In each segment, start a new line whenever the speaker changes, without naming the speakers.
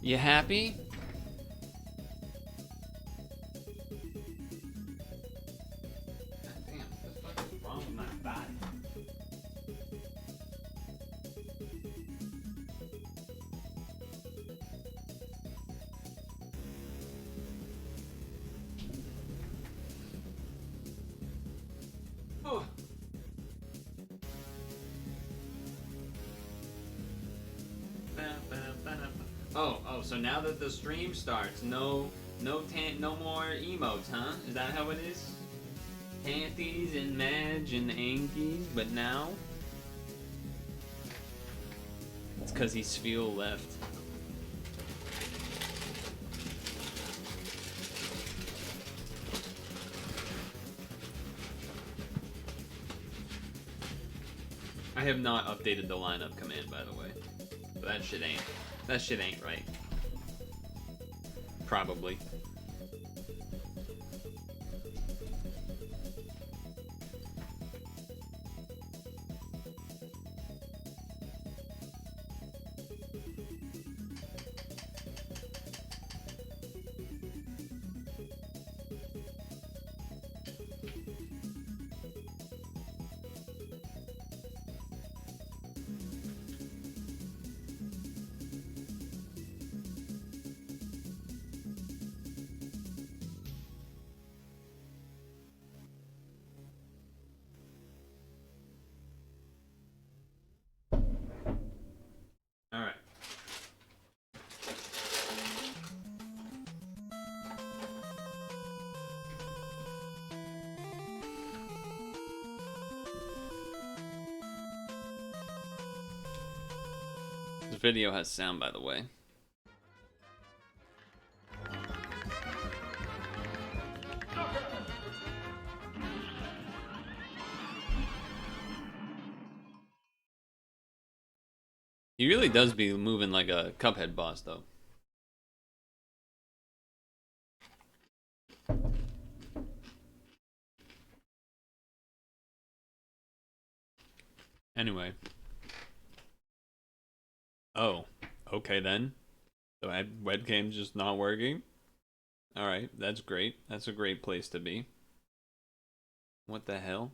You happy? Damn, what the fuck is wrong with my body? Oh. Oh, so now that the stream starts, no more emotes, huh? Is that how it is? Panties and Madge and Ankies, but now it's cause he's feel left. I have not updated the lineup command, by the way. But that shit ain't right. Probably. Alright. This video has sound, by the way. He really does be moving like a Cuphead boss, though. Anyway. Oh, okay then. The webcam's just not working? Alright, that's great. That's a great place to be. What the hell?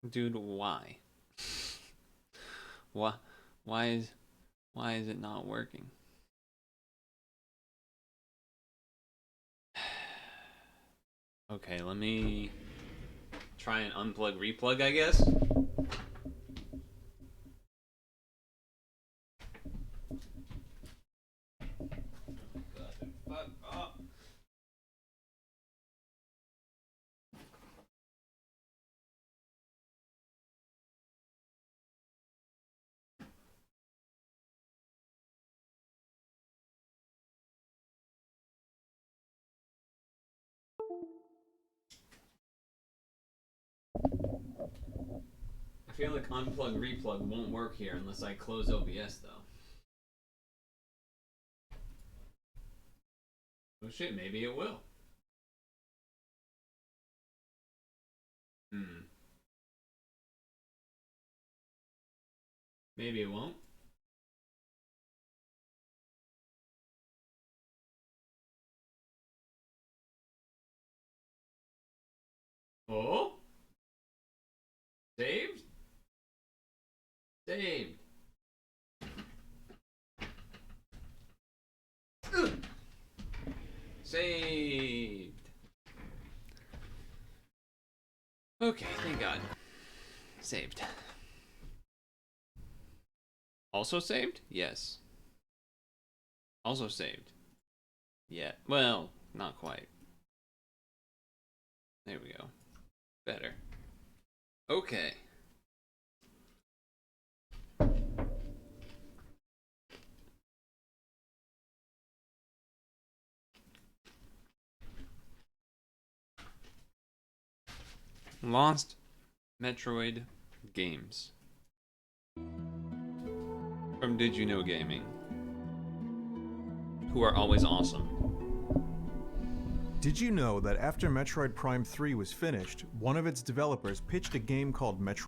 Dude, why? Why is it not working? Okay, let me try and unplug replug, I guess. Fuck up. I feel like unplug replug won't work here unless I close OBS though. Oh shit, maybe it will. Maybe it won't. Oh? Saved? Saved. Ugh. Saved. Okay, thank God. Saved. Also saved? Yes. Also saved. Yeah. Well, not quite. There we go. Better. Okay. Lost Metroid games. From Did You Know Gaming. Who are always awesome.
Did you know that after Metroid Prime 3 was finished, one of its developers pitched a game called Metroid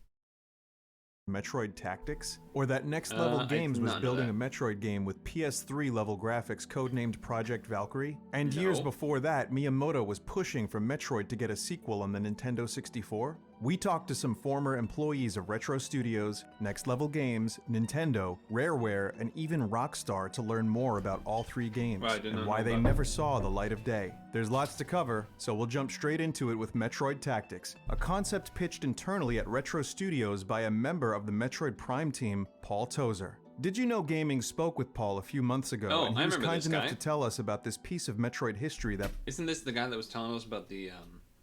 Metroid Tactics? Or that Next Level Games was building a Metroid game with PS3 level graphics codenamed Project Valkyrie? And years before that, Miyamoto was pushing for Metroid to get a sequel on the Nintendo 64? We talked to some former employees of Retro Studios, Next Level Games, Nintendo, Rareware, and even Rockstar to learn more about all three games and why they never saw the light of day. There's lots to cover, so we'll jump straight into it with Metroid Tactics, a concept pitched internally at Retro Studios by a member of the Metroid Prime team, Paul Tozer. Did you know Gaming spoke with Paul a few months ago, and he was kind enough to tell us about this piece of Metroid history that...
Isn't this the guy that was telling us about the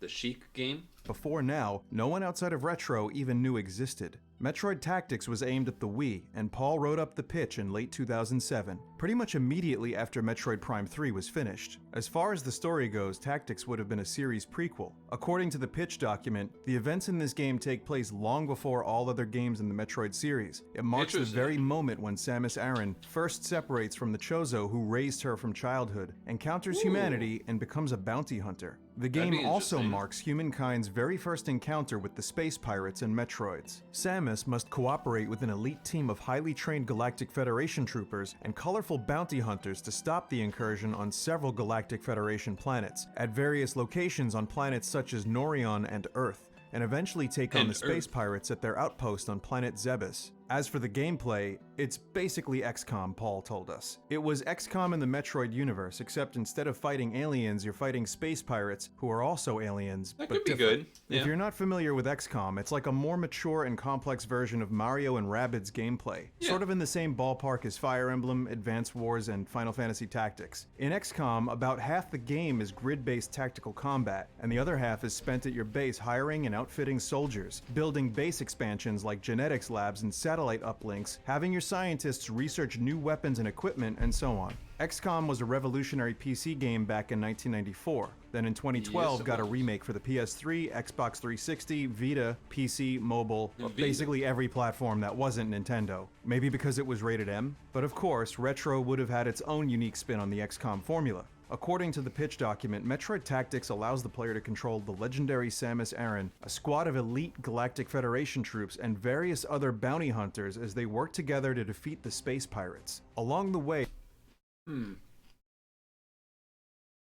Sheik game?
Before now, no one outside of Retro even knew existed. Metroid Tactics was aimed at the Wii, and Paul wrote up the pitch in late 2007, pretty much immediately after Metroid Prime 3 was finished. As far as the story goes, Tactics would have been a series prequel. According to the pitch document, the events in this game take place long before all other games in the Metroid series. It marks the very moment when Samus Aran first separates from the Chozo who raised her from childhood, encounters humanity, and becomes a bounty hunter. The game also marks humankind's very first encounter with the space pirates and Metroids. Samus must cooperate with an elite team of highly trained Galactic Federation troopers and colorful bounty hunters to stop the incursion on several Galactic Federation planets, at various locations on planets such as Norion and Earth, and eventually take on the space pirates at their outpost on planet Zebes. As for the gameplay, it's basically XCOM, Paul told us. It was XCOM in the Metroid universe, except instead of fighting aliens, you're fighting space pirates, who are also aliens,
that
but
could be
different.
good. Yeah.
If you're not familiar with XCOM, it's like a more mature and complex version of Mario and Rabbids gameplay, sort of in the same ballpark as Fire Emblem, Advance Wars, and Final Fantasy Tactics. In XCOM, about half the game is grid-based tactical combat, and the other half is spent at your base hiring and outfitting soldiers, building base expansions like genetics labs and satellite uplinks, having your scientists research new weapons and equipment, and so on. XCOM was a revolutionary PC game back in 1994. Then in 2012 got a remake for the PS3, Xbox 360, Vita, PC, mobile, basically every platform that wasn't Nintendo. Maybe because it was rated M? But of course, Retro would have had its own unique spin on the XCOM formula. According to the pitch document, Metroid Tactics allows the player to control the legendary Samus Aran, a squad of elite Galactic Federation troops, and various other bounty hunters as they work together to defeat the space pirates. Along the way...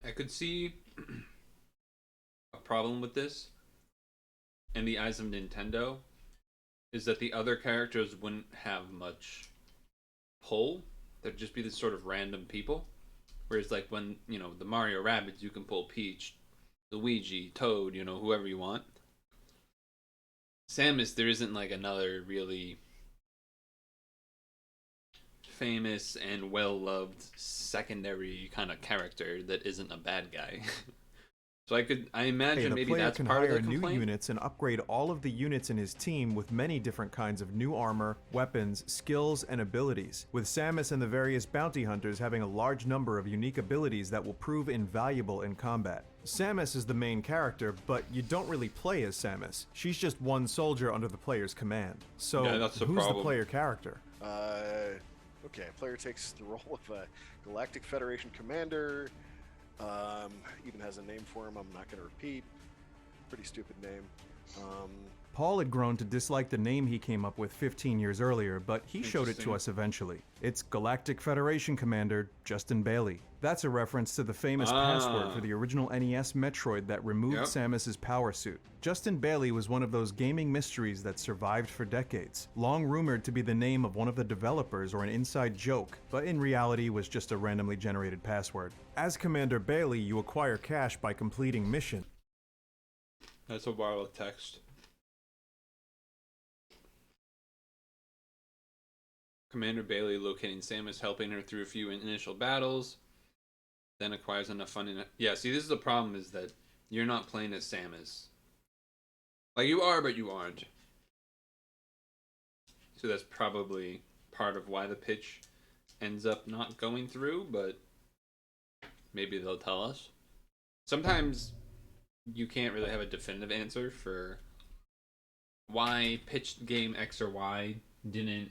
I could see a problem with this, in the eyes of Nintendo, is that the other characters wouldn't have much pull. They'd just be this sort of random people. Whereas, like, when, you know, the Mario Rabbids, you can pull Peach, Luigi, Toad, you know, whoever you want. Samus, there isn't, like, another really famous and well-loved secondary kind of character that isn't a bad guy. So I imagine maybe that's part of the complaint.
New units and upgrade all of the units in his team with many different kinds of new armor, weapons, skills, and abilities, with Samus and the various bounty hunters having a large number of unique abilities that will prove invaluable in combat. Samus is the main character, but you don't really play as Samus. She's just one soldier under the player's command. So, who's the player character?
Okay, player takes the role of a Galactic Federation commander. Even has a name for him I'm not going to repeat. Pretty stupid name.
Paul had grown to dislike the name he came up with 15 years earlier, but he showed it to us eventually. It's Galactic Federation Commander Justin Bailey. That's a reference to the famous password for the original NES Metroid that removed Samus's power suit. Justin Bailey was one of those gaming mysteries that survived for decades, long rumored to be the name of one of the developers or an inside joke, but in reality was just a randomly generated password. As Commander Bailey, you acquire cash by completing missions.
That's a wild text. Commander Bailey locating Samus, helping her through a few initial battles, then acquires enough funding. Yeah, see, this is the problem, is that you're not playing as Samus. Like, you are, but you aren't. So that's probably part of why the pitch ends up not going through, but maybe they'll tell us. Sometimes you can't really have a definitive answer for why pitched game X or Y didn't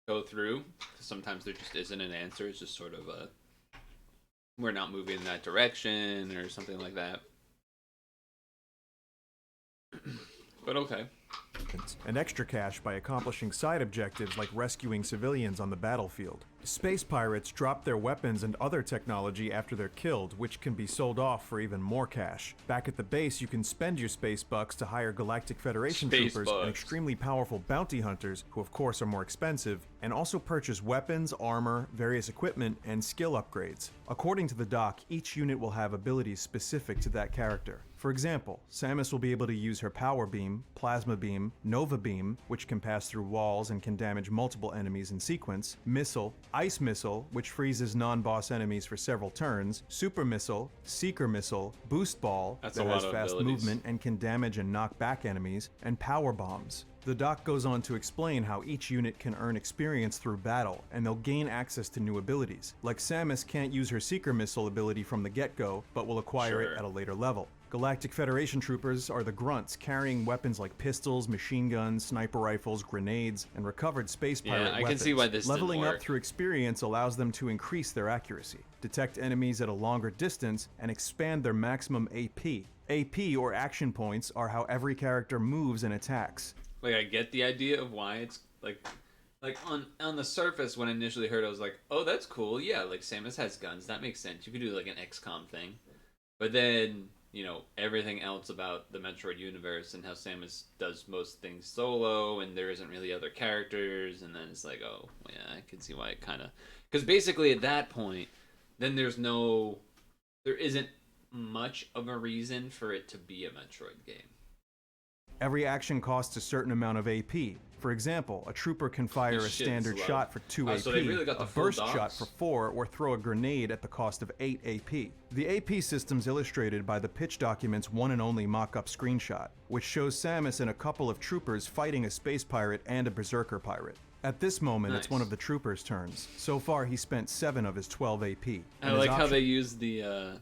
go through. Sometimes there just isn't an answer. It's just sort of a, we're not moving in that direction or something like that. But okay.
weapons, and extra cash by accomplishing side objectives like rescuing civilians on the battlefield. Space pirates drop their weapons and other technology after they're killed, which can be sold off for even more cash. Back at the base, you can spend your space bucks to hire Galactic Federation troopers and extremely powerful bounty hunters, who of course are more expensive, and also purchase weapons, armor, various equipment, and skill upgrades. According to the doc, each unit will have abilities specific to that character. For example, Samus will be able to use her Power Beam, Plasma Beam, Nova Beam, which can pass through walls and can damage multiple enemies in sequence, Missile, Ice Missile, which freezes non-boss enemies for several turns, Super Missile, Seeker Missile, Boost Ball, that has fast movement and can damage and knock back enemies, and Power Bombs. The doc goes on to explain how each unit can earn experience through battle, and they'll gain access to new abilities. Like Samus can't use her Seeker Missile ability from the get-go, but will acquire it at a later level. Galactic Federation troopers are the grunts, carrying weapons like pistols, machine guns, sniper rifles, grenades, and recovered space pirate weapons.
I can see why this
Leveling
didn't work.
up through experience allows them to increase their accuracy, detect enemies at a longer distance, and expand their maximum AP. AP, or action points, are how every character moves and attacks.
Like, I get the idea of why it's like on the surface when I initially heard it, I was like, oh, that's cool. Yeah, like Samus has guns. That makes sense. You could do like an XCOM thing. But then, you know, everything else about the Metroid universe and how Samus does most things solo and there isn't really other characters. And then it's like, oh, yeah, I can see why it kind of... Because basically at that point, then there isn't much of a reason for it to be a Metroid game.
Every action costs a certain amount of AP. For example, a trooper can fire a standard shot for 2 AP,
so they really got the
a
full
burst
docs?
shot for 4, or throw a grenade at the cost of 8 AP. The AP system's illustrated by the pitch document's one and only mock-up screenshot, which shows Samus and a couple of troopers fighting a space pirate and a berserker pirate. At this moment, it's one of the troopers' turns. So far, he spent 7 of his 12 AP.
I like how they use the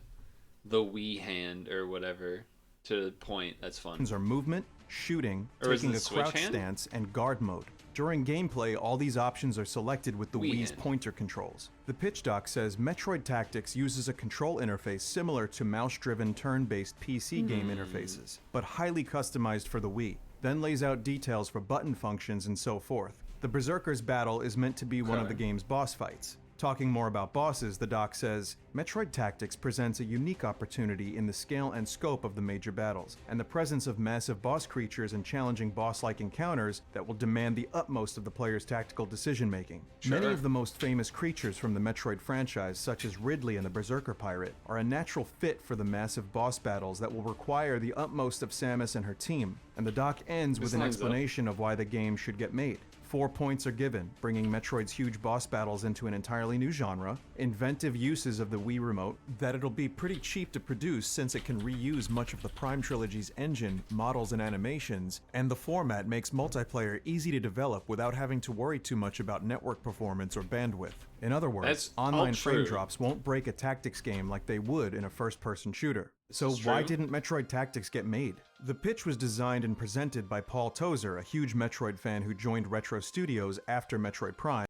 Wii hand or whatever to point. That's fun.
Are movement, shooting,
or
taking a crouch stance, and guard mode. During gameplay, all these options are selected with the Wii's pointer controls. The pitch doc says Metroid Tactics uses a control interface similar to mouse-driven turn-based PC game interfaces, but highly customized for the Wii, then lays out details for button functions and so forth. The Berserker's battle is meant to be one of the game's boss fights. Talking more about bosses, the doc says, Metroid Tactics presents a unique opportunity in the scale and scope of the major battles, and the presence of massive boss creatures and challenging boss-like encounters that will demand the utmost of the player's tactical decision-making. Many of the most famous creatures from the Metroid franchise, such as Ridley and the Berserker Pirate, are a natural fit for the massive boss battles that will require the utmost of Samus and her team, and the doc ends with an explanation of why the game should get made. 4 points are given, bringing Metroid's huge boss battles into an entirely new genre, inventive uses of the Wii Remote, that it'll be pretty cheap to produce since it can reuse much of the Prime Trilogy's engine, models, and animations, and the format makes multiplayer easy to develop without having to worry too much about network performance or bandwidth. In other words, online frame drops won't break a tactics game like they would in a first-person shooter. So why didn't Metroid Tactics get made? The pitch was designed and presented by Paul Tozer, a huge Metroid fan who joined Retro Studios after Metroid Prime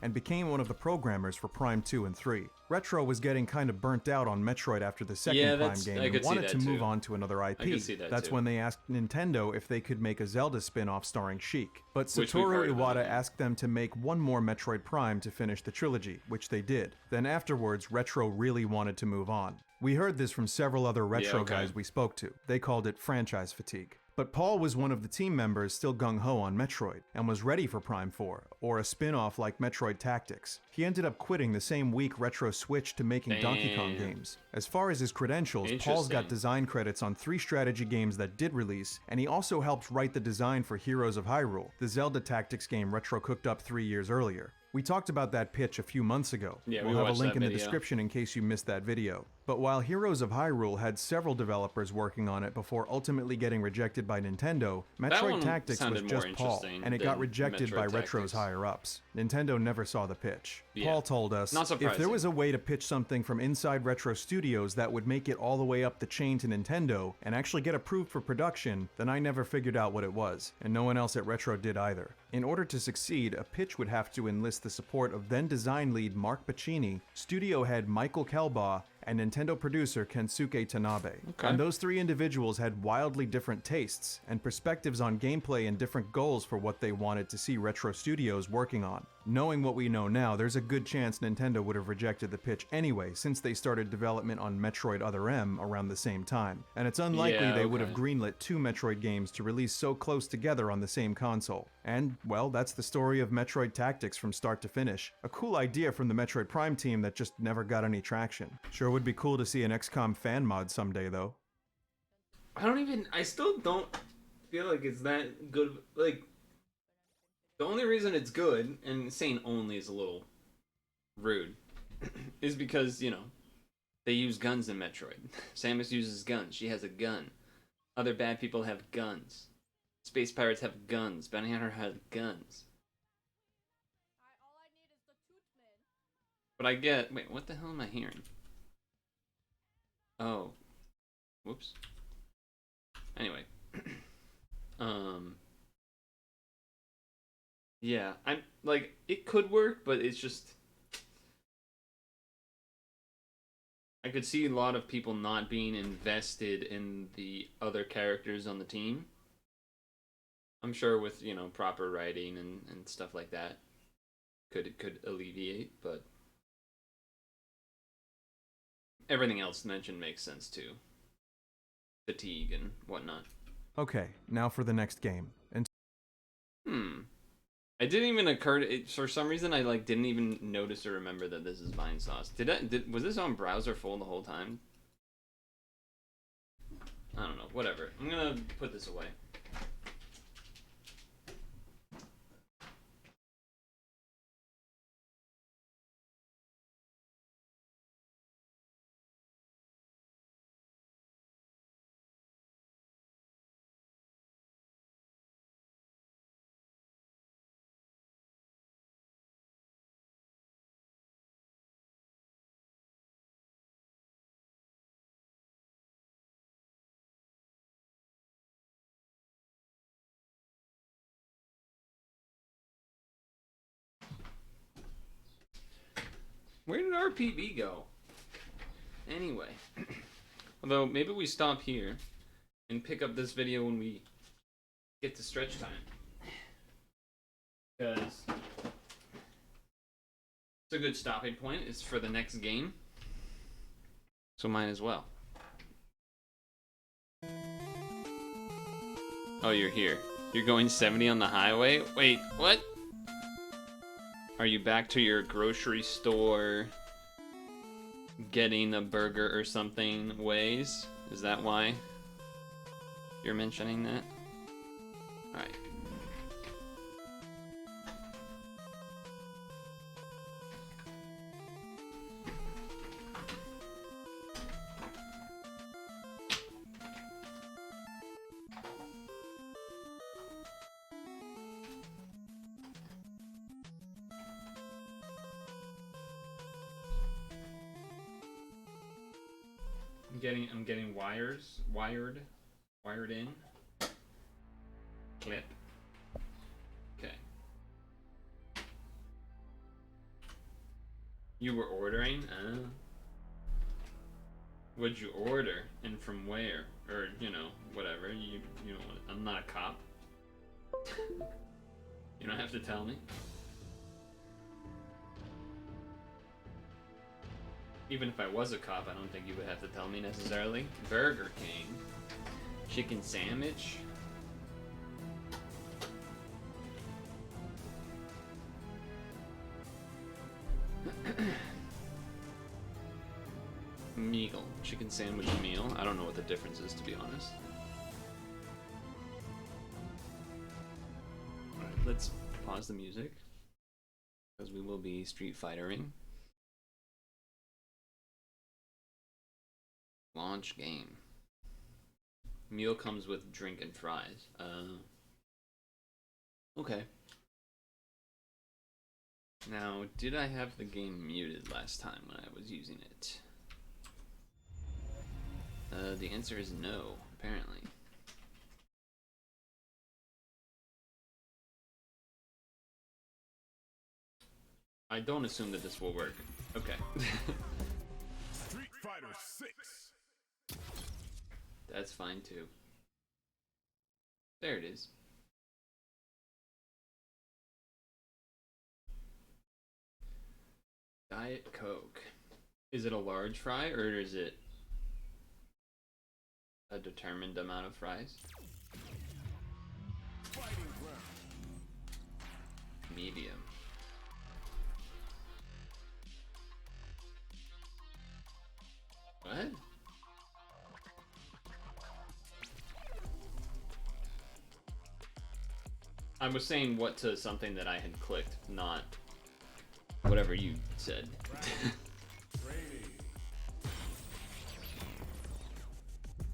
and became one of the programmers for Prime 2 and 3. Retro was getting kind of burnt out on Metroid after the second Prime game and wanted to move on to another IP. That's when they asked Nintendo if they could make a Zelda spin-off starring Sheik. But Satoru Iwata asked them to make one more Metroid Prime to finish the trilogy, which they did. Then afterwards, Retro really wanted to move on. We heard this from several other Retro guys we spoke to. They called it franchise fatigue. But Paul was one of the team members still gung-ho on Metroid, and was ready for Prime 4, or a spin-off like Metroid Tactics. He ended up quitting the same week Retro switched to making Donkey Kong games. As far as his credentials, Paul's got design credits on 3 strategy games that did release, and he also helped write the design for Heroes of Hyrule, the Zelda Tactics game Retro cooked up 3 years earlier. We talked about that pitch a few months ago. We'll have a link in the description in case you missed that video. But while Heroes of Hyrule had several developers working on it before ultimately getting rejected by Nintendo, Metroid Tactics was just Paul, and it got rejected by Retro's higher-ups. Nintendo never saw the pitch. Paul told us, if there was a way to pitch something from inside Retro Studios that would make it all the way up the chain to Nintendo, and actually get approved for production, then I never figured out what it was, and no one else at Retro did either. In order to succeed, a pitch would have to enlist the support of then design lead Mark Pacini, studio head Michael Kelbaugh, and Nintendo producer Kensuke Tanabe.
Okay.
And those three individuals had wildly different tastes and perspectives on gameplay and different goals for what they wanted to see Retro Studios working on. Knowing what we know now, there's a good chance Nintendo would have rejected the pitch anyway, since they started development on Metroid Other M around the same time. And it's unlikely
Yeah,
they would have
okay.
greenlit two Metroid games to release so close together on the same console. And, well, that's the story of Metroid Tactics from start to finish. A cool idea from the Metroid Prime team that just never got any traction. Sure would be cool to see an XCOM fan mod someday, though.
I still don't feel like it's that good. Like, the only reason it's good, and saying only is a little rude, is because, you know, they use guns in Metroid. Samus uses guns. She has a gun. Other bad people have guns. Space pirates have guns. Bounty Hunter has guns.
All I need is the Tootman.
But I get... Wait, what the hell am I hearing? Oh. Whoops. Anyway. Yeah, I'm... Like, it could work, but it's just... I could see a lot of people not being invested in the other characters on the team. I'm sure with, you know, proper writing and stuff like that, could alleviate, but everything else mentioned makes sense too. Fatigue and whatnot.
Okay, now for the next game. And
It didn't even occur to it, for some reason I like didn't even notice or remember that this is Vine Sauce. Was this on browser full the whole time? I don't know, whatever. I'm gonna put this away. Where did RPB go? Anyway. Although, maybe we stop here and pick up this video when we get to stretch time. Because it's a good stopping point. It's for the next game. So might as well. Oh, you're here. You're going 70 on the highway? Wait, what? Are you back to your grocery store getting a burger or something ways? Is that why you're mentioning that? Alright. I'm getting wired in. Clip. Okay. You were ordering? What'd you order? And from where? Or, you know, whatever. You know, I'm not a cop. You don't have to tell me. Even if I was a cop, I don't think you would have to tell me necessarily. Burger King. Chicken sandwich. Meal. Chicken sandwich meal. I don't know what the difference is, to be honest. Alright, let's pause the music. Because we will be Street Fightering. Launch game. Meal comes with drink and fries. Okay. Now, did I have the game muted last time when I was using it? The answer is no, apparently. I don't assume that this will work. Okay.
Street Fighter 6.
That's fine too. There it is. Diet Coke. Is it a large fry or is it a determined amount of fries?
Fighting ground.
Medium. What? I was saying what to something that I had clicked, not whatever you said.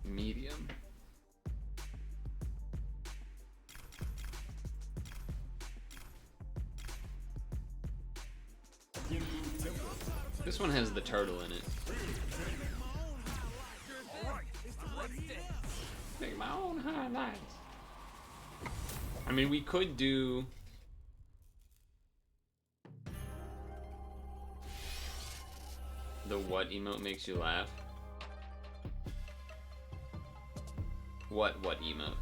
Medium. This one has the turtle in it. Make my own highlights. I mean, we could do the what emote makes you laugh. What emote?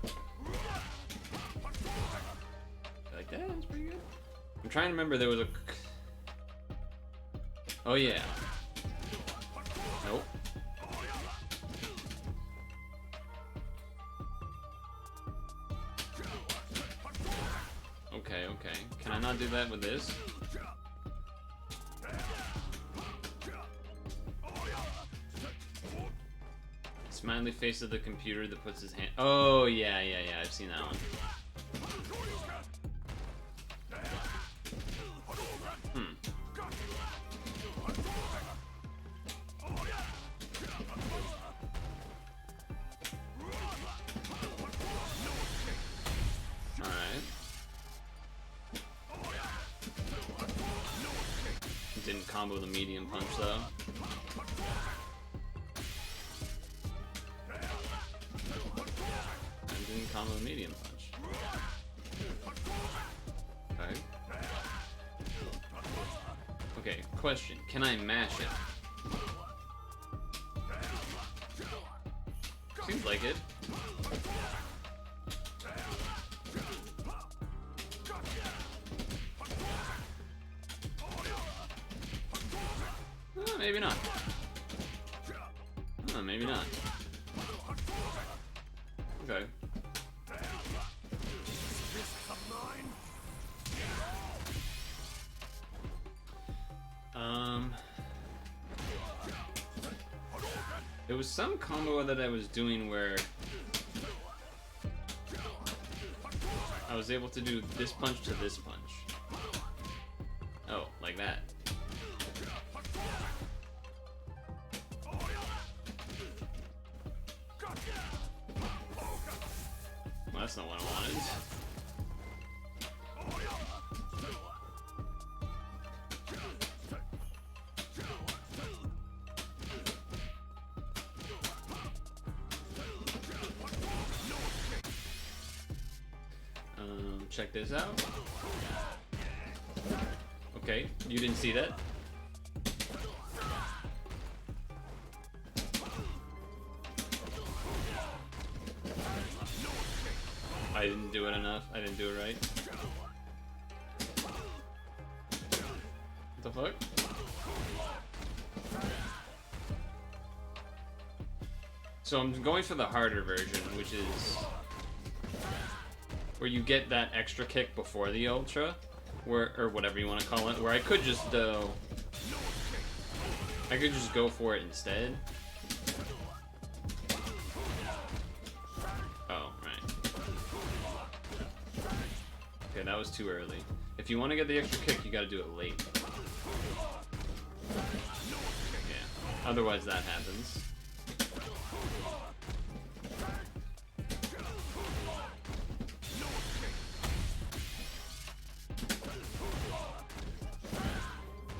Like that? That's pretty good. I'm trying to remember. There was a. Oh yeah. Nope. Okay, okay. Can I not do that with this? Smiley face of the computer that puts his hand. Oh yeah, I've seen that one. Alright. Didn't combo the medium punch though. Didn't combo the medium punch. Okay. Okay, question. Can I mash it? Seems like it. Maybe not. Maybe not. Okay. There was some combo that I was doing where I was able to do this punch to this punch. Oh, like that. Well, that's not what I wanted. Check this out. Okay, you didn't see that? I didn't do it enough. I didn't do it right. What the fuck? So I'm going for the harder version, which is where you get that extra kick before the ultra, or whatever you want to call it, where I could just go for it instead. Oh, right. Okay, that was too early. If you want to get the extra kick, you gotta do it late. Yeah, otherwise that happens.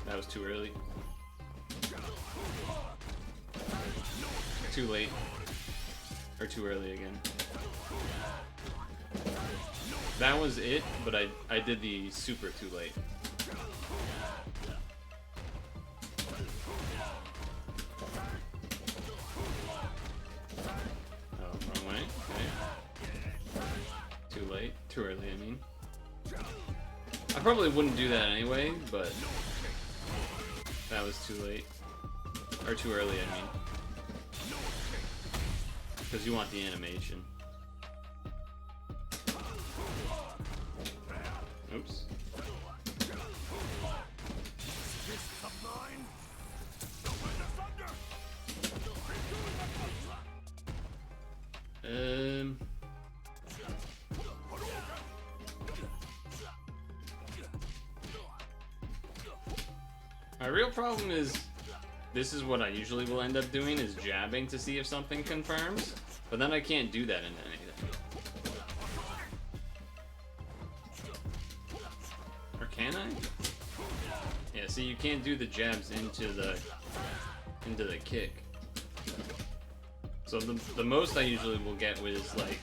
That was too early. Too late. Or too early again. That was it, but I did the super too late. probably wouldn't do that anyway, but that was too late. Or too early, I mean. Because you want the animation. Oops. My real problem is, this is what I usually will end up doing, is jabbing to see if something confirms, but then I can't do that in anything. Or can I? Yeah, see, you can't do the jabs into the kick. So the most I usually will get is like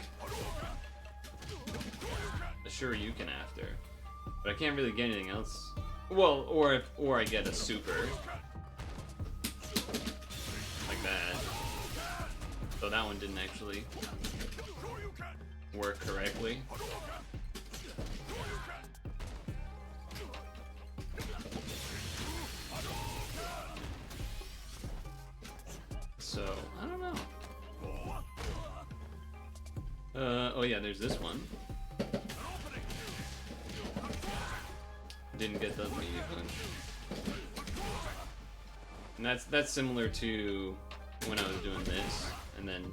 a Shoryuken after, but I can't really get anything else. Well, or I get a super like that. So that one didn't actually work correctly. So I don't know. Oh yeah, there's this one. Didn't get the meaty punch. And that's similar to when I was doing this, and then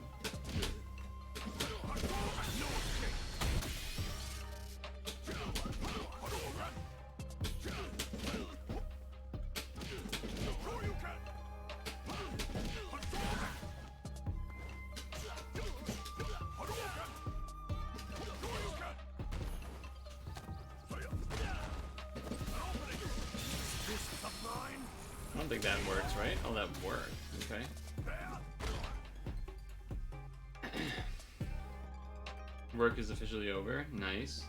I don't think that works, right? Oh, that worked. Okay. Work is officially over. Nice.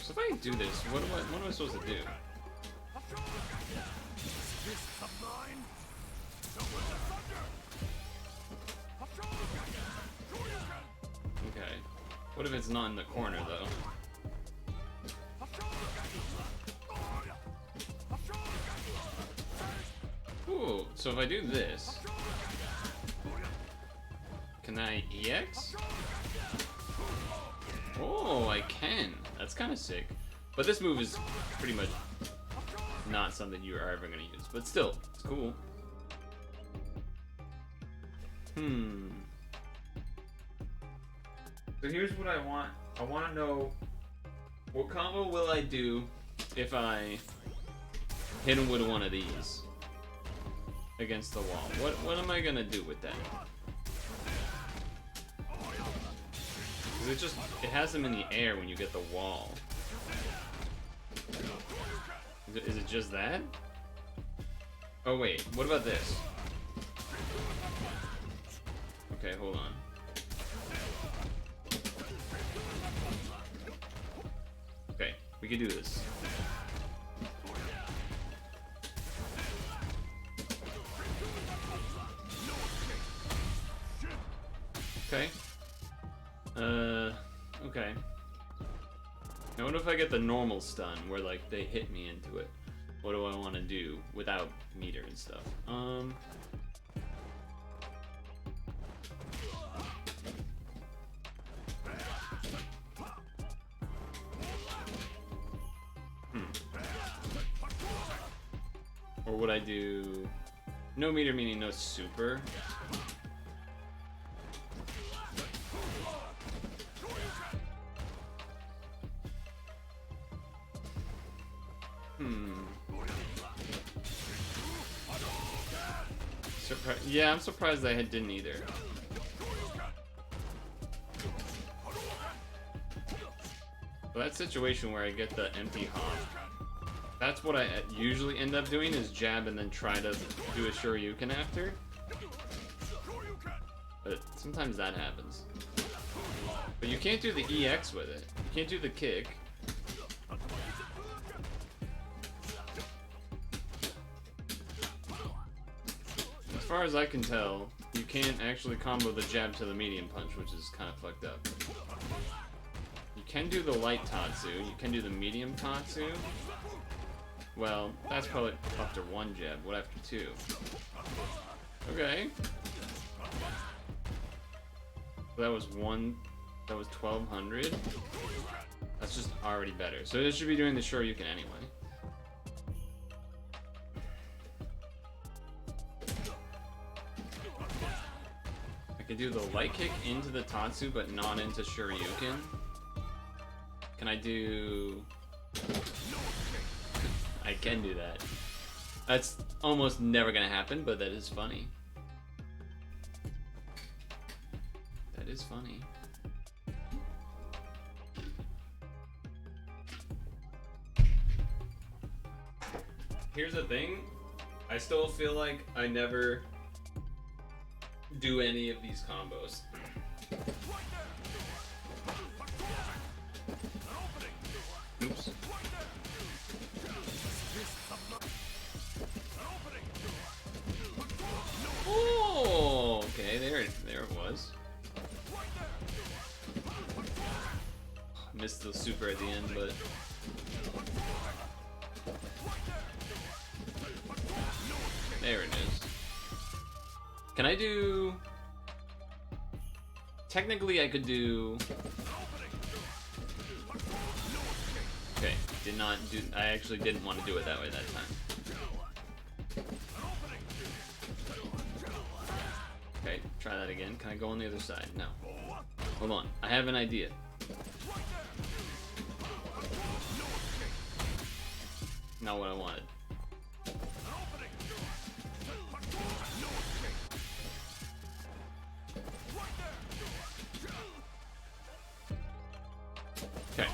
So if I do this, what am I supposed to do? Okay. What if it's not in the corner, though? Ooh, so if I do this, can I EX? Oh, I can. That's kind of sick. But this move is pretty much not something you are ever going to use. But still, it's cool. So here's what I want. I want to know, what combo will I do if I hit him with one of these against the wall? What am I going to do with that? Because it has them in the air when you get the wall. Is it just that? Oh wait, what about this? Okay, hold on. Okay, we can do this. Okay. Okay. Now what if I get the normal stun, where like they hit me into it? What do I want to do without meter and stuff? Or would I do no meter, meaning no super? Yeah, I'm surprised I didn't either. But that situation where I get the empty hop, that's what I usually end up doing, is jab and then try to do a Shoryuken after. But sometimes that happens. But you can't do the EX with it. You can't do the kick. As far as I can tell, you can't actually combo the jab to the medium punch, which is kind of fucked up. You can do the light Tatsu, you can do the medium Tatsu. Well, that's probably after one jab. What after two? Okay. That was 1200. That's just already better. So this should be doing the Shoryuken anyway. I could do the light kick into the Tatsu, but not into Shoryuken. Can I do... I can do that. That's almost never gonna happen, but that is funny. That is funny. Here's the thing. I still feel like I never do any of these combos. Oops. Oh, okay, there it was. Missed the super at the end, but there it is. Can I do? Technically, I could do. Okay, did not do. I actually didn't want to do it that way that time. Okay, try that again. Can I go on the other side? No. Hold on. I have an idea. Not what I wanted. Okay.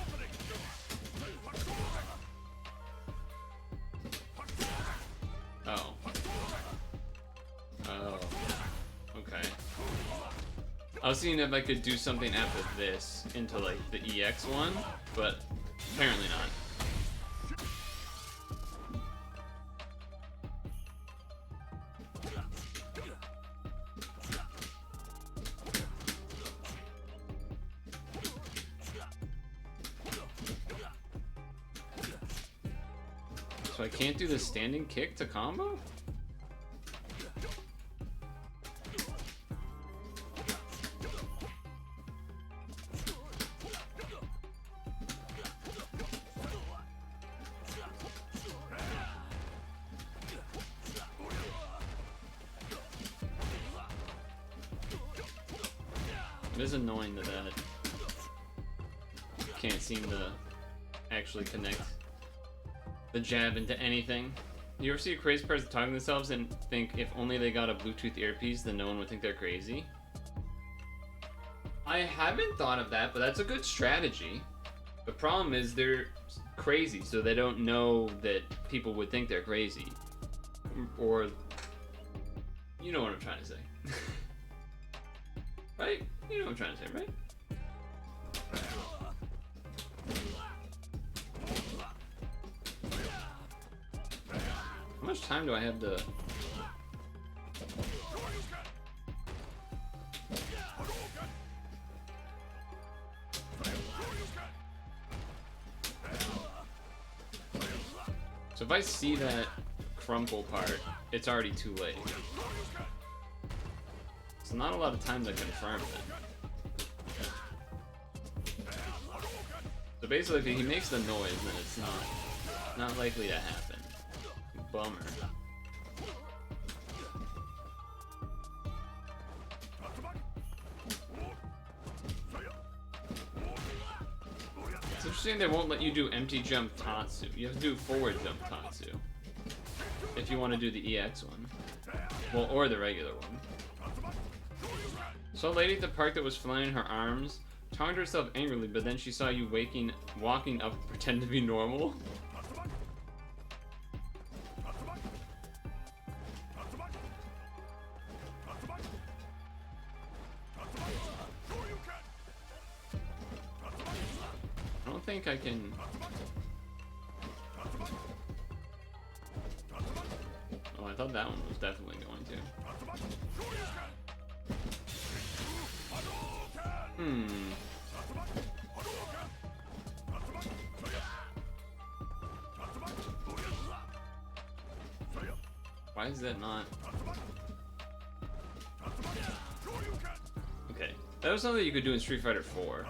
Oh. Oh. Okay. I was seeing if I could do something after this into like the EX one, but apparently not. So I can't do the standing kick to combo? It is annoying that can't seem to actually connect the jab into anything. You ever see a crazy person talking to themselves and think if only they got a Bluetooth earpiece, then no one would think they're crazy? I haven't thought of that, but that's a good strategy. The problem is they're crazy, so they don't know that people would think they're crazy. Or, you know what I'm trying to say. Right? You know what I'm trying to say, right? How much time do I have to... So if I see that crumple part, it's already too late. It's not a lot of time to confirm it. So basically, if he makes the noise, then it's not likely to happen. Bummer. It's interesting they won't let you do empty jump Tatsu. You have to do forward jump Tatsu if you want to do the EX one. Well, or the regular one. Saw a lady at the park that was flailing her arms, talking to herself angrily, but then she saw you walking up, pretend to be normal. I don't think I can... Oh, I thought thought that one was definitely going to. Why is that not? Okay, that was something you could do in Street Fighter 4.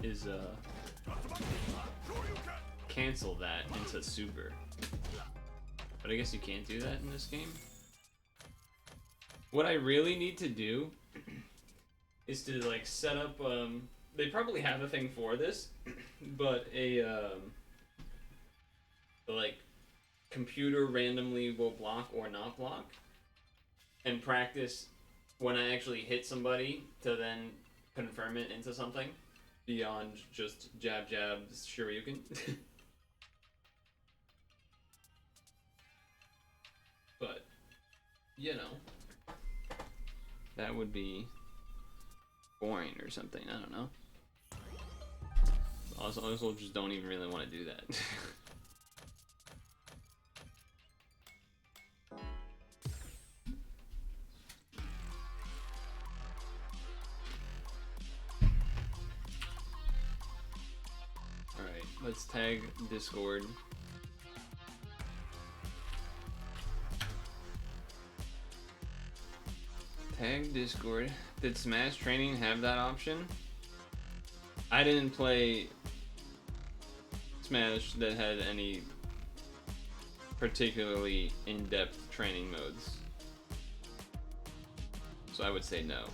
Is cancel that into super. But I guess you can't do that in this game. What I really need to do is to like set up they probably have a thing for this, but a like computer randomly will block or not block, and practice when I actually hit somebody to then confirm it into something beyond just jab jab Shoryuken. But you know, that would be boring or something. I don't know. Also just don't even really want to do that. Alright, let's tag Discord. Tag Discord. Did Smash Training have that option? I didn't play Smash that had any particularly in-depth training modes. So I would say no.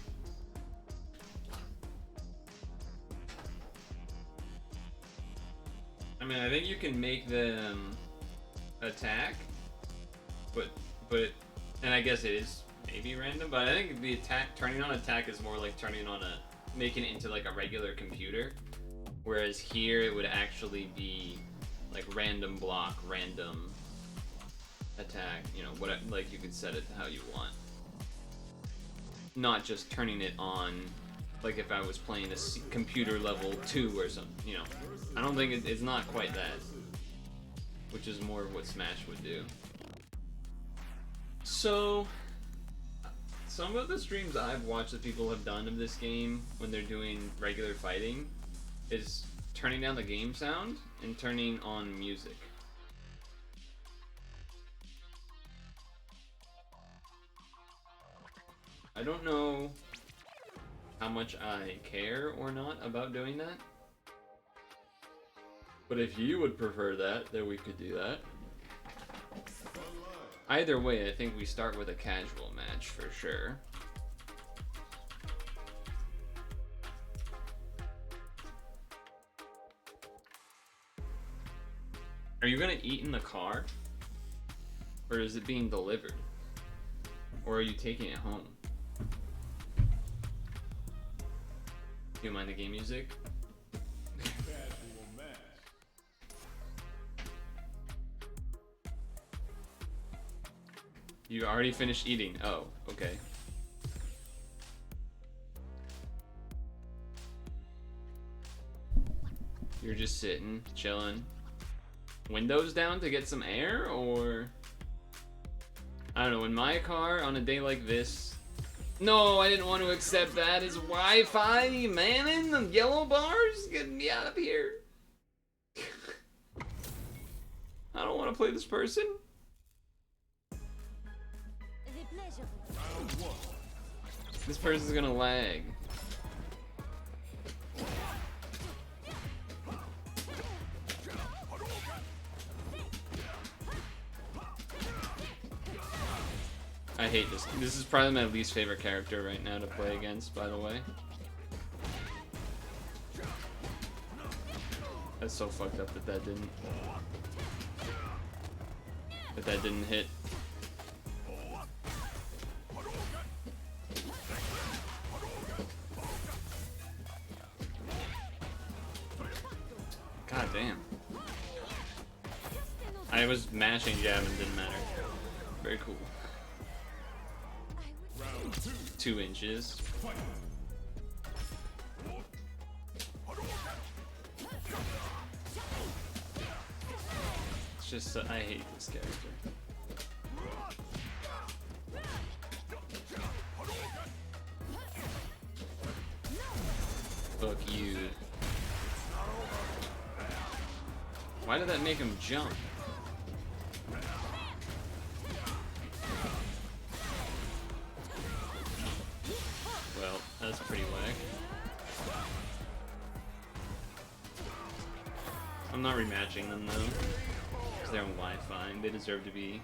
I mean, I think you can make them attack, but and I guess it is maybe random, but I think the turning on attack is more like making it into like a regular computer, whereas here it would actually be like random block, random attack, you know, what, like you could set it to how you want. Not just turning it on like if I was playing a computer level 2 or something, you know. I don't think it's not quite that, which is more of what Smash would do. So, some of the streams I've watched that people have done of this game when they're doing regular fighting is turning down the game sound and turning on music. I don't know how much I care or not about doing that, but if you would prefer that, then we could do that. Either way, I think we start with a casual match for sure. Are you gonna eat in the car? Or is it being delivered? Or are you taking it home? Do you mind the game music? You already finished eating. Oh, okay. You're just sitting, chilling. Windows down to get some air, or... I don't know, in my car on a day like this... No, I didn't want to accept that as Wi-Fi, man, in the yellow bars? Get me out of here. I don't want to play this person. This person's gonna lag. I hate this. This is probably my least favorite character right now to play against, by the way. That's so fucked up that that didn't hit. God damn. I was mashing jab and didn't matter. Very cool. 2 inches. It's just I hate this character. Fuck you. Why did that make him jump? Well, that's pretty whack. I'm not rematching them though, because they're on Wi-Fi and they deserve to be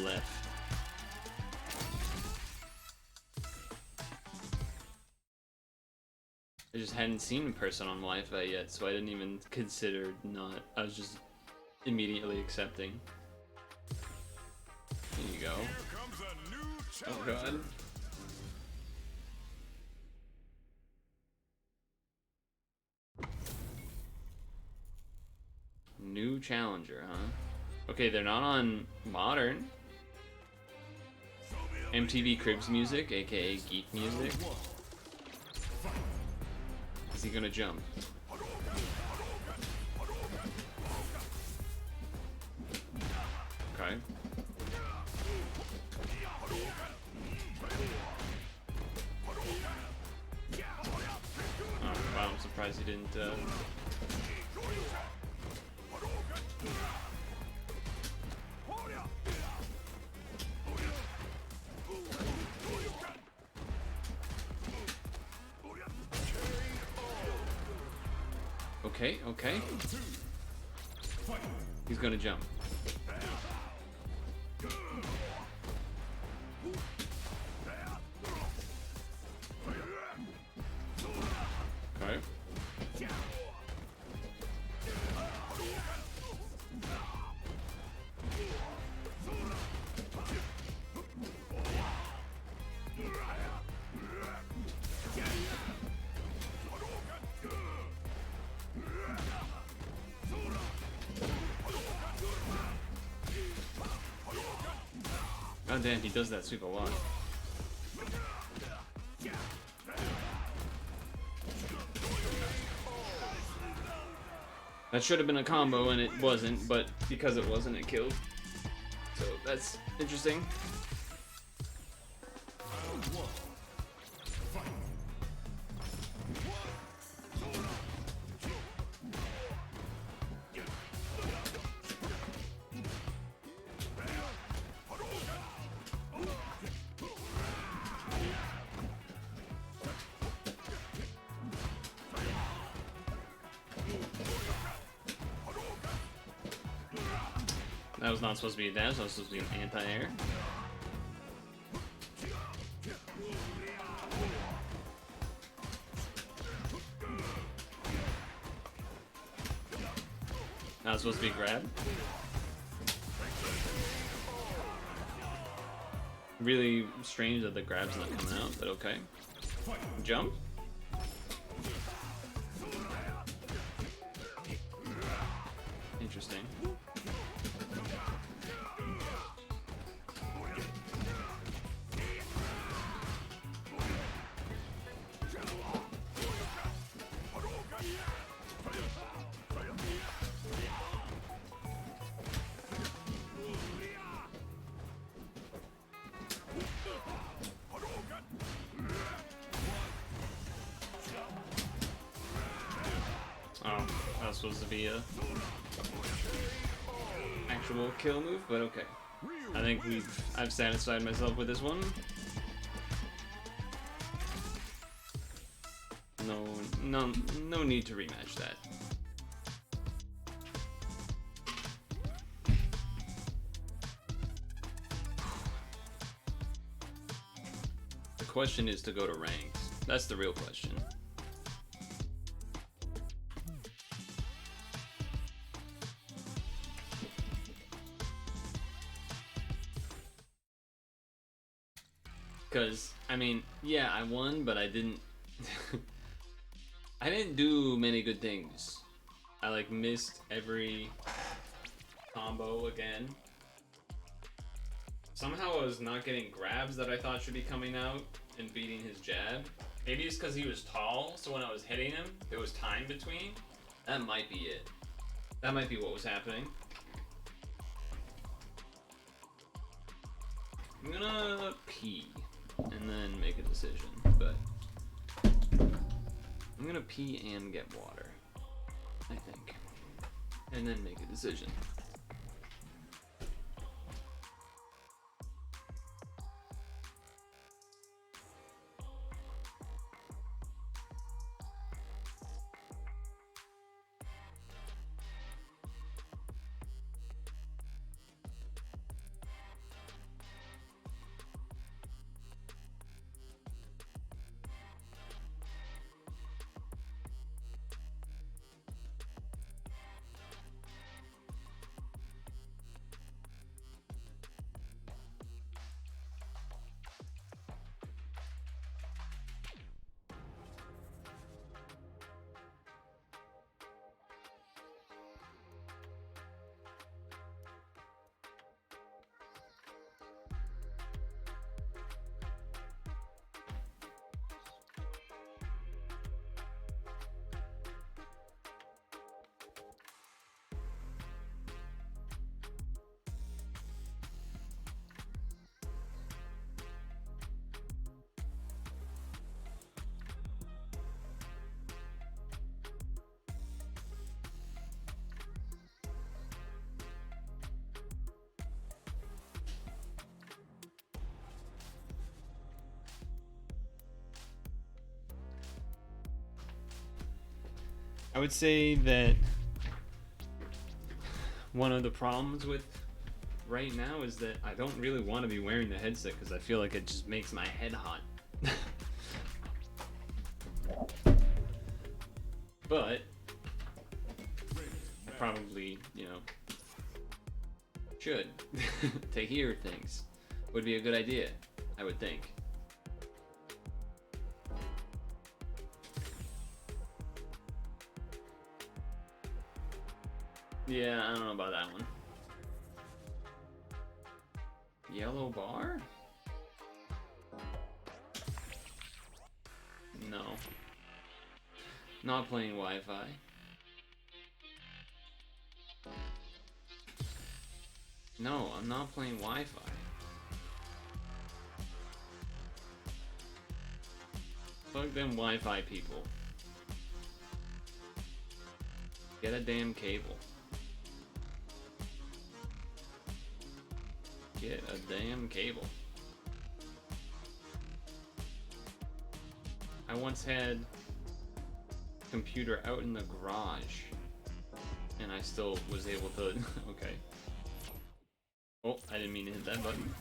left. I just hadn't seen a person on Wi-Fi yet, so I didn't even consider not. I was just immediately accepting. There you go. Oh god. New challenger, huh? Okay, they're not on modern. MTV Cribs music, aka geek music. Is he gonna jump? Okay. Oh, wow, I'm surprised he didn't, Okay, okay. He's gonna jump. Okay. Oh damn, he does that sweep a lot. That should have been a combo and it wasn't, but because it wasn't, it killed. So that's interesting. That was not supposed to be a dash, that was supposed to be an anti-air. That was supposed to be a grab. Really strange that the grab's not coming out, but okay. Jump. Interesting. Oh, that was supposed to be a actual kill move, but okay. I think I've satisfied myself with this one. No need to rematch that. The question is to go to ranks. That's the real question. Because, I mean, yeah, I won, but I didn't... I didn't do many good things. I, like, missed every combo again. Somehow I was not getting grabs that I thought should be coming out and beating his jab. Maybe it's because he was tall, so when I was hitting him, there was time between. That might be it. That might be what was happening. I'm gonna pee and then make a decision, but I'm gonna pee and get water, I think, and then make a decision. I would say that one of the problems with right now is that I don't really want to be wearing the headset because I feel like it just makes my head hot. But I probably, should to hear things would be a good idea, I would think. Yeah, I don't know about that one. Yellow bar? No. Not playing Wi-Fi. No, I'm not playing Wi-Fi. Fuck them Wi-Fi people. Get a damn cable. Get a damn cable. I once had a computer out in the garage and I still was able to okay. Oh, I didn't mean to hit that button.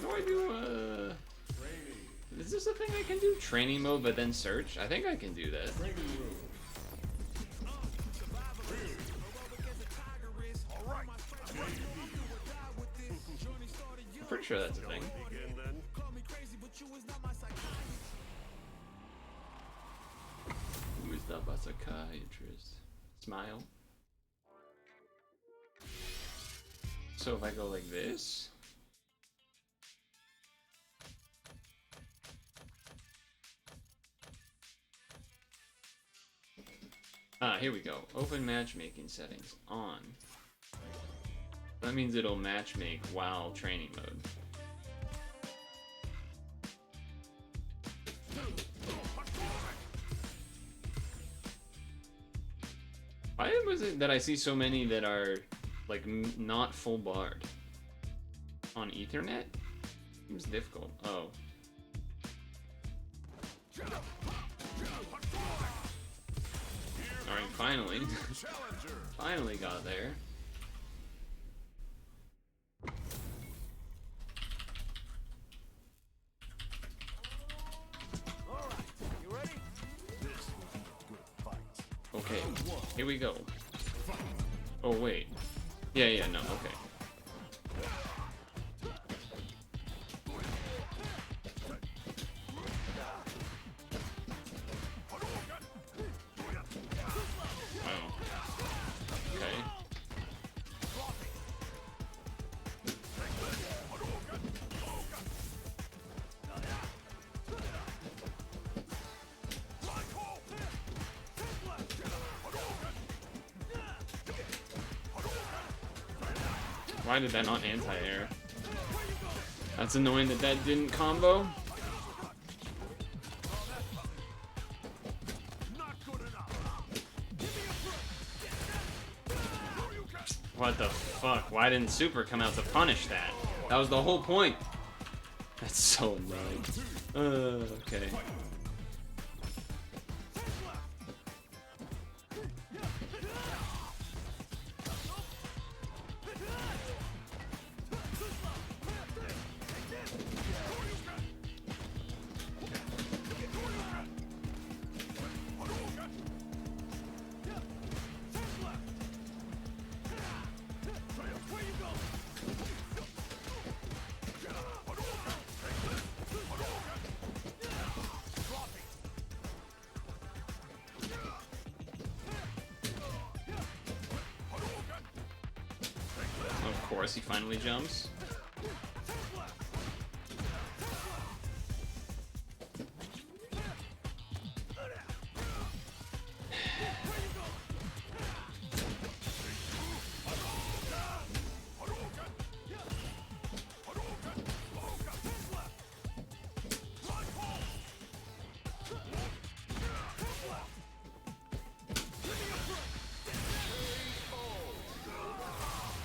What do I do? Is this a thing I can do? Training mode but then search? I think I can do that. I'm pretty sure that's a thing. Who is the psychiatrist? Smile. So if I go like this. Ah, here we go. Open matchmaking settings on. That means it'll matchmake while training mode. Why was it that I see so many that are like not full barred on Ethernet? Seems difficult. Oh. Alright, finally. Finally got there. Okay, here we go. Oh wait. Yeah, no, okay.
Why did that not anti-air? That's annoying that that didn't combo. What the fuck? Why didn't Super come out to punish that? That was the whole point. That's so annoying. Okay. Of course, he finally jumps.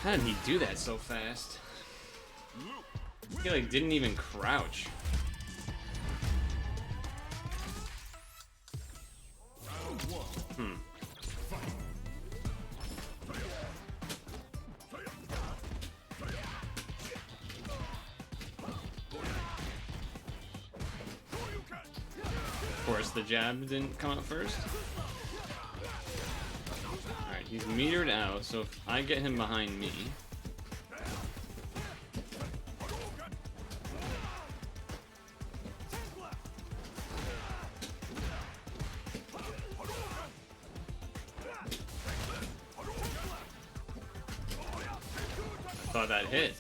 How did he do that so fast? He like didn't even crouch. Of course, the jab didn't come out first. Alright, he's metered out, so if I get him behind me... I thought that hit.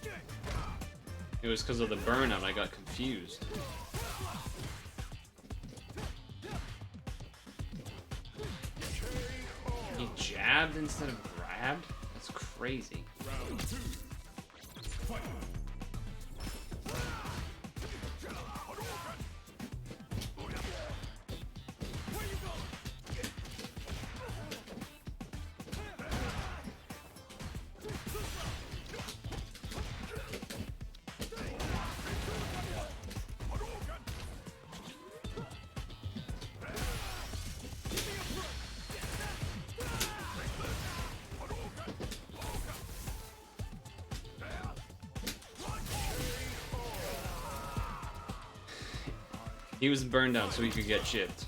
It was because of the burnout, I got confused. He jabbed instead of grabbed? That's crazy. He was burned out so he could get chipped.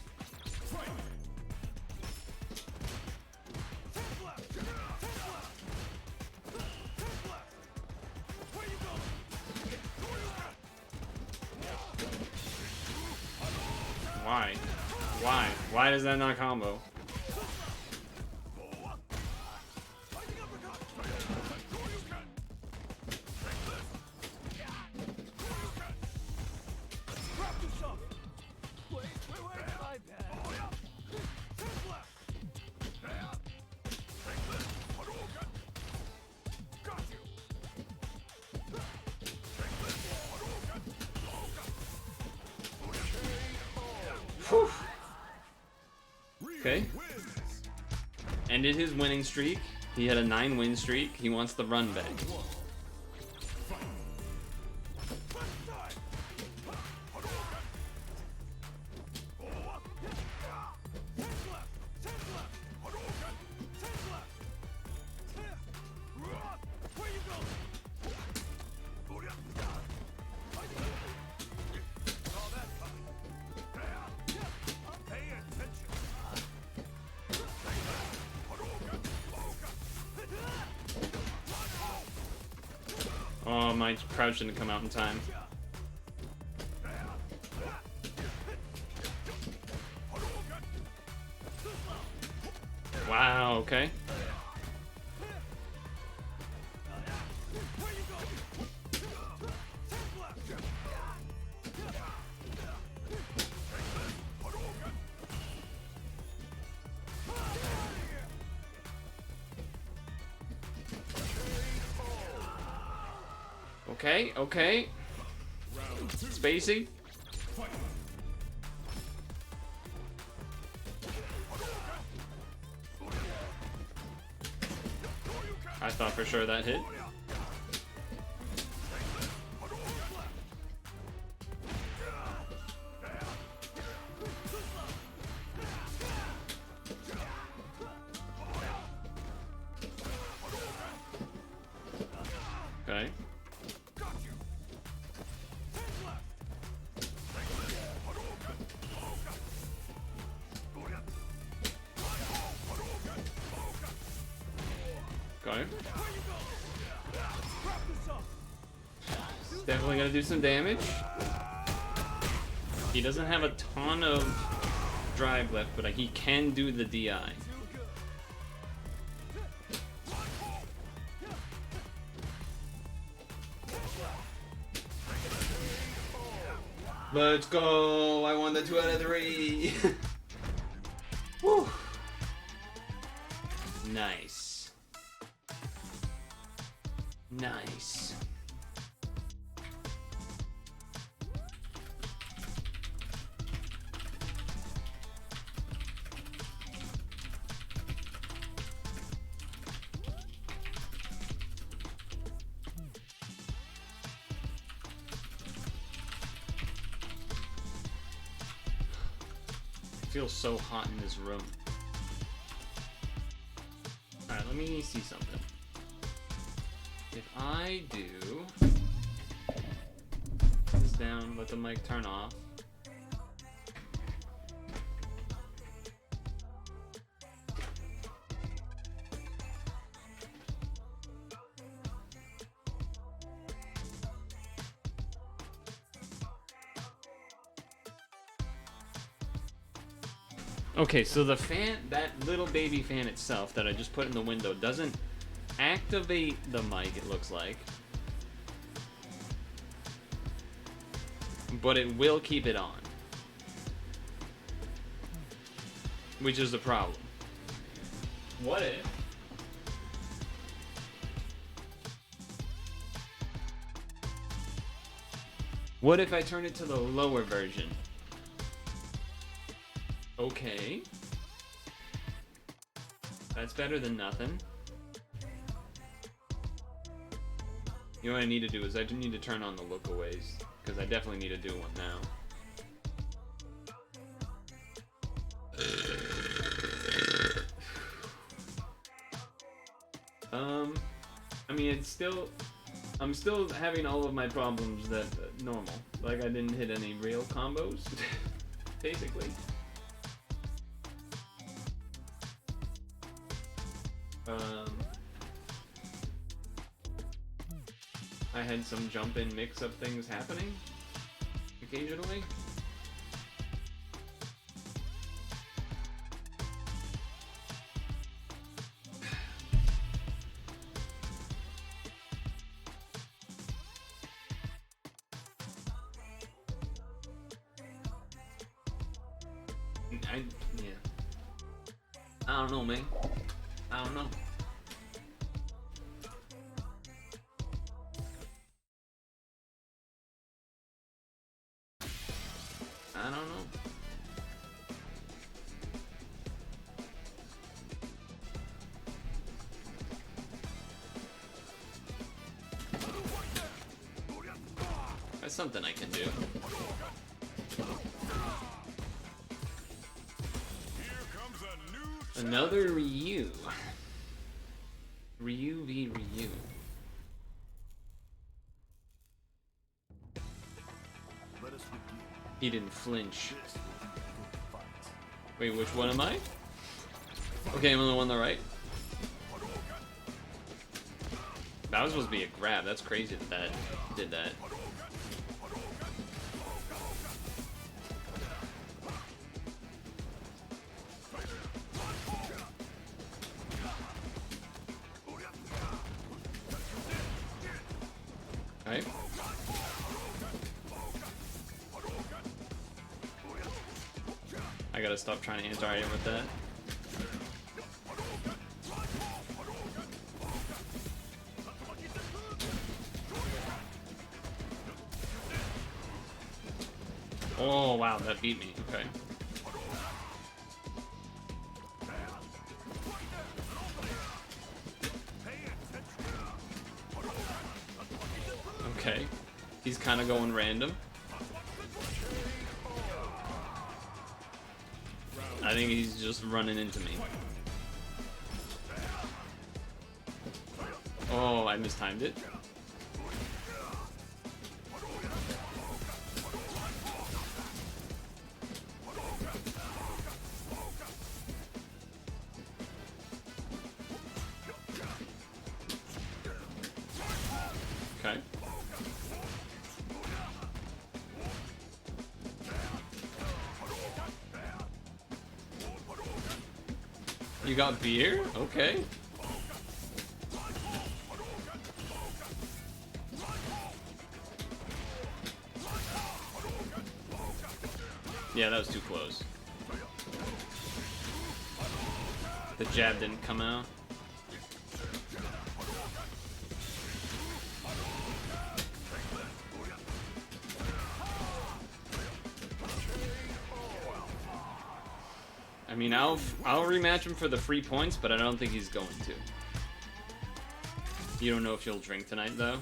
Why? Why? Why does that not combo? Whew. Okay. Ended his winning streak. He had a 9-win streak. He wants the run back. Oh, my crouch didn't come out in time. Wow, okay. Okay, okay. Spacey. I thought for sure that hit. Okay. Okay. Definitely gonna do some damage. He doesn't have a ton of drive left, but he can do the DI. Let's go! I won the 2 out of 3! Whew. Nice. Nice. It feels so hot in this room. Alright, let me see something. If I do this down, let the mic turn off. Okay, so the fan, that little baby fan itself that I just put in the window doesn't activate the mic, it looks like. But it will keep it on. Which is the problem. What if... What if I turn it to the lower version? Okay. That's better than nothing. You know what I need to do is I do need to turn on the lookaways, because I definitely need to do one now. I mean, it's still... I'm still having all of my problems that normal. Like, I didn't hit any real combos, basically. I had some jump in mix-up things happening occasionally. I don't know, man. I don't know. I don't know. That's something I can do. Another Ryu. Ryu v Ryu. He didn't flinch. Wait, which one am I? Okay, I'm on the one on the right. That was supposed to be a grab. That's crazy that that did that. Right. I gotta stop trying to anti-him with that. Oh, wow, that beat me. Okay. Okay. He's kind of going random. I think he's just running into me. Oh, I mistimed it. Okay. You got beer? Okay. Yeah, that was too close. The jab didn't come out. I mean, I'll rematch him for the free points, but I don't think he's going to. You don't know if you'll drink tonight, though?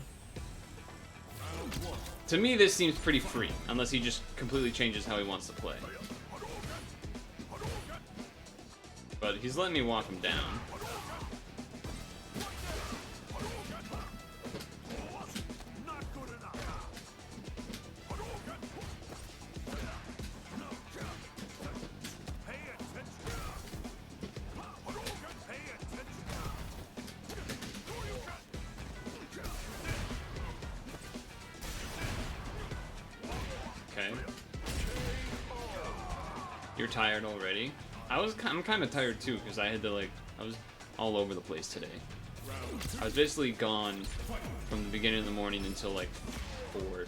To me, this seems pretty free, unless he just completely changes how he wants to play. But he's letting me walk him down. Okay. You're tired already? I'm kind of tired too, because I had to I was all over the place today. I was basically gone from the beginning of the morning until like 4.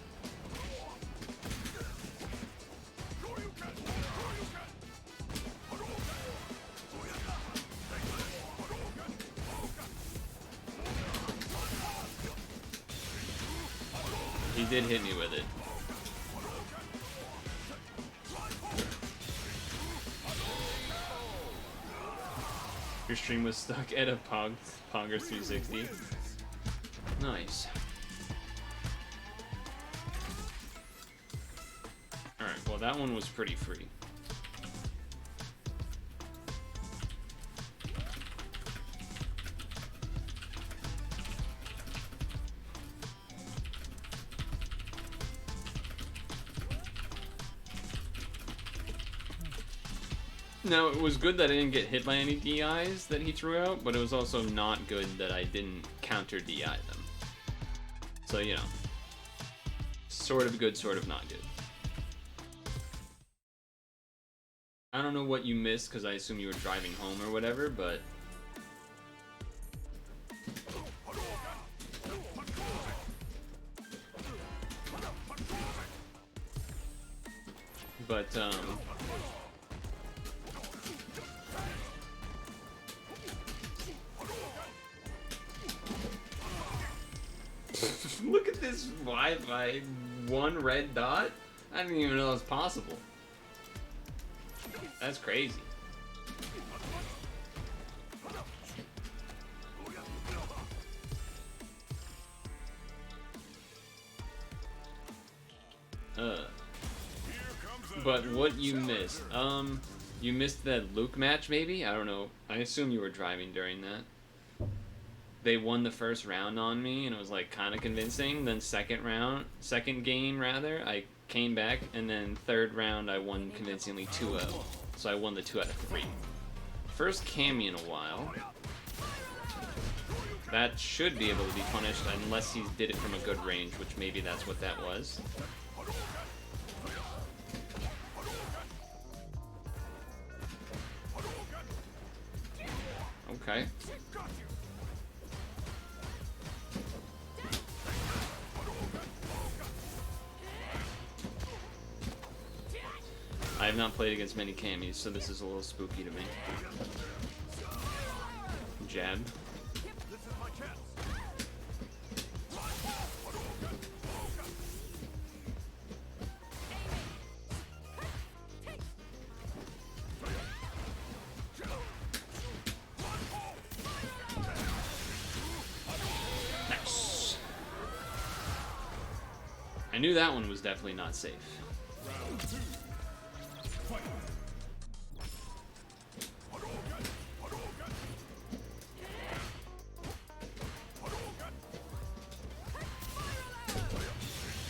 He did hit me with it. Your stream was stuck at a Ponger 360. Nice. Alright, well that one was pretty free. Now, it was good that I didn't get hit by any DIs that he threw out, but it was also not good that I didn't counter DI them. So, you know, sort of good, sort of not good. I don't know what you missed, because I assume you were driving home or whatever, but... Look at this Wi-Fi, one red dot? I didn't even know that was possible. That's crazy. But what you missed? You missed that Luke match, maybe? I don't know. I assume you were driving during that. They won the first round on me, and it was like kind of convincing. Then second game rather, I came back, and then third round I won convincingly 2-0. So I won the 2 out of 3. First Cammy in a while. That should be able to be punished unless he did it from a good range, which maybe that's what that was. Okay. I have not played against many Cammies, so this is a little spooky to me. Jab. knew that one was definitely not safe.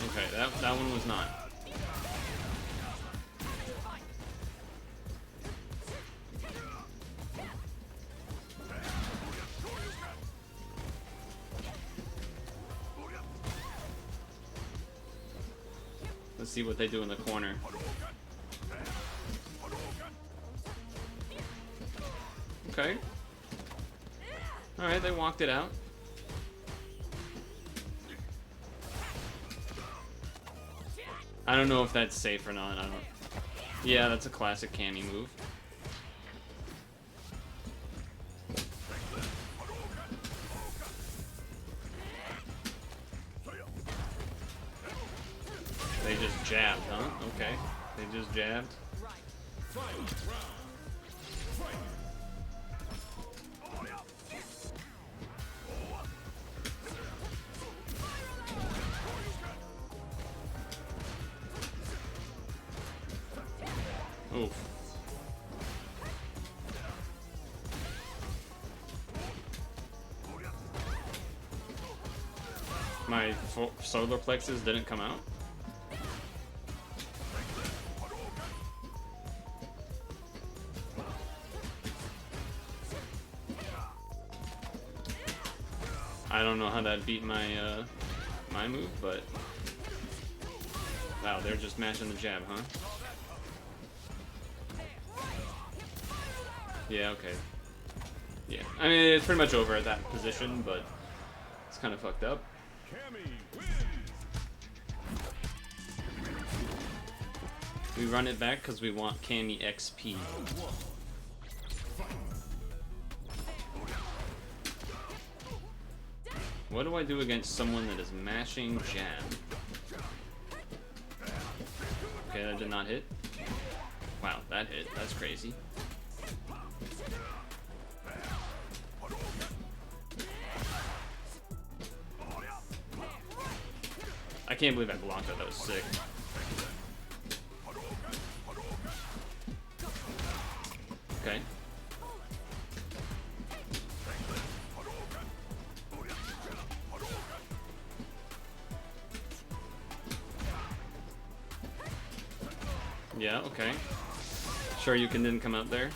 Okay, that one was not. Let's see what they do in the corner. Okay. Alright, they walked it out. I don't know if that's safe or not. I don't. Yeah, that's a classic Cammy move. They just jabbed, huh? Okay. They just jabbed. Oof. My solar plexus didn't come out. I don't know how that beat my my move, but wow, they're just matching the jab, huh? Yeah, okay. Yeah, I mean, it's pretty much over at that position, but it's kind of fucked up. We run it back because we want Cammy XP. What do I do against someone that is mashing jab? Okay, that did not hit. Wow, that hit. That's crazy. I can't believe I blocked that. That was sick. Okay. Yeah, okay. Sure you didn't come out there.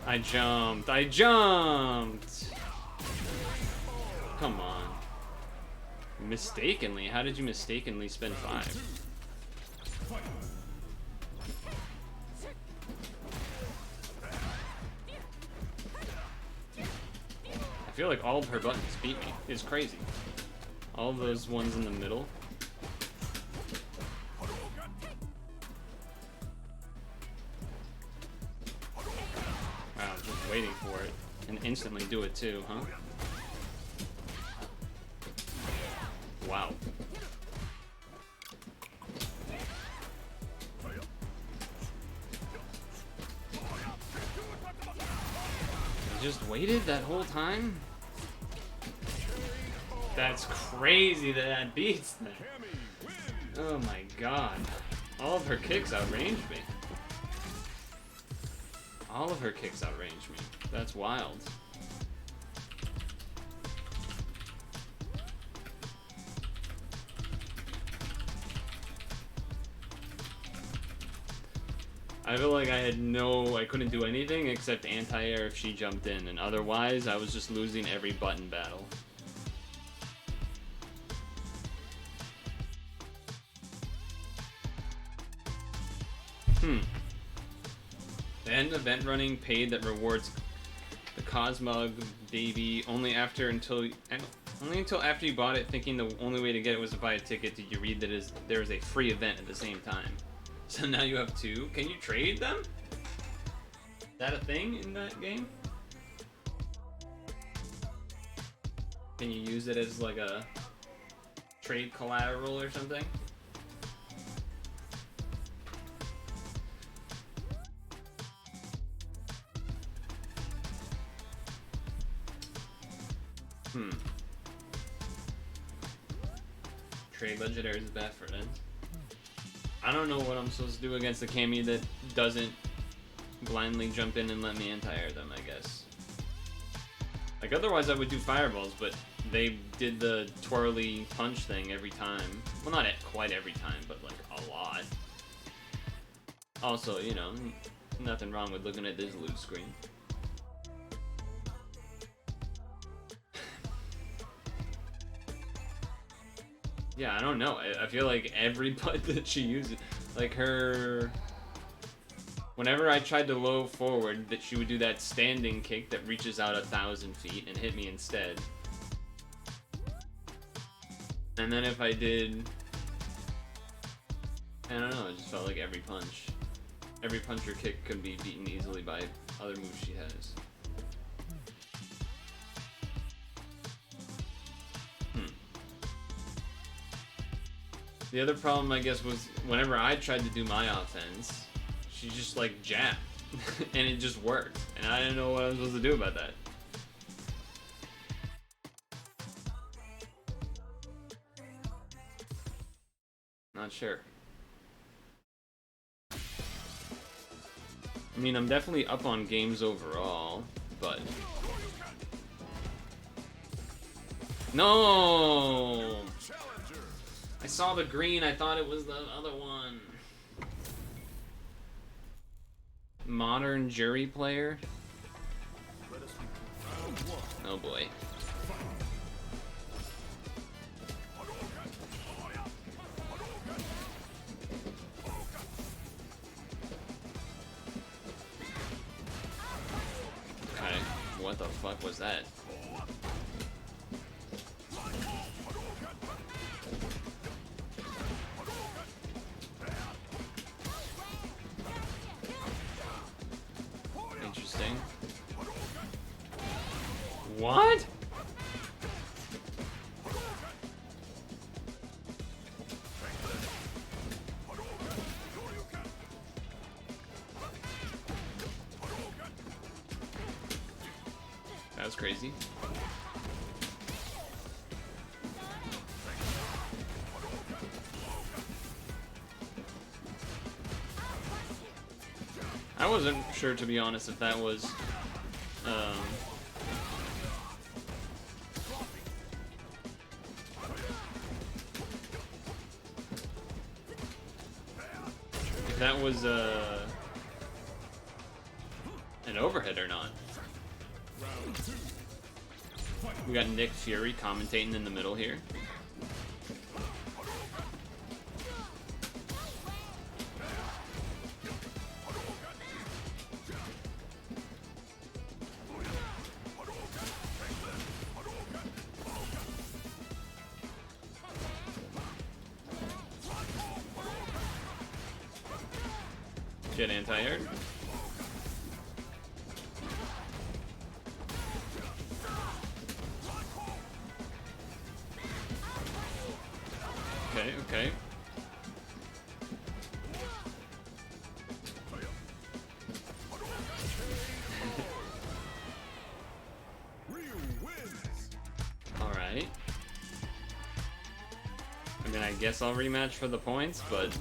I jumped. I jumped! Come on. Mistakenly? How did you mistakenly spend 5? I feel like all of her buttons beat me. It's crazy. All of those ones in the middle. Wow, just waiting for it. And instantly do it too, huh? Wow. I just waited that whole time? That's crazy that that beats them. Oh my god. All of her kicks outranged me. All of her kicks outranged me. That's wild. I feel like I couldn't do anything except anti-air if she jumped in, and otherwise I was just losing every button battle. The end event running paid that rewards the Cosmog baby only until after you bought it, thinking the only way to get it was to buy a ticket. Did you read that there is a free event at the same time? So now you have 2. Can you trade them? Is that a thing in that game? Can you use it as like a trade collateral or something? Trade budget is bad for them. I don't know what I'm supposed to do against a Cammy that doesn't blindly jump in and let me anti-air them, I guess. Like, otherwise I would do fireballs, but they did the twirly punch thing every time. Well, not quite every time, but like a lot. Also, you know, nothing wrong with looking at this loot screen. Yeah, I don't know. I feel like every putt that she uses, like her... Whenever I tried to low forward, that she would do that standing kick that reaches out 1,000 feet and hit me instead. And then if I did... I don't know, it just felt like every punch or kick could be beaten easily by other moves she has. The other problem, I guess, was whenever I tried to do my offense, she just like jabbed, and it just worked, and I didn't know what I was supposed to do about that. Not sure. I mean, I'm definitely up on games overall, but... No! I saw the green, I thought it was the other one. Modern jury player? Oh boy. Okay, what the fuck was that? Interesting. What? That was crazy. I wasn't sure, to be honest, if that was an overhead or not. We got Nick Fury commentating in the middle here. Get anti-aired. Okay, okay. Alright. I mean, I guess I'll rematch for the points, but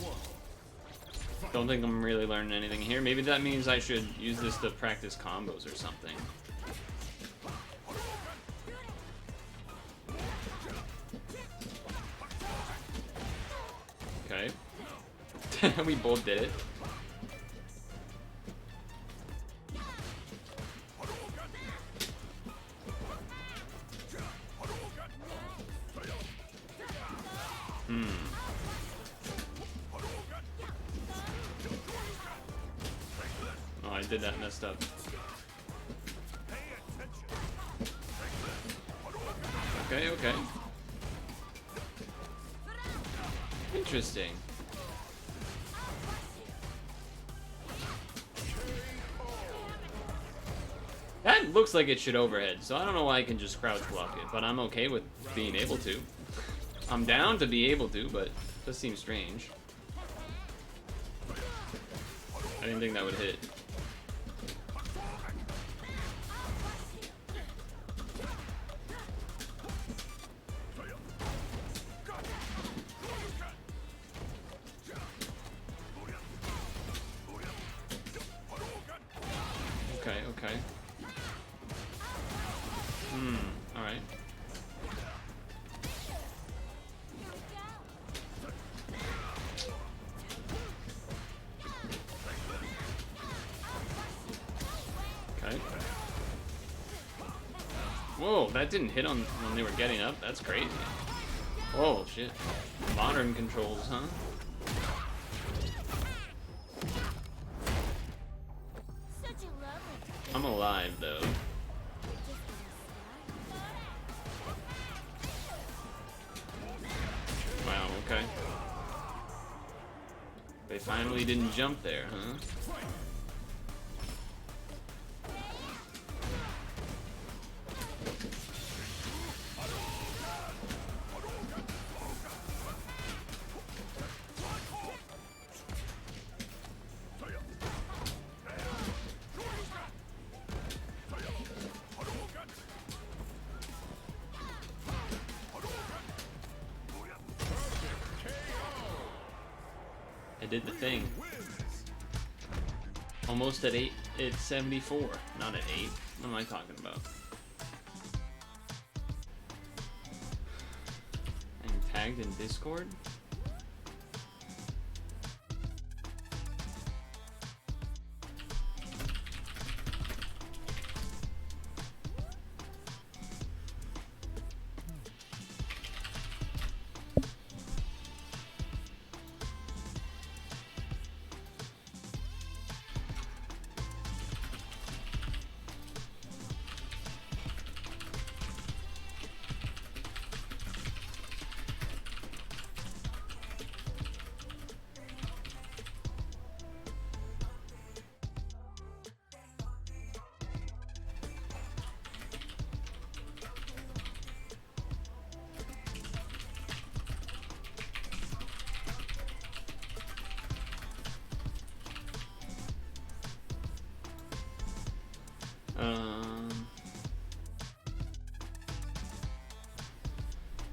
don't think I'm really learning anything here. Maybe that means I should use this to practice combos or something. Okay. We both did it. Oh, I did that messed up. Okay, okay. Interesting. That looks like it should overhead, so I don't know why I can just crouch block it, but I'm okay with being able to. I'm down to be able to, but it does seem strange. I didn't think that would hit. okay. Alright. Okay. Whoa, that didn't hit on when they were getting up? That's crazy. Oh, shit. Modern controls, huh? I'm alive, though. Wow, okay. They finally didn't jump there, huh? I did the thing. Almost at 8, it's 74. Not at 8. What am I talking about? I'm tagged in Discord?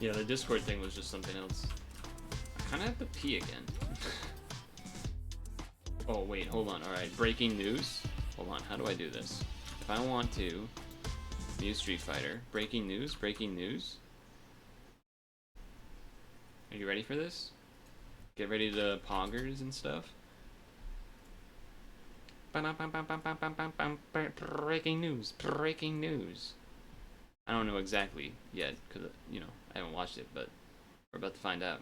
Yeah, the Discord thing was just something else. I kind of have to pee again. Oh, wait, hold on. Alright, breaking news. Hold on, how do I do this? If I want to mute Street Fighter, breaking news, breaking news. Are you ready for this? Get ready to poggers and stuff. Breaking news, breaking news. I don't know exactly yet, because, you know, I haven't watched it, but we're about to find out.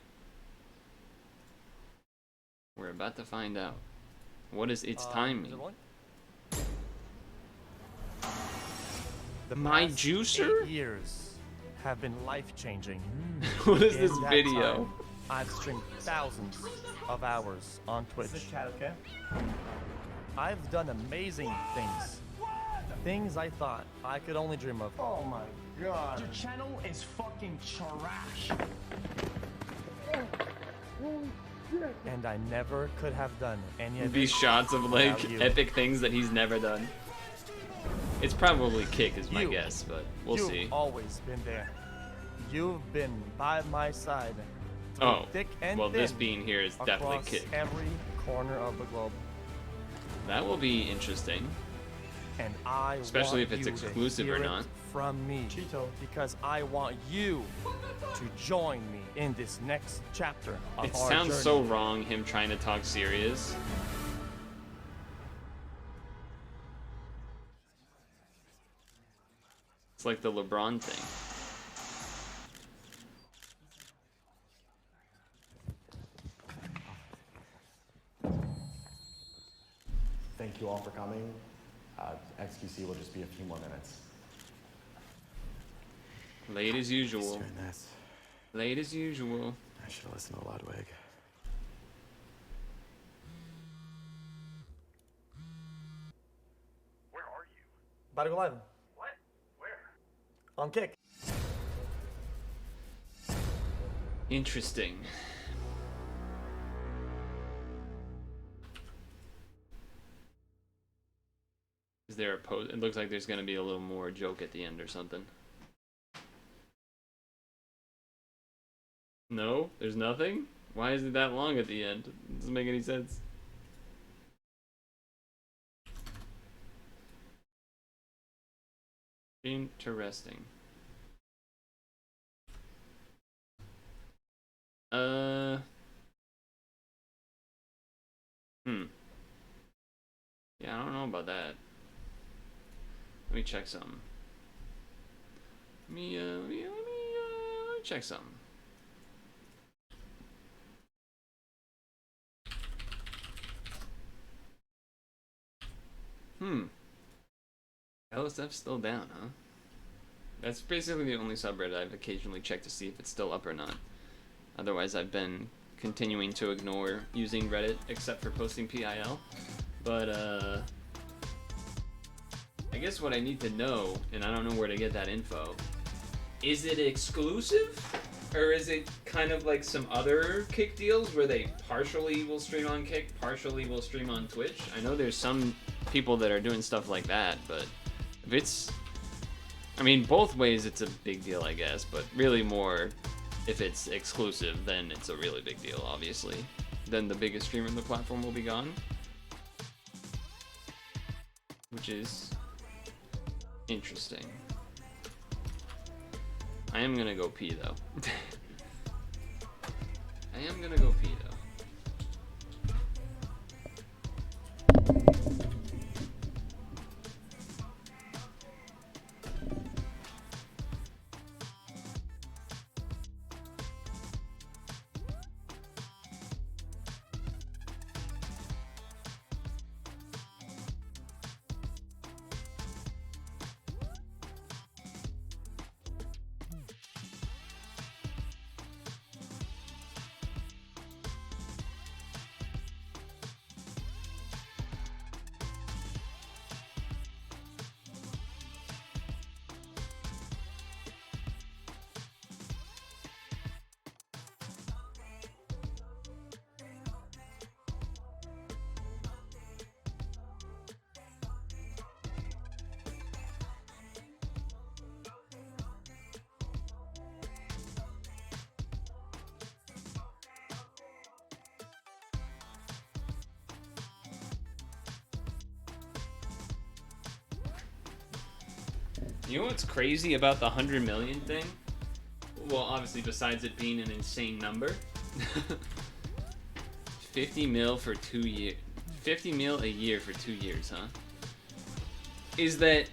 We're about to find out. What is its timing? My juicer?
8 years have been life-changing.
What is
In
this
that
video?
time, I've streamed thousands of hours on Twitch. I've done amazing things. Things I thought I could only dream of.
Oh my god. Your channel is fucking trash.
And I never could have done any of
These
it
shots of like
without you.
epic things that he's never done. It's probably Kick is my
You.
guess, but we'll
You've
see.
always been there. You've been by my side.
Oh,
thick and
well, this
thin,
being here is definitely
across
Kick.
every corner of the globe.
That will be interesting.
And I
Especially
want
if it's
you to
exclusive or
hear it
not.
from me, Cheeto, because I want you to join me in this next chapter of
It
our
sounds
journey.
so wrong, him trying to talk serious. It's like the LeBron thing.
Thank you all for coming. XQC will just be a few more minutes.
Late as usual.
Doing this.
Late as usual.
I should have listened to Ludwig.
Where are you?
About to go live.
What? Where?
On Kick.
Interesting. Is there a pose? It looks like there's gonna be a little more joke at the end or something. No? There's nothing? Why is it that long at the end? It doesn't make any sense. Interesting. Yeah, I don't know about that. Let me check something. Let me check something. LSF's still down, huh? That's basically the only subreddit I've occasionally checked to see if it's still up or not. Otherwise, I've been continuing to ignore using Reddit except for posting PIL. But, I guess what I need to know, and I don't know where to get that info, is it exclusive? Or is it kind of like some other Kick deals where they partially will stream on Kick, partially will stream on Twitch? I know there's some people that are doing stuff like that, but if it's... I mean, both ways it's a big deal, I guess, but really more if it's exclusive, then it's a really big deal, obviously. Then the biggest streamer on the platform will be gone. Which is interesting. I am gonna go pee, though. I am gonna go pee, though. You know what's crazy about the 100 million thing? Well, obviously, besides it being an insane number, 50 mil for 2 years, 50 mil a year for 2 years, huh? Is that,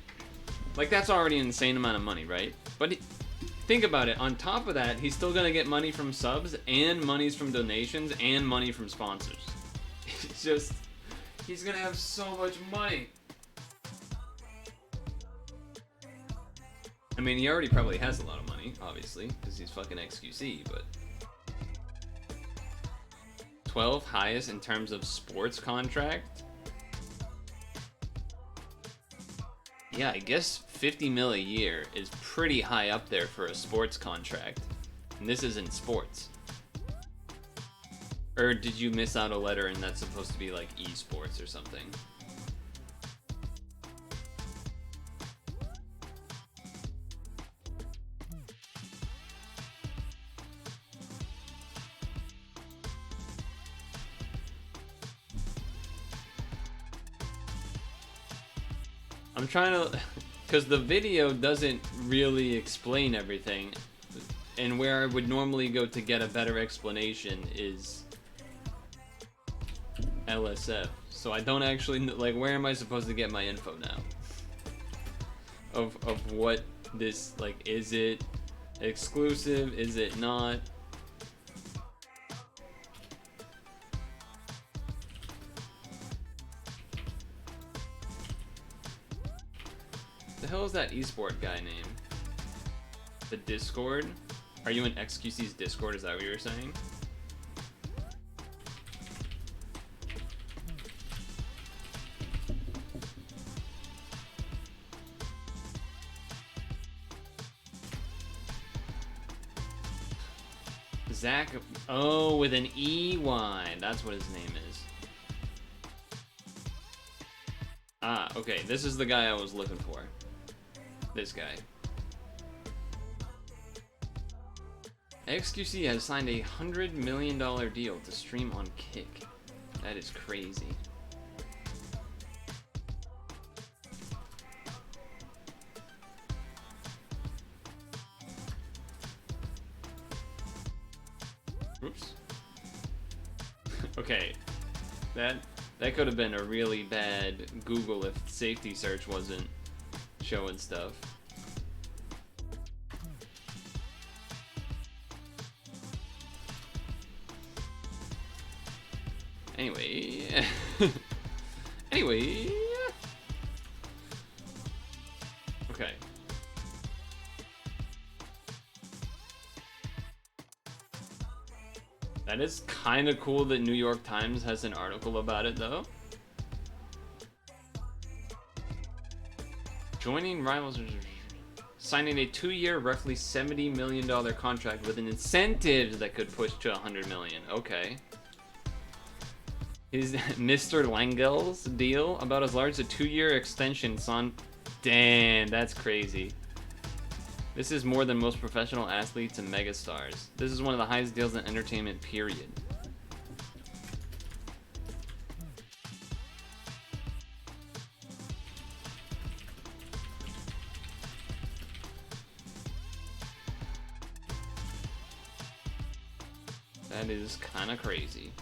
like, that's already an insane amount of money, right? But think about it. On top of that, he's still gonna get money from subs and monies from donations and money from sponsors. It's just, he's gonna have so much money. I mean, he already probably has a lot of money, obviously, because he's fucking XQC, but... 12th highest in terms of sports contract? Yeah, I guess 50 mil a year is pretty high up there for a sports contract. And this isn't sports. Or did you miss out a letter and that's supposed to be like esports or something? I'm trying to, because the video doesn't really explain everything, and where I would normally go to get a better explanation is LSF. So I don't actually know, like, where am I supposed to get my info now? Of what this, like, is it exclusive? Is it not? The hell is that esport guy name? The Discord? Are you in XQC's Discord? Is that what you were saying? Zach. Oh, with an EY. That's what his name is. Ah, okay. This is the guy I was looking for. This guy. XQC has signed a $100 million deal to stream on Kick. That is crazy. Oops. Okay, that could have been a really bad Google if safety search wasn't showing stuff. Anyway, anyway, okay. That is kind of cool that New York Times has an article about it, though. Joining rivals, signing a 2-year, roughly $70 million contract with an incentive that could push to $100 million. Okay. Is Mr. Langel's deal about as large as a 2-year extension, son? Damn, that's crazy. This is more than most professional athletes and megastars. This is one of the highest deals in entertainment, period. That is kind of crazy.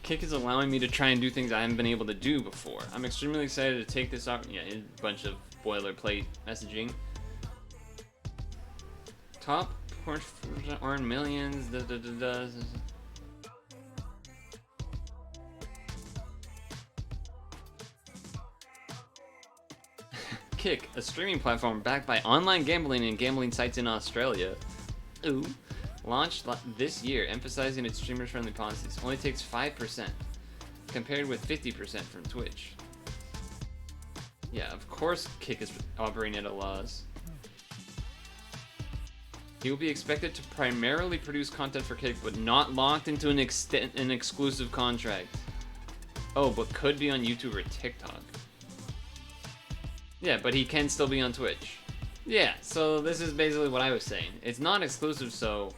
Kick is allowing me to try and do things I haven't been able to do before. I'm extremely excited to take this out. Yeah, a bunch of boilerplate messaging. Top earn millions. Kick, a streaming platform backed by online gambling and gambling sites in Australia. Ooh. Launched this year, emphasizing its streamers-friendly policies. Only takes 5%, compared with 50% from Twitch. Yeah, of course Kick is operating at a loss. He will be expected to primarily produce content for Kick, but not locked into an exclusive contract. Oh, but could be on YouTube or TikTok. Yeah, but he can still be on Twitch. Yeah, so this is basically what I was saying. It's not exclusive, so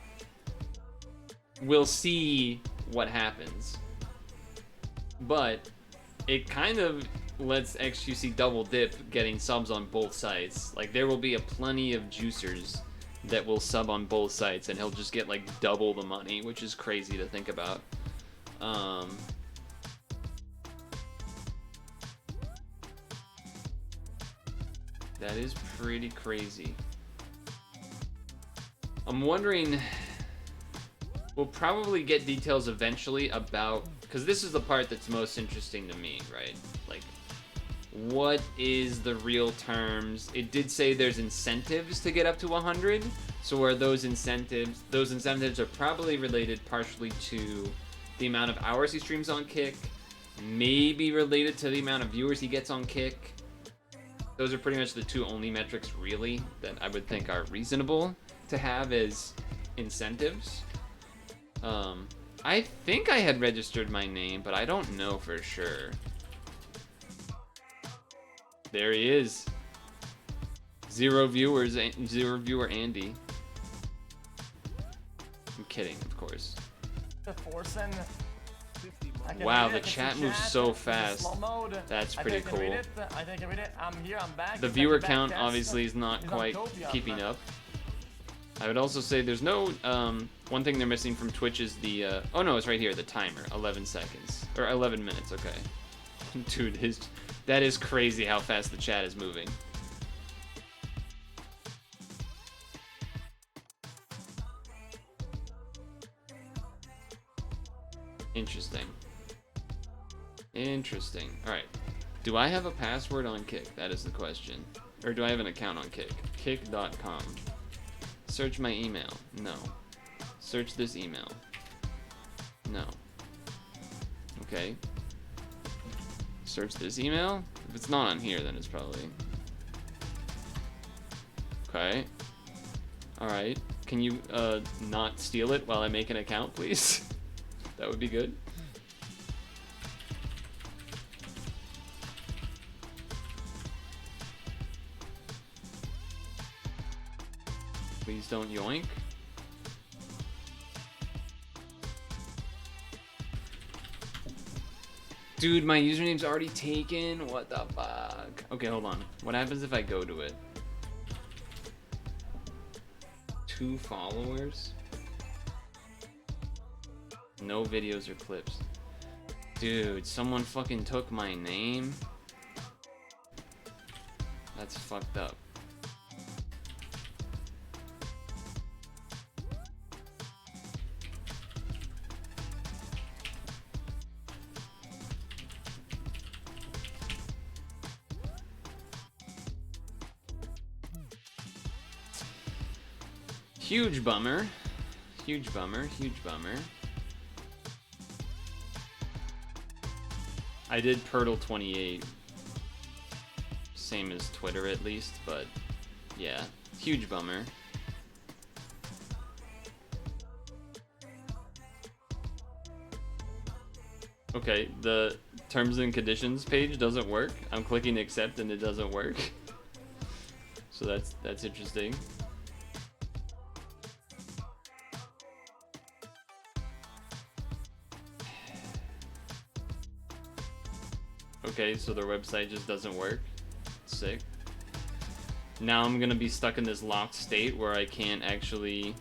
we'll see what happens. But it kind of lets XQC double dip getting subs on both sites. Like, there will be a plenty of juicers that will sub on both sites, and he'll just get like double the money, which is crazy to think about. That is pretty crazy. I'm wondering, we'll probably get details eventually about, because this is the part that's most interesting to me, right? Like, what is the real terms? It did say there's incentives to get up to 100. So are those incentives? Those incentives are probably related partially to the amount of hours he streams on Kick, maybe related to the amount of viewers he gets on Kick. Those are pretty much the two only metrics, really, that I would think are reasonable to have as incentives. I think I had registered my name, but I don't know for sure. There he is. Zero viewer Andy. I'm kidding, of course. Wow, the chat moves so fast. That's pretty cool. The viewer count obviously is not quite keeping up. I would also say there's no, one thing they're missing from Twitch is the, oh no, it's right here, the timer, 11 seconds, or 11 minutes, okay. Dude, that is crazy how fast the chat is moving. Interesting. Interesting. Alright. Do I have a password on Kick? That is the question. Or do I have an account on Kick? Kick.com. Search my email. No. Search this email. No. Okay. Search this email? If it's not on here, then it's probably... Okay. Alright. Can you, not steal it while I make an account, please? That would be good. Please don't yoink. Dude, my username's already taken. What the fuck? Okay, hold on. What happens if I go to it? 2 followers? No videos or clips. Dude, someone fucking took my name? That's fucked up. Huge bummer. Huge bummer. Huge bummer. I did Purtle 28. Same as Twitter at least, but yeah. Huge bummer. Okay, the terms and conditions page doesn't work. I'm clicking accept and it doesn't work. So that's interesting. Okay, so their website just doesn't work. Sick. Now I'm gonna be stuck in this locked state where I can't actually...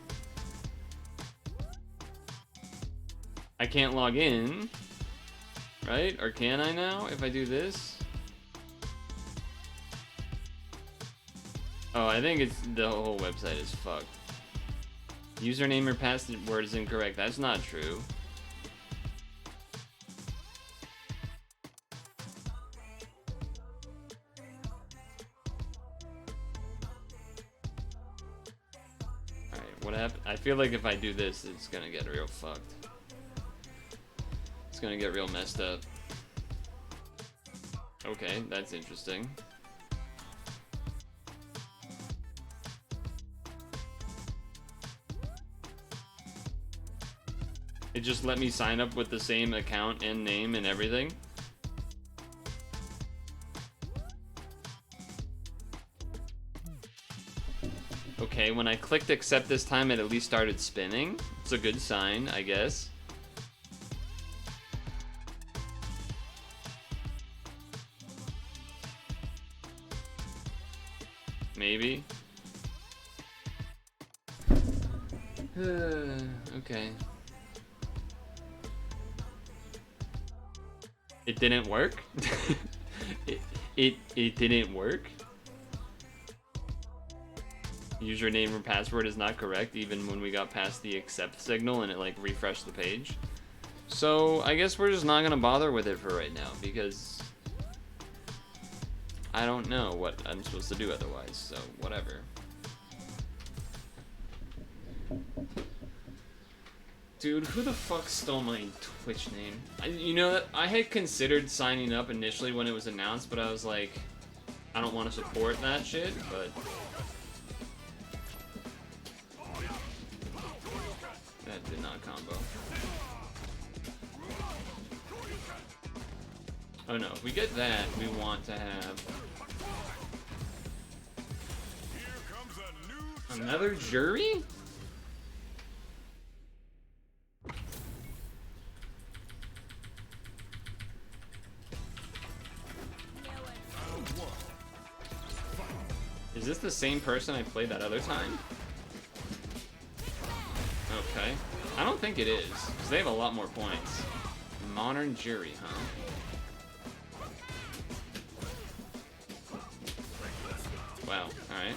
I can't log in, right? Or can I now if I do this? Oh, I think it's the whole website is fucked. Username or password is incorrect. That's not true. What happened? I feel like if I do this, it's gonna get real fucked. It's gonna get real messed up. Okay, that's interesting. It just let me sign up with the same account and name and everything. Okay, when I clicked accept this time, it at least started spinning. It's a good sign, I guess. Maybe. Okay. It didn't work? it didn't work? Username or password is not correct even when we got past the accept signal and it like refreshed the page. So I guess we're just not gonna bother with it for right now because I don't know what I'm supposed to do otherwise, so whatever. Dude, who the fuck stole my Twitch name? You know, I had considered signing up initially when it was announced, but I was like, I don't want to support that shit, but... That did not combo. Oh no, if we get that, we want to have... Another jury? Is this the same person I played that other time? Okay. I don't think it is, because they have a lot more points. Modern jury, huh? Wow, alright.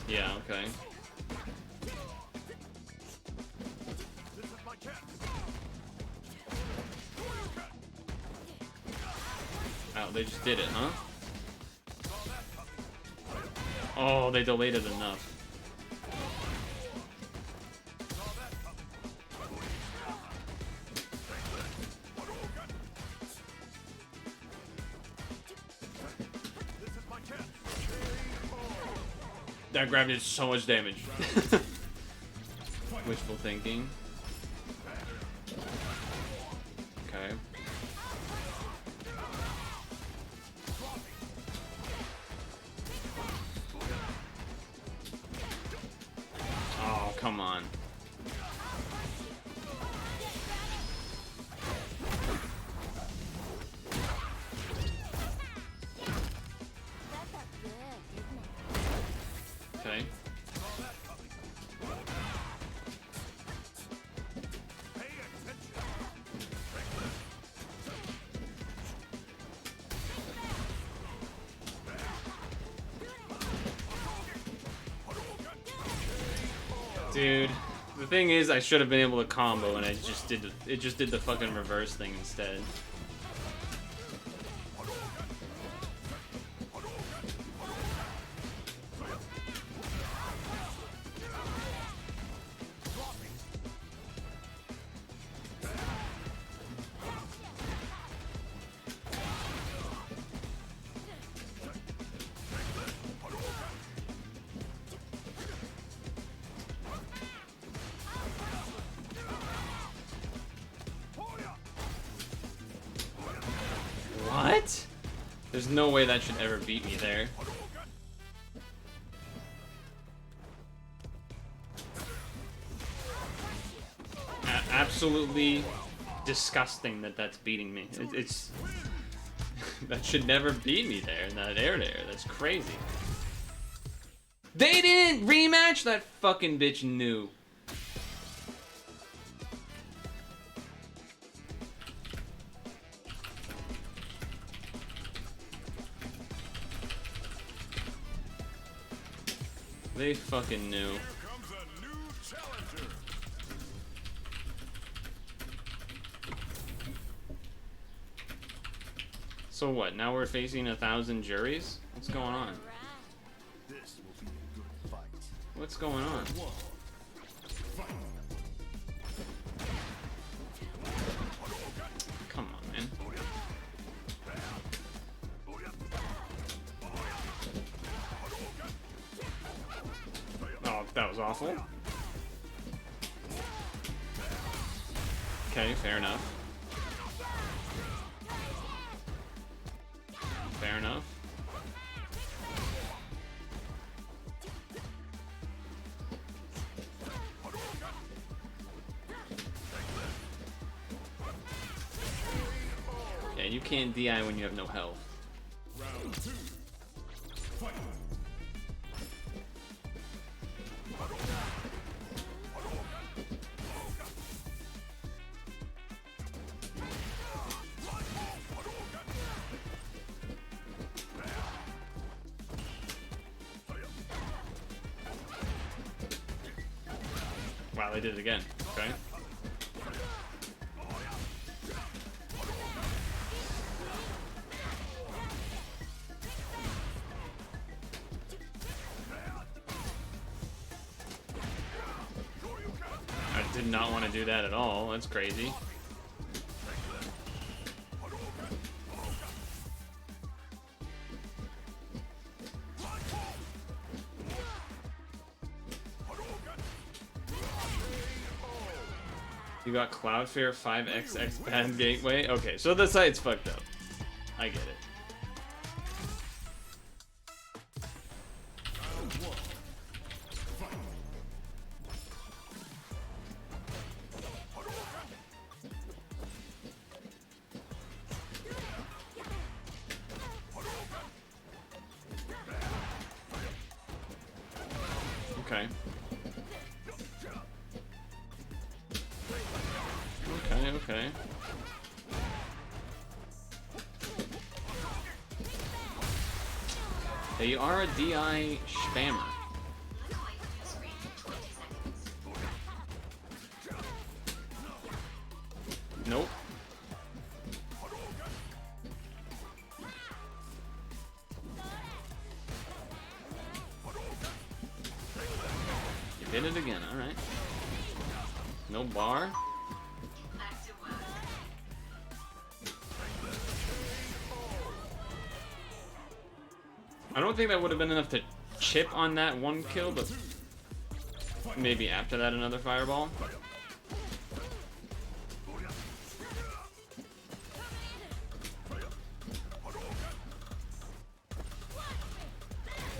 Yeah, okay. Oh, they just did it, huh? Oh, they delayed it enough. That grab did so much damage. Wishful thinking. Okay. Oh, come on. Okay. Dude, the thing is, I should have been able to combo, and it just did the fucking reverse thing instead. What? There's no way that should ever beat me there. Absolutely disgusting that that's beating me. It's that should never beat me there in that air there. That's crazy. They didn't rematch? That fucking bitch knew. They fucking knew. So what? Now we're facing 1,000 juries? What's going on? What's going on? Come on, man. Oh, that was awful. Okay, fair enough. Fair enough. Yeah, you can't DI when you have no health.
Round 2. Fight.
Wow, they did it again. Okay. I did not want to do that at all. That's crazy. You got Cloudflare 5XX bad gateway? Okay, so the site's fucked up. I get it. Okay. Okay. They are a DI spammer. Nope. You did it again, alright. No bar? I don't think that would have been enough to chip on that one kill, but maybe after that another fireball.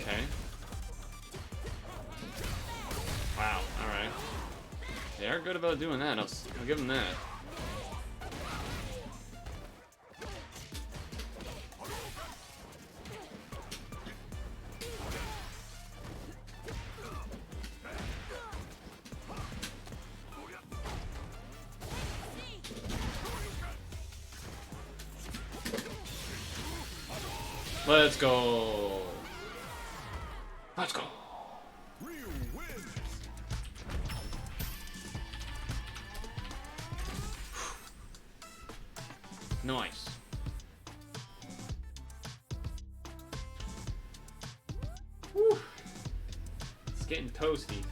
Okay. Wow, alright. They are good about doing that, I'll give them that. Let's go. Let's go. Nice. Whew. It's getting toasty.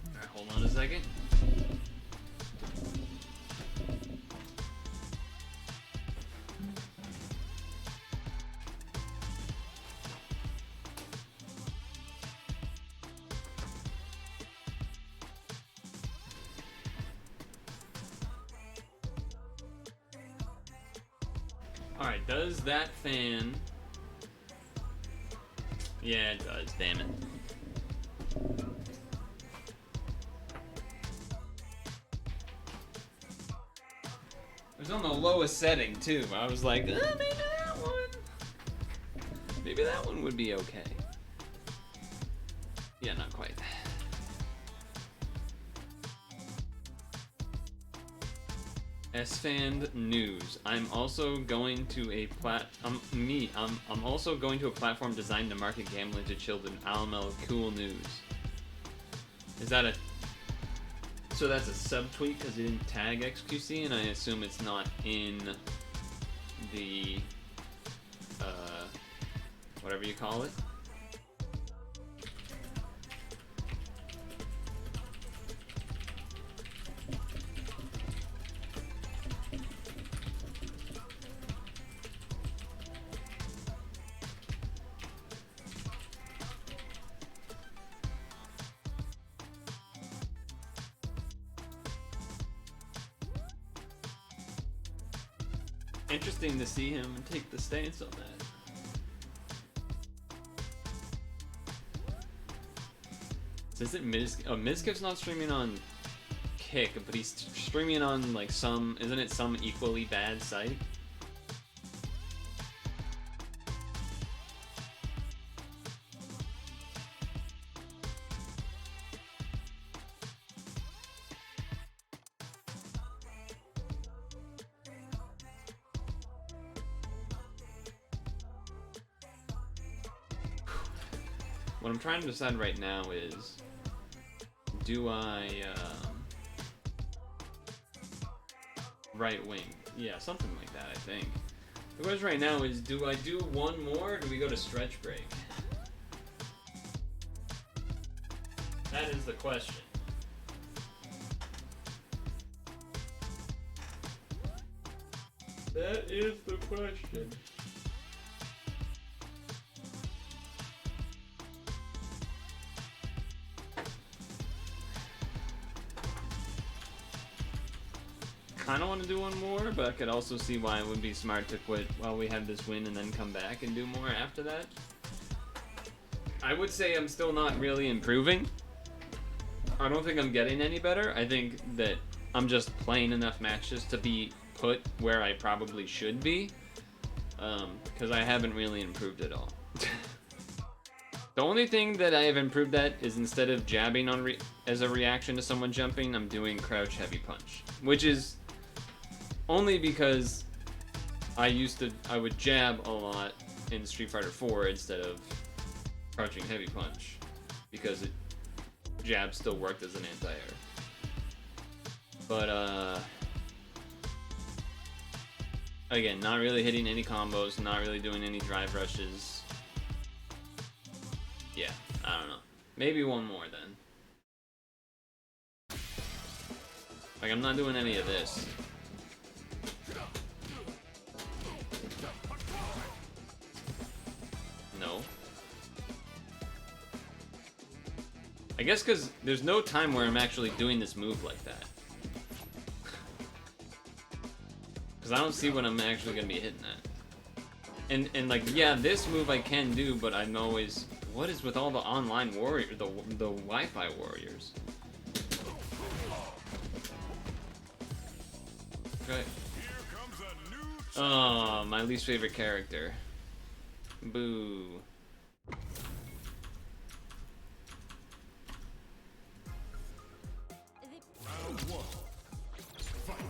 Alright, hold on a second. Alright, does that fan... Yeah, it does, damn it. It was on the lowest setting, too. I was like, maybe that one. Maybe that one would be okay. Yeah, not quite. S-Fan news. I'm also going to a I'm also going to a platform designed to market gambling to children. LML, cool news. Is that a... So that's a subtweet because he didn't tag XQC, and I assume it's not in the whatever you call it. Interesting to see him take the stance on that. So is it Mizkif's not streaming on Kick, but he's streaming on like some, isn't it some equally bad site? What I'm trying to decide right now is, do I, right wing? Yeah, something like that, I think. The question right now is, do I do one more, or do we go to stretch break? That is the question. That is the question. Kind of want to do one more, but I could also see why it would be smart to quit while we have this win and then come back and do more after that. I would say I'm still not really improving. I don't think I'm getting any better. I think that I'm just playing enough matches to be put where I probably should be, because I haven't really improved at all. The only thing that I have improved at is instead of jabbing on as a reaction to someone jumping, I'm doing crouch heavy punch, which is only because I would jab a lot in Street Fighter 4 instead of crouching heavy punch, because jab still worked as an anti-air. But again, not really hitting any combos, not really doing any drive rushes. Yeah, I don't know. Maybe one more then. Like, I'm not doing any of this. No. I guess because there's no time where I'm actually doing this move like that. Because I don't see what I'm actually going to be hitting at. And like, yeah, this move I can do, but I'm always... What is with all the online warrior, the Wi-Fi warriors? Okay. Oh, my least favorite character. Boo.
Round one. Fight.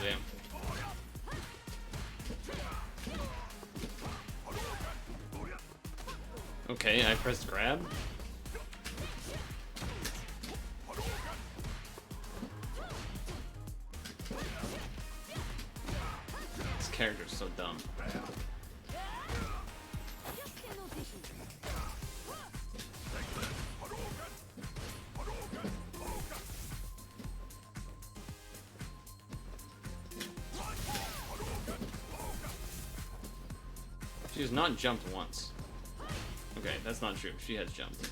damn. Okay, I pressed grab. This character's so dumb. She has not jumped once. Okay, that's not true. She has jumped.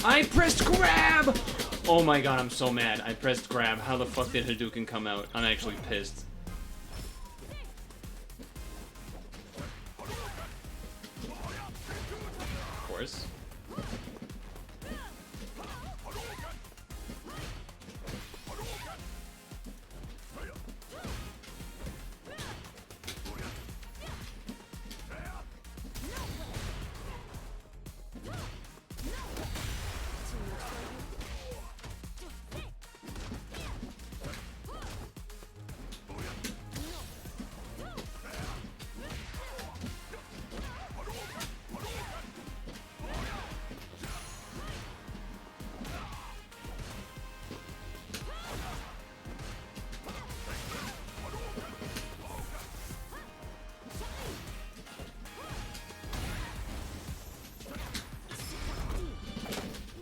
I pressed grab! Oh my god, I'm so mad. I pressed grab. How the fuck did Hadouken come out? I'm actually pissed. Of course.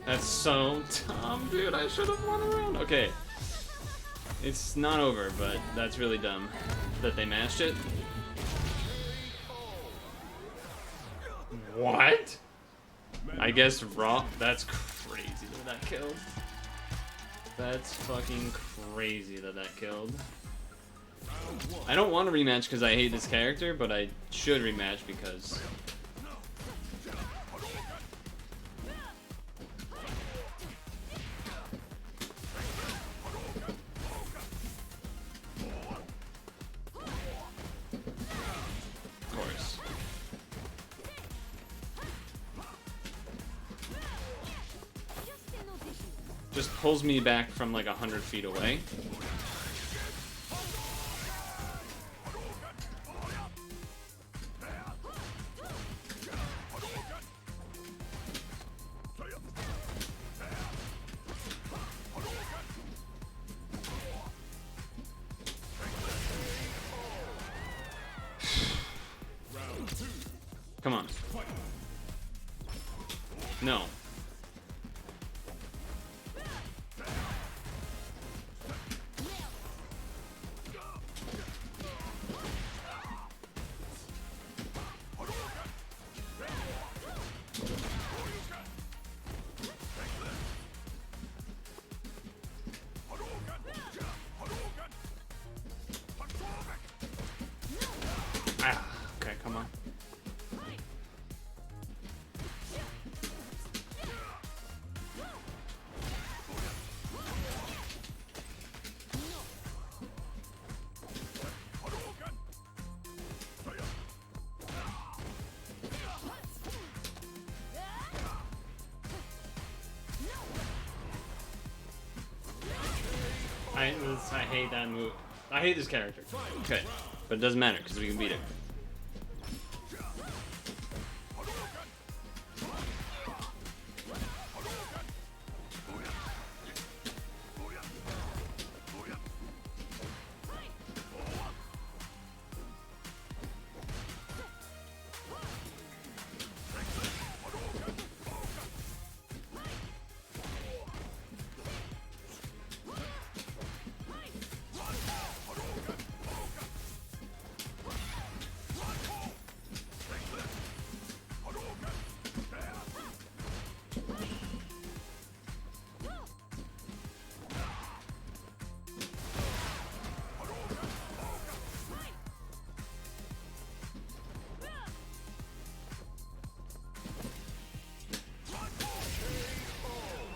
That's so dumb, dude. I should have won around. Okay. It's not over, but that's really dumb that they mashed it. What? I guess raw. That's crazy that that killed. That's fucking crazy that that killed. I don't want to rematch because I hate this character, but I should rematch because... Just pulls me back from like 100 feet away. Come on. No. Ah, okay, come on. I hate that move. I hate this character. Okay, but it doesn't matter because we can beat it.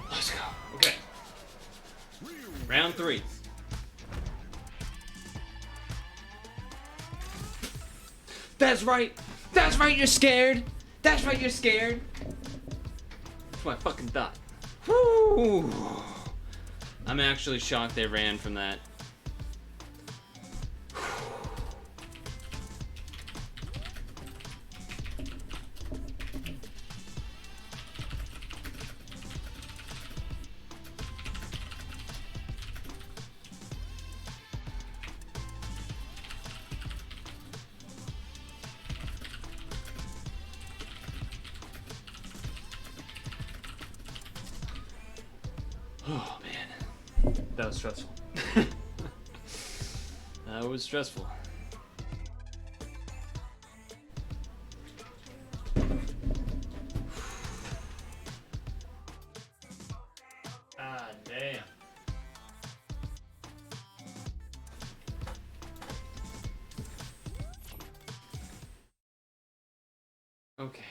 Let's go. Okay. Round 3. That's right. That's right, you're scared. That's right, you're scared. That's what I fucking thought. Whew. I'm actually shocked they ran from that. Oh man, that was stressful. That was stressful. Ah, damn. Okay.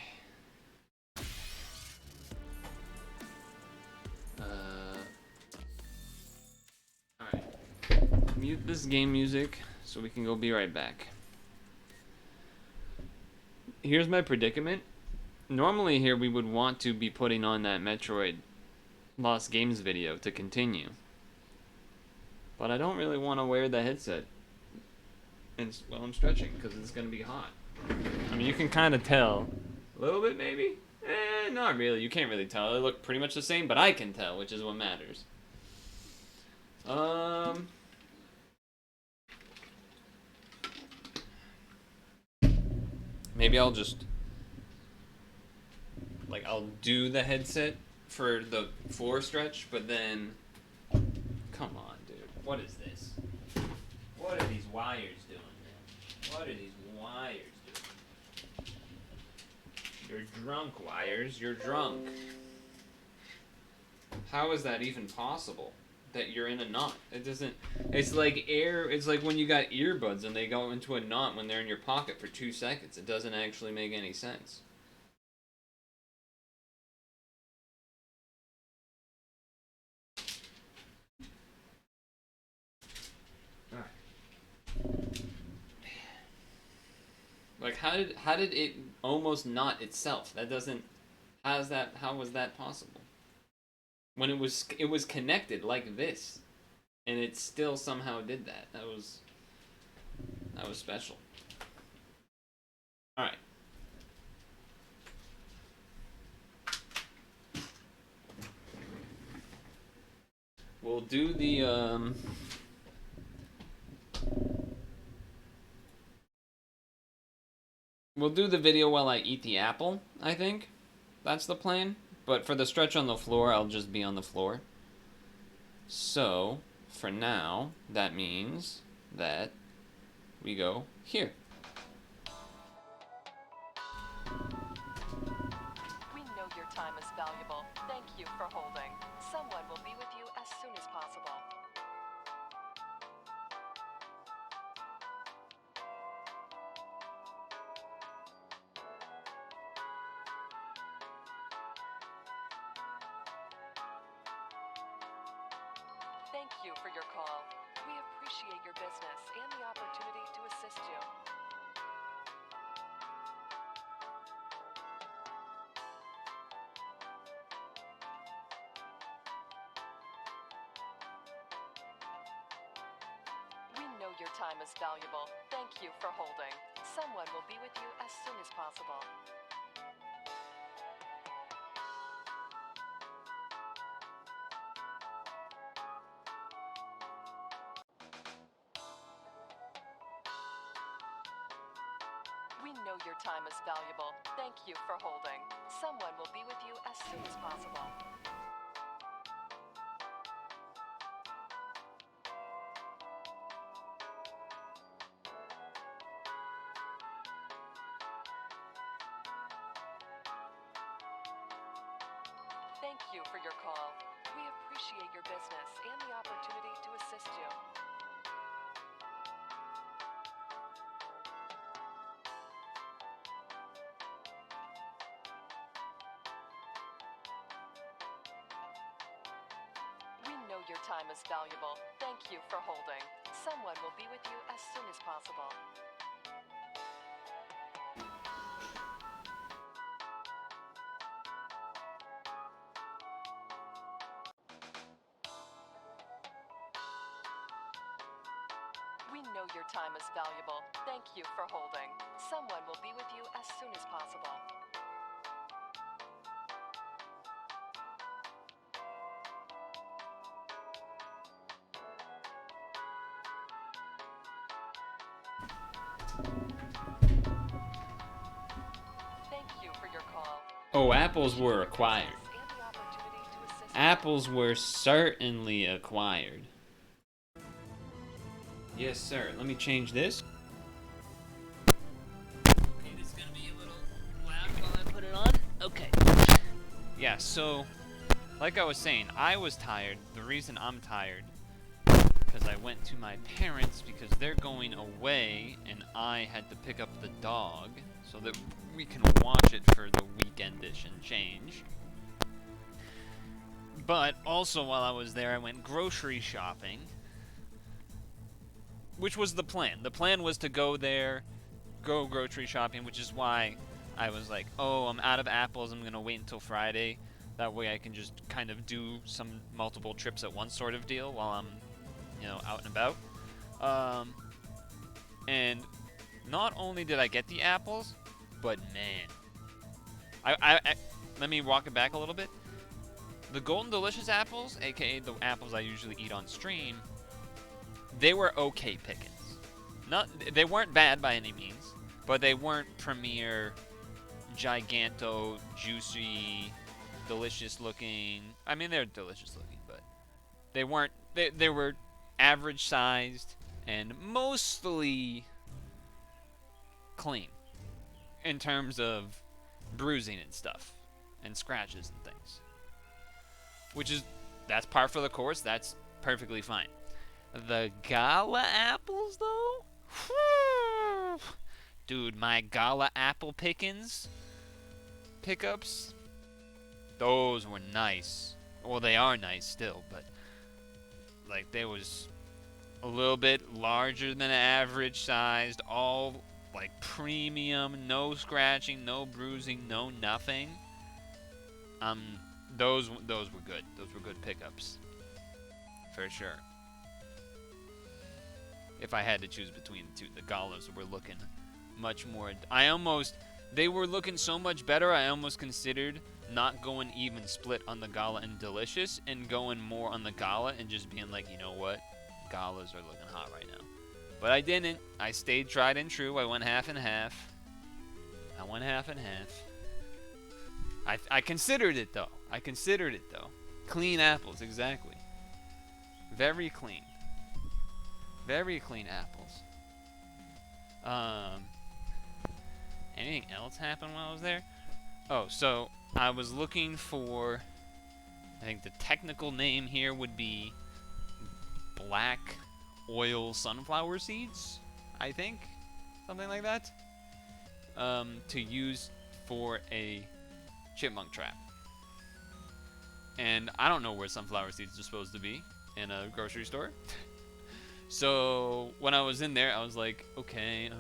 Alright. Mute this game music so we can go be right back. Here's my predicament. Normally here we would want to be putting on that Metroid Lost Games video to continue. But I don't really want to wear the headset while I'm stretching because it's going to be hot. I mean, you can kind of tell. A little bit, maybe? Not really. You can't really tell. They look pretty much the same, but I can tell, which is what matters. Maybe I'll just... Like, I'll do the headset for the floor stretch, but then... Come on, dude. What is this? What are these wires doing, man? What are these wires doing? You're drunk, wires. You're drunk. How is that even possible? That you're in a knot? It doesn't... It's like air... It's like when you got earbuds and they go into a knot when they're in your pocket for 2 seconds. It doesn't actually make any sense. Like, how did it almost knot itself? That doesn't... How was that possible? When it was connected like this, and it still somehow did that. That was special. All right. We'll do the We'll do the video while I eat the apple, I think. That's the plan. But for the stretch on the floor, I'll just be on the floor. So, for now, that means that we go here.
We know your time is valuable. Thank you for holding. Someone will be with you as soon as possible. Thank you for your call. We appreciate your business and the opportunity to assist you. We know your time is valuable. Thank you for holding. Someone will be with you as soon as possible. We know your time is valuable. Thank you for holding. Someone will be with you as soon as possible. Thank you for your call. We appreciate your business and the opportunity to assist you. We know your time is valuable. Thank you for holding. Someone will be with you as soon as possible. know your time is valuable. Thank you for holding. Someone will be with you as soon as possible. Thank you for your call.
Oh, apples were acquired. Apples were certainly acquired. Yes, sir. Let me change this. Okay, this is gonna be a little loud while I put it on. Okay. Yeah, so, like I was saying, I was tired. The reason I'm tired, because I went to my parents because they're going away, and I had to pick up the dog so that we can watch it for the weekendish and change. But also while I was there, I went grocery shopping, which was the plan. The plan was to go there, go grocery shopping, which is why I was like, oh, I'm out of apples, I'm going to wait until Friday. That way I can just kind of do some multiple trips at once sort of deal while I'm, out and about. And not only did I get the apples, but man, I let me walk it back a little bit. The Golden Delicious apples, aka the apples I usually eat on stream, they were okay pickings. They weren't bad by any means, but they weren't premier, giganto, juicy, delicious looking. I mean, they're delicious looking, but they weren't. They were average sized and mostly clean in terms of bruising and stuff and scratches and things. That's par for the course. That's perfectly fine. The Gala apples, though? Whew. Dude, my Gala apple pickups, those were nice. Well, they are nice still, but like they was a little bit larger than average sized, all like premium, no scratching, no bruising, no nothing. Those were good. Those were good pickups, for sure. If I had to choose between the two, the Galas were looking much more. They were looking so much better. I almost considered not going even split on the Gala and Delicious and going more on the Gala and just being like, you know what, Galas are looking hot right now. But I didn't. I stayed tried and true. I went half and half. I considered it though. Clean apples, exactly. Very clean. Very clean apples. Anything else happened while I was there? Oh, so I was looking for, I think the technical name here would be black oil sunflower seeds, I think. Something like that. To use for a chipmunk trap. And I don't know where sunflower seeds are supposed to be in a grocery store. So when I was in there, I was like, okay,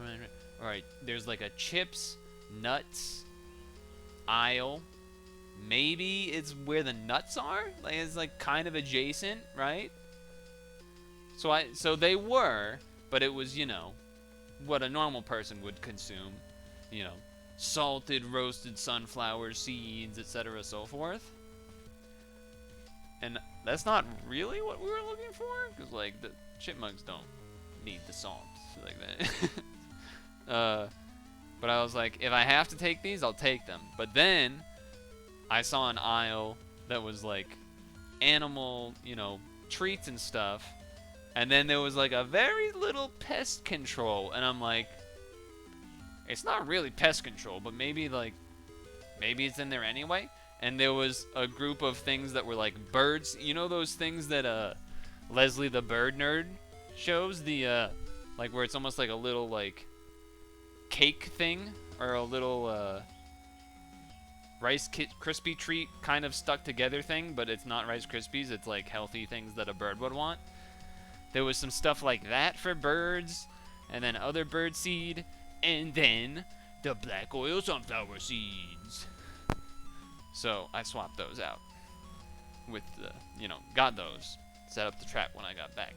all right. There's like a chips, nuts aisle. Maybe it's where the nuts are. Like it's like kind of adjacent, right? So they were, but it was what a normal person would consume, salted, roasted sunflower seeds, etc., so forth. And that's not really what we were looking for, because like the chipmunks don't need the salt like that. But I was like, if I have to take these, I'll take them. But then I saw an aisle that was like animal, treats and stuff. And then there was like a very little pest control, and I'm like, it's not really pest control, but maybe it's in there anyway. And there was a group of things that were like birds. You know those things that Leslie the Bird Nerd shows? The like where it's almost like a little like cake thing or a little Rice Krispie treat kind of stuck together thing, but it's not Rice Krispies. It's like healthy things that a bird would want. There was some stuff like that for birds, and then other bird seed, and then the black oil sunflower seeds. So I swapped those out with the, got those, set up the trap when I got back.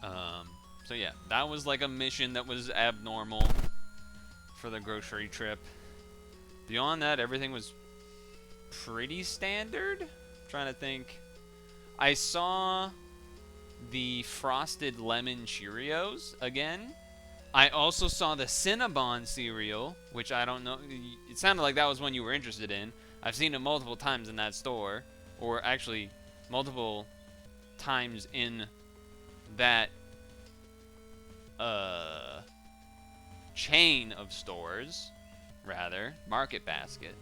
So yeah, that was like a mission that was abnormal for the grocery trip. Beyond that, everything was pretty standard. Trying to think. I saw the frosted lemon Cheerios again. I also saw the Cinnabon cereal, which I don't know. It sounded like that was one you were interested in. I've seen it multiple times in that store, or actually multiple times in that chain of stores, rather, Market Basket.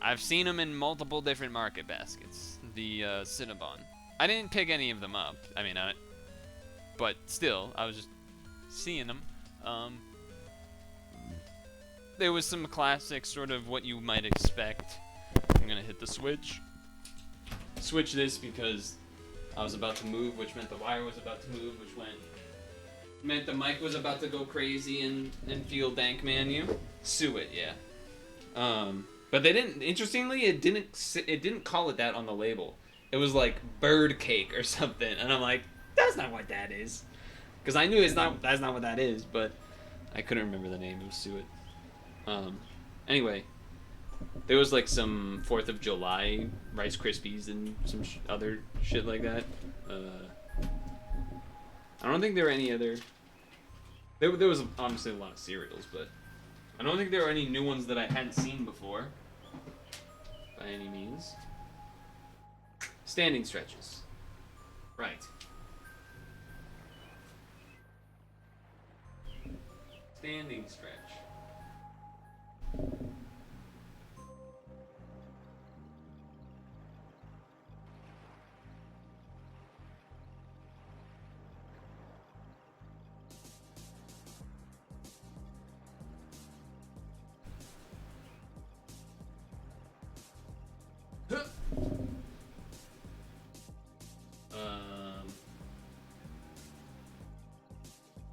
I've seen them in multiple different Market Baskets. The Cinnabon. I didn't pick any of them up. I mean, but still, I was just seeing them. There was some classic sort of what you might expect. I'm gonna hit the switch. Switch this because I was about to move, which meant the wire was about to move, which meant the mic was about to go crazy and feel dank man you. Sue it, yeah. But they didn't. Interestingly, it didn't call it that on the label. It was like bird cake or something, and I'm like, that's not what that is, because I knew that's not what that is, but I couldn't remember the name. It was Sue it. Anyway, there was like some 4th of July Rice Krispies and some other shit like that. I don't think there were any other. There was obviously a lot of cereals, but I don't think there were any new ones that I hadn't seen before, by any means. Standing stretches. Right. Standing stretch.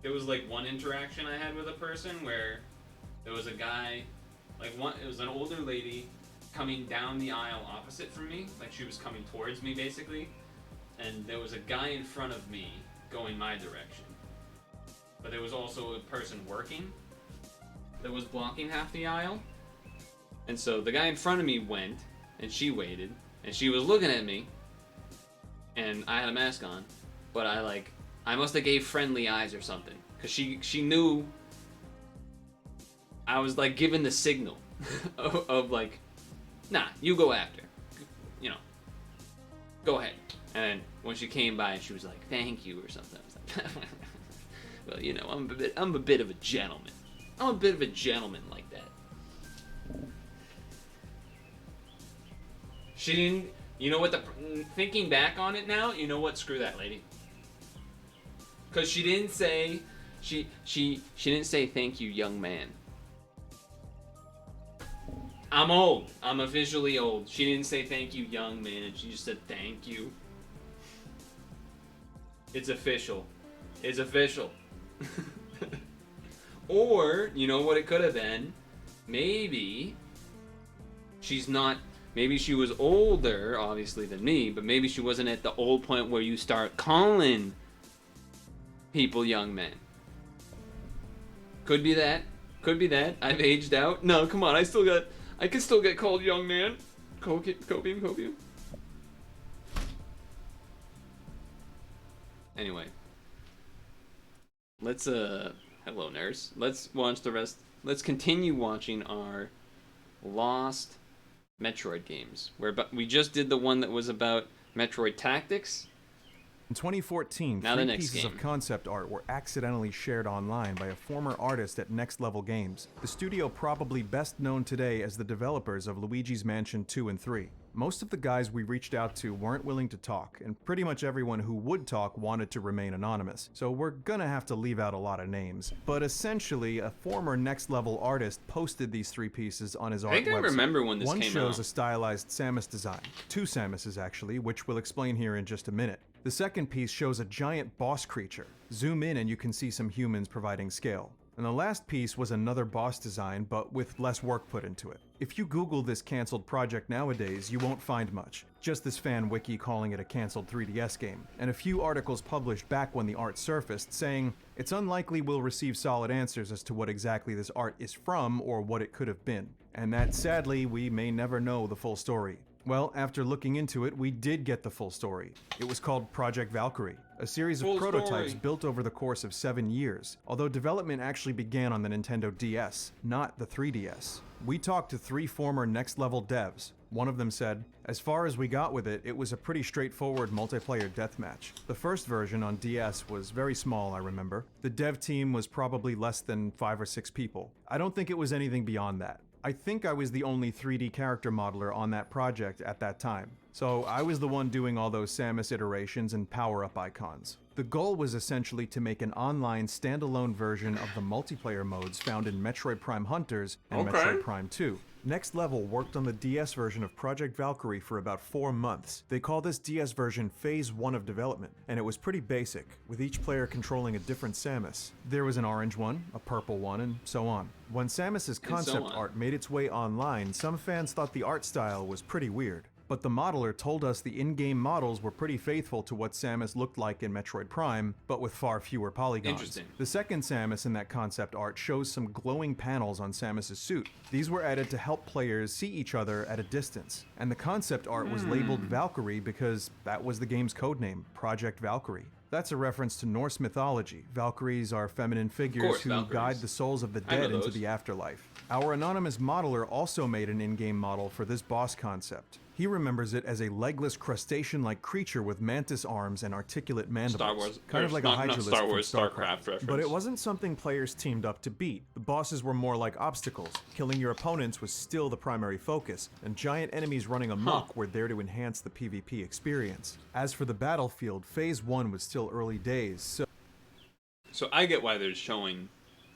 There was like one interaction I had with a person where there was a guy, it was an older lady coming down the aisle opposite from me, like she was coming towards me basically, and there was a guy in front of me going my direction. But there was also a person working that was blocking half the aisle. And so the guy in front of me went, and she waited, and she was looking at me, and I had a mask on, but I must have gave friendly eyes or something, because she knew I was like giving the signal of like, nah, you go after, you know, go ahead. And then when she came by, she was like, thank you or something. I was like, well, you know, I'm a bit of a gentleman. I'm a bit of a gentleman like that. She didn't, you know what, thinking back on it now, you know what, screw that lady. Because she didn't say, she didn't say thank you, young man. I'm old. I'm officially old. She didn't say thank you, young man. She just said thank you. It's official. It's official. Or, you know what it could have been? Maybe she's not, maybe she was older, obviously, than me, but maybe she wasn't at the old point where you start calling people young men. Could be that. Could be that. I've aged out. No, come on. I can still get called young man. Copium. Anyway. Let's, hello, nurse. Let's watch the rest. Let's continue watching our Lost Metroid games. We just did the one that was about Metroid Tactics.
In 2014,
now
3 pieces of concept art were accidentally shared online by a former artist at Next Level Games, the studio probably best known today as the developers of Luigi's Mansion 2 and 3. Most of the guys we reached out to weren't willing to talk, and pretty much everyone who would talk wanted to remain anonymous, so we're gonna have to leave out a lot of names. But essentially, a former Next Level artist posted these 3 pieces on his art website.
I think I remember when this
came out. One shows a stylized Samus design. 2 Samuses actually, which we'll explain here in just a minute. The second piece shows a giant boss creature. Zoom in and you can see some humans providing scale. And the last piece was another boss design, but with less work put into it. If you Google this cancelled project nowadays, you won't find much. Just this fan wiki calling it a cancelled 3DS game, and a few articles published back when the art surfaced saying, it's unlikely we'll receive solid answers as to what exactly this art is from or what it could have been. And that, sadly, we may never know the full story. Well, after looking into it, we did get the full story. It was called Project Valkyrie, a series of prototypes built over the course of 7 years, although development actually began on the Nintendo DS, not the 3DS. We talked to 3 former Next Level devs. One of them said, as far as we got with it, it was a pretty straightforward multiplayer deathmatch. The first version on DS was very small, I remember. The dev team was probably less than 5 or 6 people. I don't think it was anything beyond that. I think I was the only 3D character modeler on that project at that time. So I was the one doing all those Samus iterations and power-up icons. The goal was essentially to make an online standalone version of the multiplayer modes found in Metroid Prime Hunters and Metroid Prime 2. Next Level worked on the DS version of Project Valkyrie for about 4 months. They call this DS version Phase 1 of development, and it was pretty basic, with each player controlling a different Samus. There was an orange one, a purple one, and so on. When Samus's concept art made its way online, some fans thought the art style was pretty weird. But the modeler told us the in-game models were pretty faithful to what Samus looked like in Metroid Prime, but with far fewer polygons.
Interesting.
The second Samus in that concept art shows some glowing panels on Samus's suit. These were added to help players see each other at a distance. And the concept art was labeled Valkyrie because that was the game's codename, Project Valkyrie. That's a reference to Norse mythology. Valkyries are feminine figures who guide the souls of the dead into the afterlife. Our anonymous modeler also made an in-game model for this boss concept. He remembers it as a legless crustacean-like creature with mantis arms and articulate mandibles.
Star Wars,
kind of like a Hydralisk
Star Wars,
from
StarCraft reference.
But it wasn't something players teamed up to beat. The bosses were more like obstacles. Killing your opponents was still the primary focus, and giant enemies running amok were there to enhance the PvP experience. As for the battlefield, Phase 1 was still early days,
So I get why they're showing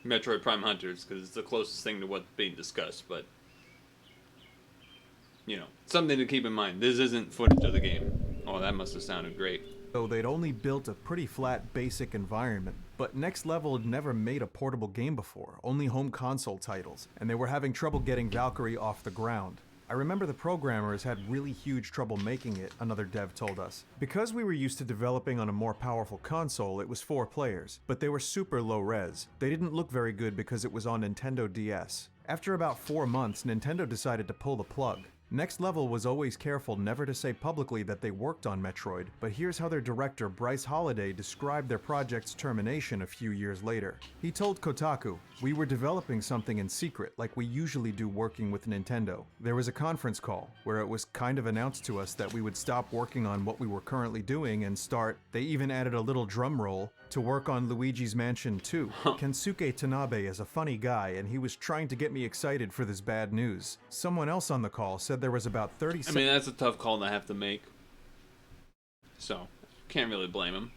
Metroid Prime Hunters, because it's the closest thing to what's being discussed, but you know, something to keep in mind. This isn't footage of the game. Oh, that must have sounded great.
So they'd only built a pretty flat, basic environment. But Next Level had never made a portable game before, only home console titles, and they were having trouble getting Valkyrie off the ground. I remember the programmers had really huge trouble making it, another dev told us. Because we were used to developing on a more powerful console, it was 4 players, but they were super low res. They didn't look very good because it was on Nintendo DS. After about 4 months, Nintendo decided to pull the plug. Next Level was always careful never to say publicly that they worked on Metroid, but here's how their director Bryce Holiday described their project's termination a few years later. He told Kotaku, "We were developing something in secret, like we usually do working with Nintendo. There was a conference call, where it was kind of announced to us that we would stop working on what we were currently doing and start," they even added a little drum roll, "to work on Luigi's Mansion 2. Kensuke Tanabe is a funny guy, and he was trying to get me excited for this bad news." Someone else on the call said there was about 30
I mean, that's a tough call to have to make. So, can't really blame him.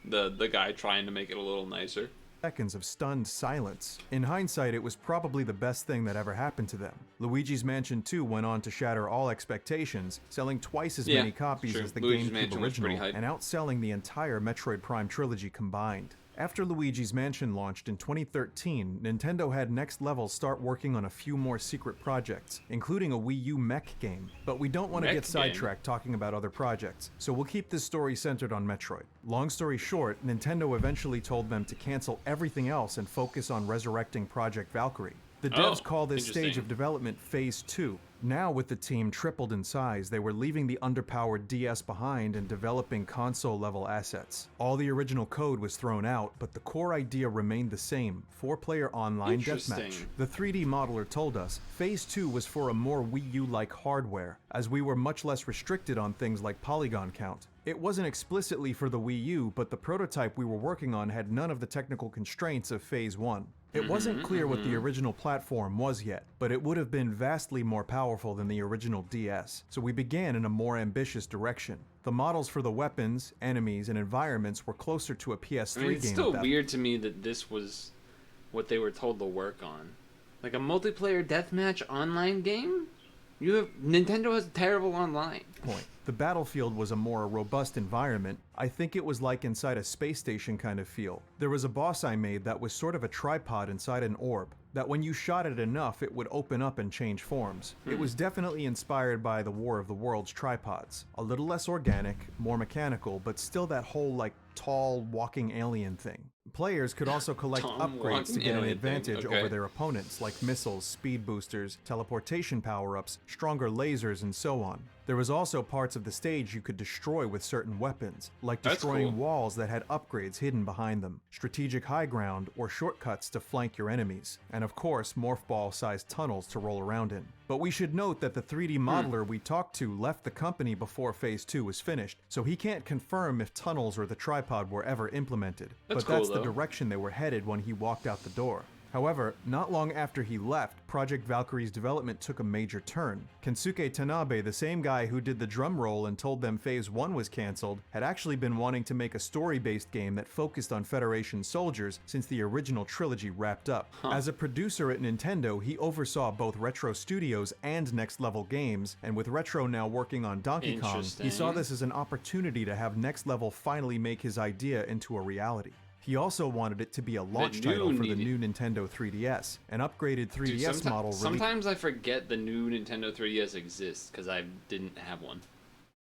The guy trying to make it a little nicer.
seconds of stunned silence. In hindsight, it was probably the best thing that ever happened to them. Luigi's Mansion 2 went on to shatter all expectations, selling twice as many copies as the GameCube original, and outselling the entire Metroid Prime trilogy combined. After Luigi's Mansion launched in 2013, Nintendo had Next Level start working on a few more secret projects, including a Wii U mech game. But we don't want to get sidetracked talking about other projects, so we'll keep this story centered on Metroid. Long story short, Nintendo eventually told them to cancel everything else and focus on resurrecting Project Valkyrie. The devs call this stage of development Phase 2. Now, with the team tripled in size, they were leaving the underpowered DS behind and developing console-level assets. All the original code was thrown out, but the core idea remained the same: 4-player online deathmatch. The 3D modeler told us, Phase 2 was for a more Wii U-like hardware, as we were much less restricted on things like polygon count. It wasn't explicitly for the Wii U, but the prototype we were working on had none of the technical constraints of Phase 1. It wasn't clear what the original platform was yet, but it would have been vastly more powerful than the original DS, so we began in a more ambitious direction. The models for the weapons, enemies, and environments were closer to a PS3 game.
It's still weird to me that this was what they were told to work on. Like a multiplayer deathmatch online game? Nintendo has terrible online.
The battlefield was a more robust environment. I think it was like inside a space station kind of feel. There was a boss I made that was sort of a tripod inside an orb, that when you shot it enough, it would open up and change forms. It was definitely inspired by the War of the Worlds tripods. A little less organic, more mechanical, but still that whole, like, tall, walking alien thing. Players could also collect upgrades to get an advantage over their opponents, like missiles, speed boosters, teleportation power-ups, stronger lasers, and so on. There was also parts of the stage you could destroy with certain weapons, like destroying walls that had upgrades hidden behind them, strategic high ground, or shortcuts to flank your enemies, and of course morph ball-sized tunnels to roll around in. But we should note that the 3D modeler we talked to left the company before Phase 2 was finished, so he can't confirm if tunnels or the tripod were ever implemented. But that's the direction they were headed when he walked out the door. However, not long after he left, Project Valkyrie's development took a major turn. Kensuke Tanabe, the same guy who did the drum roll and told them Phase 1 was cancelled, had actually been wanting to make a story-based game that focused on Federation soldiers since the original trilogy wrapped up. As a producer at Nintendo, he oversaw both Retro Studios and Next Level Games, and with Retro now working on Donkey Kong, he saw this as an opportunity to have Next Level finally make his idea into a reality. He also wanted it to be a launch title for the new Nintendo 3DS, an upgraded 3DS model.
Sometimes I forget the new Nintendo 3DS exists because I didn't have one.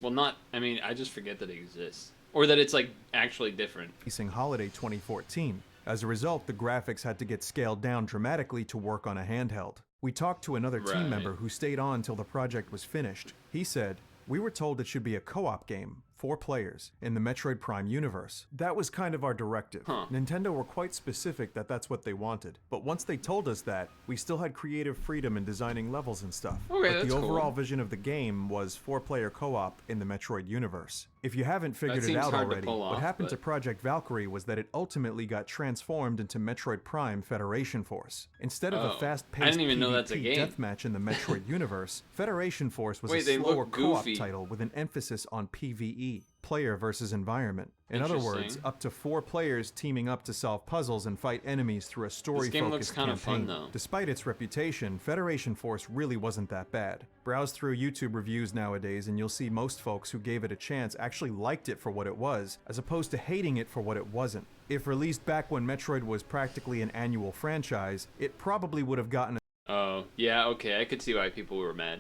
Well, I just forget that it exists. Or that it's, like, actually different.
Releasing holiday 2014. As a result, the graphics had to get scaled down dramatically to work on a handheld. We talked to another team member who stayed on till the project was finished. He said, "We were told it should be a co-op game, 4 players, in the Metroid Prime universe. That was kind of our directive. Nintendo were quite specific that that's what they wanted. But once they told us that, we still had creative freedom in designing levels and stuff. But the overall vision of the game was 4-player co-op in the Metroid universe." If you haven't figured it out already, what happened to Project Valkyrie was that it ultimately got transformed into Metroid Prime Federation Force. Instead of a fast-paced PvP deathmatch in the Metroid universe, Federation Force was a slower co-op title with an emphasis on PvE, player versus environment. In other words, up to 4 players teaming up to solve puzzles and fight enemies through a story-focused campaign. Despite its reputation, Federation Force really wasn't that bad. Browse through YouTube reviews nowadays and you'll see most folks who gave it a chance actually liked it for what it was, as opposed to hating it for what it wasn't. If released back when Metroid was practically an annual franchise, it probably would have gotten
Oh, yeah, okay, I could see why people were mad.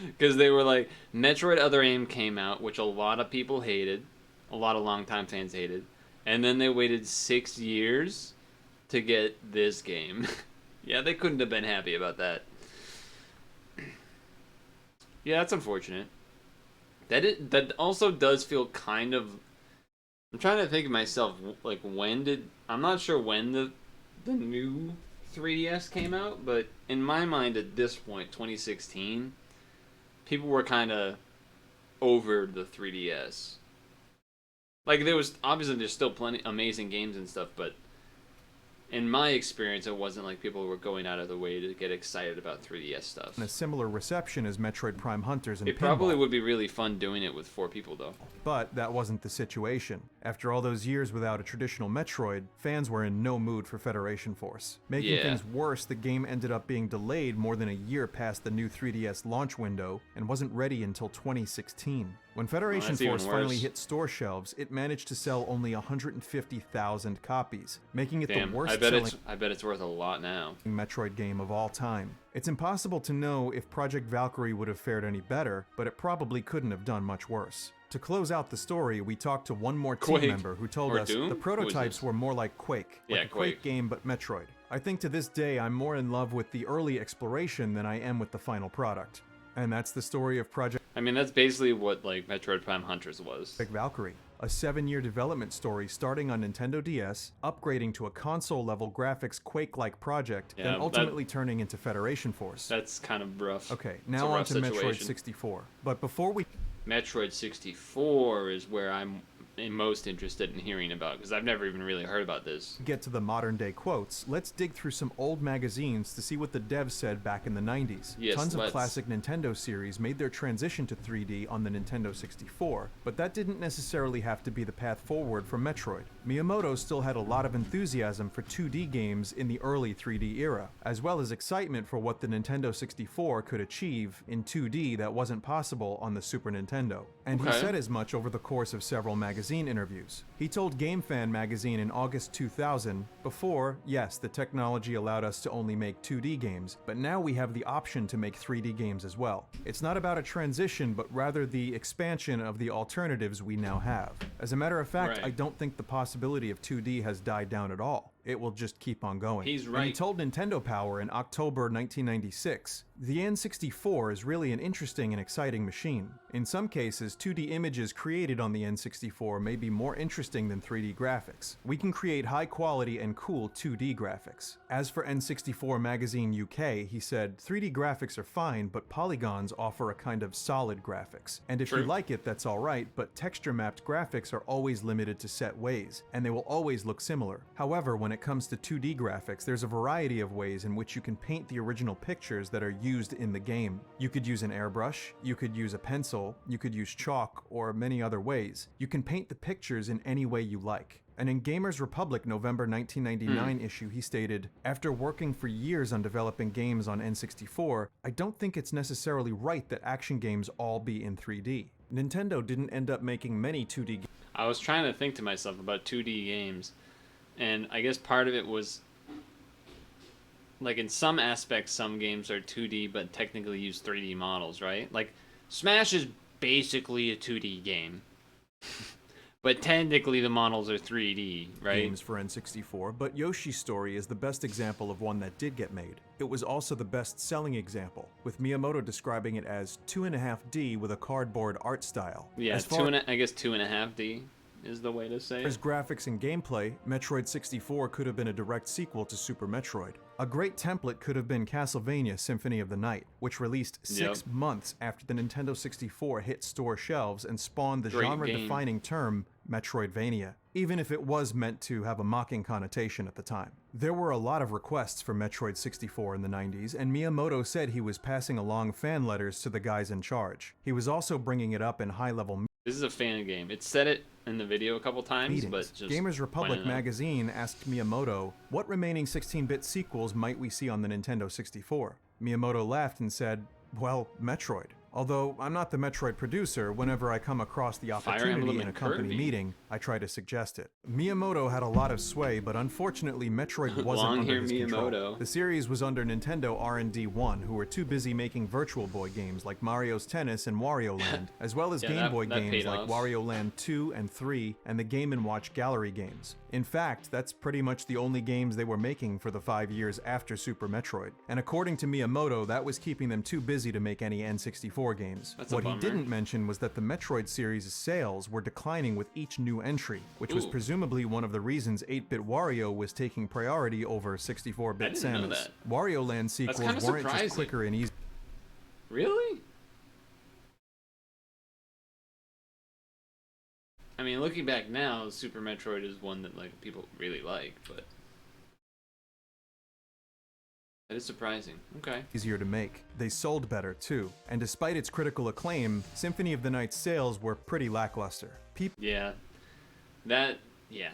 Because they were like, Metroid Other Aim came out, which a lot of people hated. A lot of longtime fans hated. And then they waited 6 years to get this game. Yeah, they couldn't have been happy about that. Yeah, that's unfortunate. That also does feel kind of... I'm trying to think of myself, like, I'm not sure when the new 3DS came out, but in my mind at this point, 2016, people were kind of over the 3DS. Like, there's still plenty amazing games and stuff, but in my experience, it wasn't like people were going out of the way to get excited about 3DS stuff.
a similar reception as Metroid Prime Hunters and
It probably would be really fun doing it with 4 people, though.
But that wasn't the situation. After all those years without a traditional Metroid, fans were in no mood for Federation Force. Making things worse, the game ended up being delayed more than a year past the new 3DS launch window and wasn't ready until 2016. When Federation Force finally hit store shelves, it managed to sell only 150,000 copies, making it the worst selling
I bet it's worth a lot now.
Metroid game of all time. It's impossible to know if Project Valkyrie would have fared any better, but it probably couldn't have done much worse. To close out the story, we talked to one more team member who told us the prototypes were more like Quake, like a Quake game but Metroid. I think to this day I'm more in love with the early exploration than I am with the final product. And that's the story of Project...
I mean, that's basically what, like, Metroid Prime Hunters was.
Valkyrie. A 7-year development story starting on Nintendo DS, upgrading to a console-level graphics Quake-like project, then ultimately turning into Federation Force.
That's kind of rough.
Okay, now on to Metroid 64. But before we...
Metroid 64 is where I'm most interested in hearing about, because I've never even really heard about this.
Get to the modern day quotes, let's dig through some old magazines to see what the devs said back in the 90s.
Yes,
Tons of
let's.
classic Nintendo series made their transition to 3D on the Nintendo 64, but that didn't necessarily have to be the path forward for Metroid. Miyamoto still had a lot of enthusiasm for 2D games in the early 3D era, as well as excitement for what the Nintendo 64 could achieve in 2D that wasn't possible on the Super Nintendo. And he
Okay.
said as much over the course of several magazine interviews. He told GameFan magazine in August 2000, before, yes, the technology allowed us to only make 2D games, but now we have the option to make 3D games as well. It's not about a transition, but rather the expansion of the alternatives we now have. As a matter of fact,
Right.
I don't think the possibility of 2D has died down at all. It will just keep on going.
He's
And he
right.
told Nintendo Power in October 1996, the N64 is really an interesting and exciting machine. In some cases, 2D images created on the N64 may be more interesting than 3D graphics. We can create high quality and cool 2D graphics. As for N64 Magazine UK, he said, 3D graphics are fine, but polygons offer a kind of solid graphics. And if you
True.
like it, that's alright, but texture mapped graphics are always limited to set ways, and they will always look similar. However, when it comes to 2D graphics, there's a variety of ways in which you can paint the original pictures that are used in the game. You could use an airbrush, you could use a pencil, you could use chalk, or many other ways. You can paint the pictures in any way you like. And in Gamers Republic November 1999 issue, he stated, "After working for years on developing games on N64, I don't think it's necessarily right that action games all be in 3D. Nintendo didn't end up making many 2D games.
I was trying to think to myself about 2D games, and I guess part of it was, like, in some aspects, some games are 2D but technically use 3D models, right? Like, Smash is basically a 2D game, but technically the models are 3D, right?
Games for N64, but Yoshi's Story is the best example of one that did get made. It was also the best-selling example, with Miyamoto describing it as 2.5D with a cardboard art style.
Yeah,
As far
I guess 2.5D is the way to say
as
it.
graphics and gameplay, Metroid 64 could have been a direct sequel to Super Metroid. A great template could have been Castlevania Symphony of the Night, which released 6 months after the Nintendo 64 hit store shelves and spawned the
Great
genre-defining term Metroidvania, even if it was meant to have a mocking connotation at the time. There were a lot of requests for Metroid 64 in the 90s, and Miyamoto said he was passing along fan letters to the guys in charge. He was also bringing it up in high-level
This is a fan game. It said it in the video a couple times,
meetings.
but just
Gamers Republic
pointing it out.
magazine asked Miyamoto, what remaining 16-bit sequels might we see on the Nintendo 64? Miyamoto laughed and said, well, Metroid. Although I'm not the Metroid producer, whenever I come across the opportunity
Emblem
in a
and
company
Kirby.
meeting, I try to suggest it. Miyamoto had a lot of sway, but unfortunately Metroid wasn't
Long
under
hair
his control.
Miyamoto.
The series was under Nintendo R&D 1, who were too busy making Virtual Boy games like Mario's Tennis and Wario Land, as well as
Yeah,
Game Boy
that
games
paid
like
off.
Wario Land 2 and 3, and the Game & Watch Gallery games. In fact, that's pretty much the only games they were making for the 5 years after Super Metroid. And according to Miyamoto, that was keeping them too busy to make any N64 games.
That's a
What he
bummer.
didn't mention was that the Metroid series' sales were declining with each new entry, which was
Ooh.
presumably one of the reasons 8-bit Wario was taking priority over 64-bit
I didn't know
Samus.
that.
Wario Land sequels
kinda
weren't
surprising.
just quicker and easier.
Really? I mean, looking back now, Super Metroid is one that like people really like, but that is surprising. Okay.
Easier to make. They sold better too, and despite its critical acclaim, Symphony of the Night's sales were pretty lackluster.
Yeah. Yeah.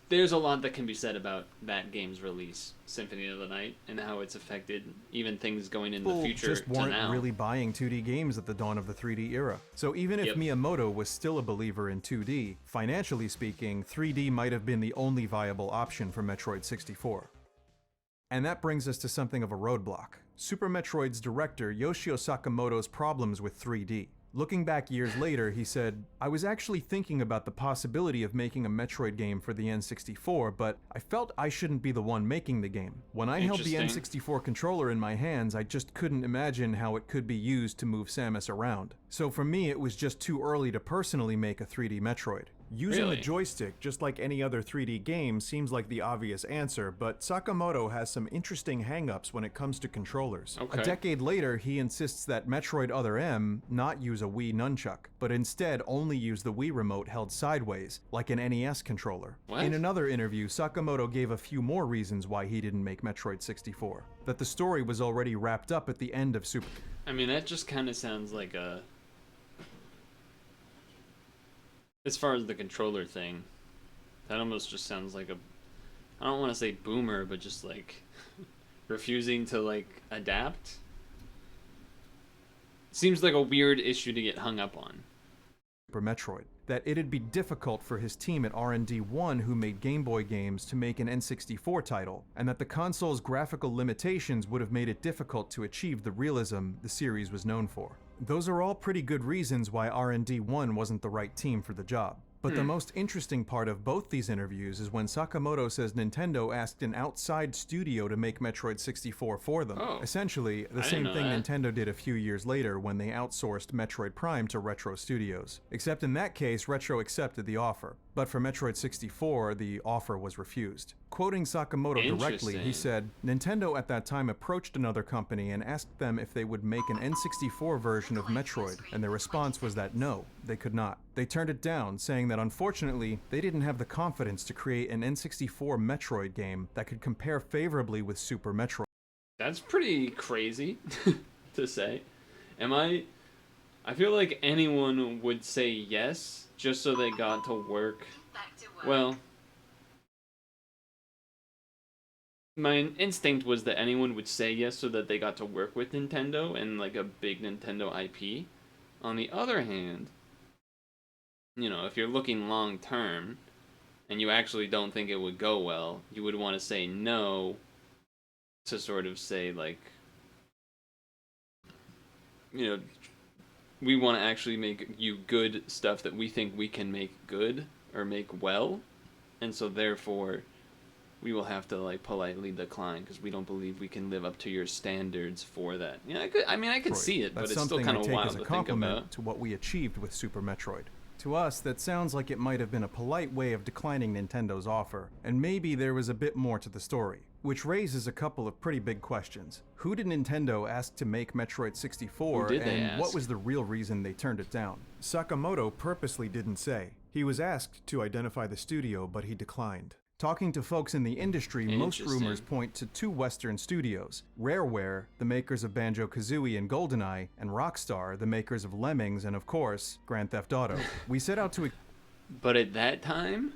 There's a lot that can be said about that game's release, Symphony of the Night, and how it's affected even things going in the
People
future
just
to
weren't
now.
really buying 2D games at the dawn of the 3D era. So even if
Yep.
Miyamoto was still a believer in 2D, financially speaking, 3D might have been the only viable option for Metroid 64. And that brings us to something of a roadblock. Super Metroid's director Yoshio Sakamoto's problems with 3D. Looking back years later, he said, I was actually thinking about the possibility of making a Metroid game for the N64, but I felt I shouldn't be the one making the game. When I held the
Interesting.
N64 controller in my hands, I just couldn't imagine how it could be used to move Samus around. So for me, it was just too early to personally make a 3D Metroid. Using
Really?
the joystick, just like any other 3D game, seems like the obvious answer, but Sakamoto has some interesting hang-ups when it comes to controllers.
Okay.
A decade later, he insists that Metroid Other M not use a Wii nunchuck, but instead only use the Wii remote held sideways, like an NES controller.
What?
In another interview, Sakamoto gave a few more reasons why he didn't make Metroid 64. That the story was already wrapped up at the end of Super...
I mean, that just kind of sounds like a... As far as the controller thing, that almost just sounds like a... I don't want to say boomer, but just like refusing to like adapt. Seems like a weird issue to get hung up on.
Super Metroid. That it'd be difficult for his team at R&D1 who made Game Boy games to make an N64 title, and that the console's graphical limitations would have made it difficult to achieve the realism the series was known for. Those are all pretty good reasons why R&D1 wasn't the right team for the job. But the most interesting part of both these interviews is when Sakamoto says Nintendo asked an outside studio to make Metroid 64 for them.
Oh.
Essentially, the
I
same
didn't know
thing
that.
Nintendo did a few years later when they outsourced Metroid Prime to Retro Studios. Except in that case, Retro accepted the offer. But for Metroid 64, the offer was refused. Quoting Sakamoto directly, he
Interesting.
said, Nintendo at that time approached another company and asked them if they would make an N64 version of Metroid, and their response was that no, they could not. They turned it down, saying that unfortunately, they didn't have the confidence to create an N64 Metroid game that could compare favorably with Super Metroid.
That's pretty crazy to say. I feel like anyone would say yes just so they got to work. Well, my instinct was that anyone would say yes so that they got to work with Nintendo and like a big Nintendo IP. On the other hand, you know, if you're looking long term and you actually don't think it would go well, you would want to say no to sort of say like, you know, we want to actually make you good stuff that we think we can make good or make well, and so therefore we will have to like politely decline because we don't believe we can live up to your standards for that. Yeah, I could see it, but
That's
it's still
something
kind
I
of
take
wild
as a
to think
compliment
about.
to what we achieved with Super Metroid. To us, that sounds like it might have been a polite way of declining Nintendo's offer, and maybe there was a bit more to the story, which raises a couple of pretty big questions. Who did Nintendo ask to make Metroid 64,
Who did they
and what
ask?
was the real reason they turned it down? Sakamoto purposely didn't say. He was asked to identify the studio, but he declined. Talking to folks in the industry, most
Interesting.
rumors point to two Western studios, Rareware, the makers of Banjo-Kazooie and GoldenEye, and Rockstar, the makers of Lemmings and, of course, Grand Theft Auto. We set out to
But at that time,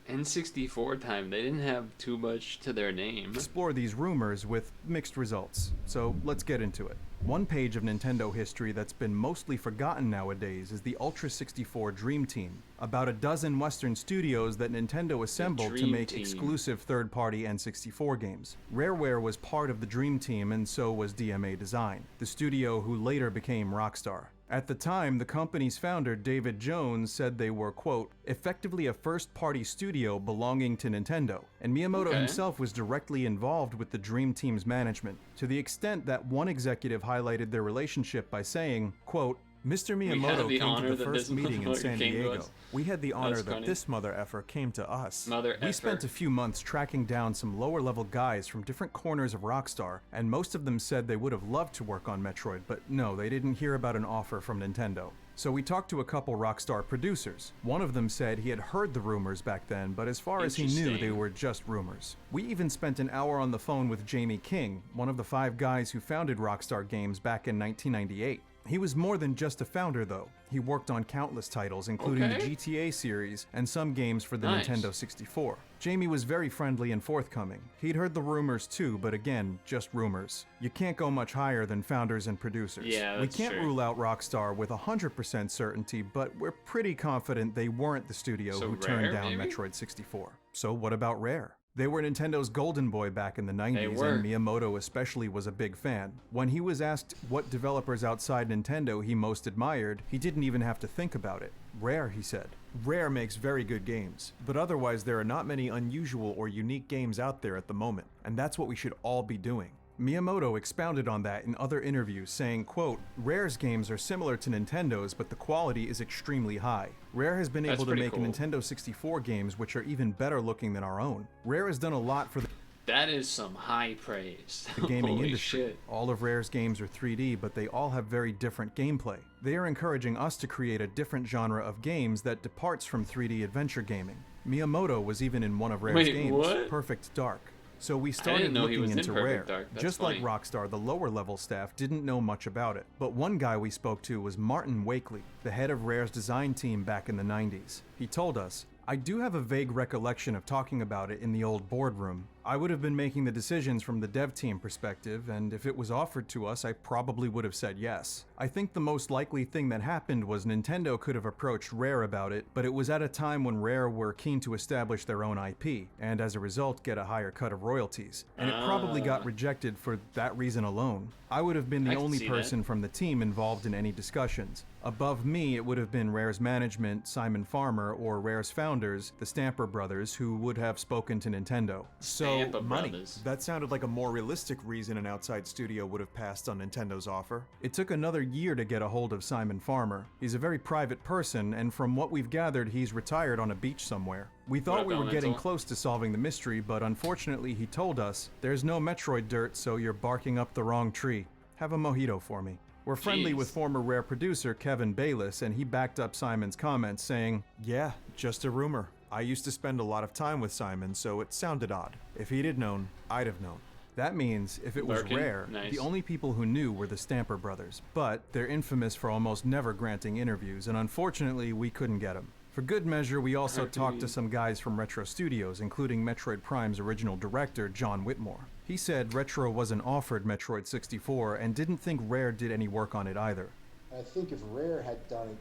N64 time, they didn't have too much to their name.
explore these rumors with mixed results, so let's get into it. One page of Nintendo history that's been mostly forgotten nowadays is the Ultra 64 Dream Team, about a dozen Western studios that Nintendo assembled to
Dream
make
Team.
exclusive third-party N64 games. Rareware was part of the Dream Team, and so was DMA Design, the studio who later became Rockstar. At the time, the company's founder, David Jones, said they were, quote, effectively a first-party studio belonging to Nintendo, and Miyamoto
Okay.
himself was directly involved with the Dream Team's management, to the extent that one executive highlighted their relationship by saying, quote, Mr.
had
Miyamoto
the
came
honor
to the
that
first
this
meeting in
motherfucker
San
came to
Diego.
us.
We had the honor
That's
that
funny.
this mother effer came to us.
Mother
We
effer.
spent a few months tracking down some lower-level guys from different corners of Rockstar, and most of them said they would have loved to work on Metroid, but no, they didn't hear about an offer from Nintendo. So we talked to a couple Rockstar producers. One of them said he had heard the rumors back then, but as far as he knew, they
Interesting.
were just rumors. We even spent an hour on the phone with Jamie King, one of the 5 guys who founded Rockstar Games back in 1998. He was more than just a founder, though. He worked on countless titles, including
Okay.
the GTA series and some games for the
Nice.
Nintendo 64. Jamie was very friendly and forthcoming. He'd heard the rumors too, but again, just rumors. You can't go much higher than founders and producers.
Yeah,
we
that's
can't
true.
rule out Rockstar with 100% certainty, but we're pretty confident they weren't the studio
So
who turned
Rare,
down
maybe?
Metroid 64. So what about Rare? They were Nintendo's golden boy back in the 90s,
were.
and Miyamoto especially was a big fan. When he was asked what developers outside Nintendo he most admired, he didn't even have to think about it. Rare, he said. Rare makes very good games, but otherwise there are not many unusual or unique games out there at the moment, and that's what we should all be doing. Miyamoto expounded on that in other interviews, saying, quote, Rare's games are similar to Nintendo's, but the quality is extremely high. Rare has been
That's
able to
pretty
make
cool.
Nintendo 64 games which are even better looking than our own. Rare has done a lot for the
That is some high praise.
gaming
Holy
industry.
shit.
All of Rare's games are 3D, but they all have very different gameplay. They are encouraging us to create a different genre of games that departs from 3D adventure gaming. Miyamoto was even in one of Rare's
Wait,
games,
what?
Perfect Dark. So we
I
started
didn't know he
looking
was in
into
Perfect
Rare.
Dark. That's
Just
funny.
like Rockstar, the lower level staff didn't know much about it. But one guy we spoke to was Martin Wakely, the head of Rare's design team back in the 90s. He told us, I do have a vague recollection of talking about it in the old boardroom. I would have been making the decisions from the dev team perspective, and if it was offered to us, I probably would have said yes. I think the most likely thing that happened was Nintendo could have approached Rare about it, but it was at a time when Rare were keen to establish their own IP, and as a result get a higher cut of royalties. And it probably got rejected for that reason alone. I would have been
I
the
can
only
see
person from the team involved in any discussions. Above me, it would have been Rare's management, Simon Farmer, or Rare's founders, the Stamper brothers, who would have spoken to Nintendo.
Stamper
money.
brothers.
That sounded like a more realistic reason an outside studio would have passed on Nintendo's offer. It took another year to get a hold of Simon Farmer. He's a very private person, and from what we've gathered, he's retired on a beach somewhere. We thought we were getting
Elemental.
close to solving the mystery, but unfortunately he told us, there's no Metroid dirt, so you're barking up the wrong tree. Have a mojito for me. We're friendly
Jeez.
with former Rare producer Kevin Bayless, and he backed up Simon's comments, saying, yeah, just a rumor. I used to spend a lot of time with Simon, so it sounded odd. If he'd have known, I'd have known. That means, if it was
Lurking?
Rare,
Nice.
the only people who knew were the Stamper brothers, but they're infamous for almost never granting interviews, and unfortunately, we couldn't get them. For good measure, we also talked to some guys from Retro Studios, including Metroid Prime's original director, John Whitmore. He said Retro wasn't offered Metroid 64 and didn't think Rare did any work on it either.
I think if Rare had done it,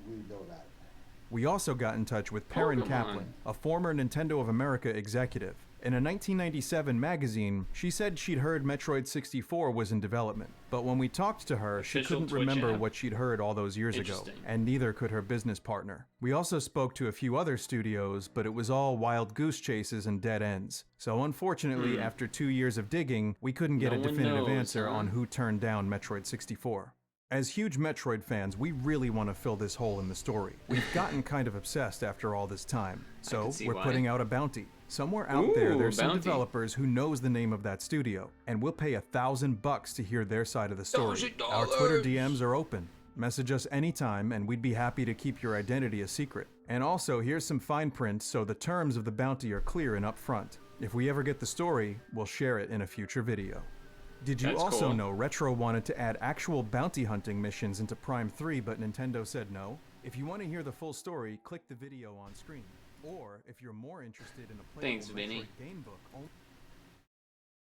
we'd know about it.
We also got in touch with Perrin
Pokemon.
Kaplan, a former Nintendo of America executive. In a 1997 magazine, she said she'd heard Metroid 64 was in development, but when we talked to her, she
Official
couldn't
Twitch
remember
app.
what she'd heard all those years ago,
Interesting.
and neither could her business partner. We also spoke to a few other studios, but it was all wild goose chases and dead ends. So unfortunately, after 2 years of digging, we couldn't get
No
a
one
definitive
knows,
answer
huh?
on who turned down Metroid 64. As huge Metroid fans, we really want to fill this hole in the story. We've gotten kind of obsessed after all this time, so
can see
we're
why.
putting out a bounty. Somewhere out there,
Ooh,
there's some
bounty.
developers who knows the name of that studio, and we'll pay $1,000 to hear their side of the story. Our Twitter DMs are open. Message us anytime, and we'd be happy to keep your identity a secret. And also, here's some fine print so the terms of the bounty are clear and upfront. If we ever get the story, we'll share it in a future video. Did you
That's
also
cool.
know Retro wanted to add actual bounty hunting missions into Prime 3, but Nintendo said no? If you want to hear the full story, click the video on screen. Or, if you're more interested in a
Thanks,
playable
Vinny.
Metroid game book,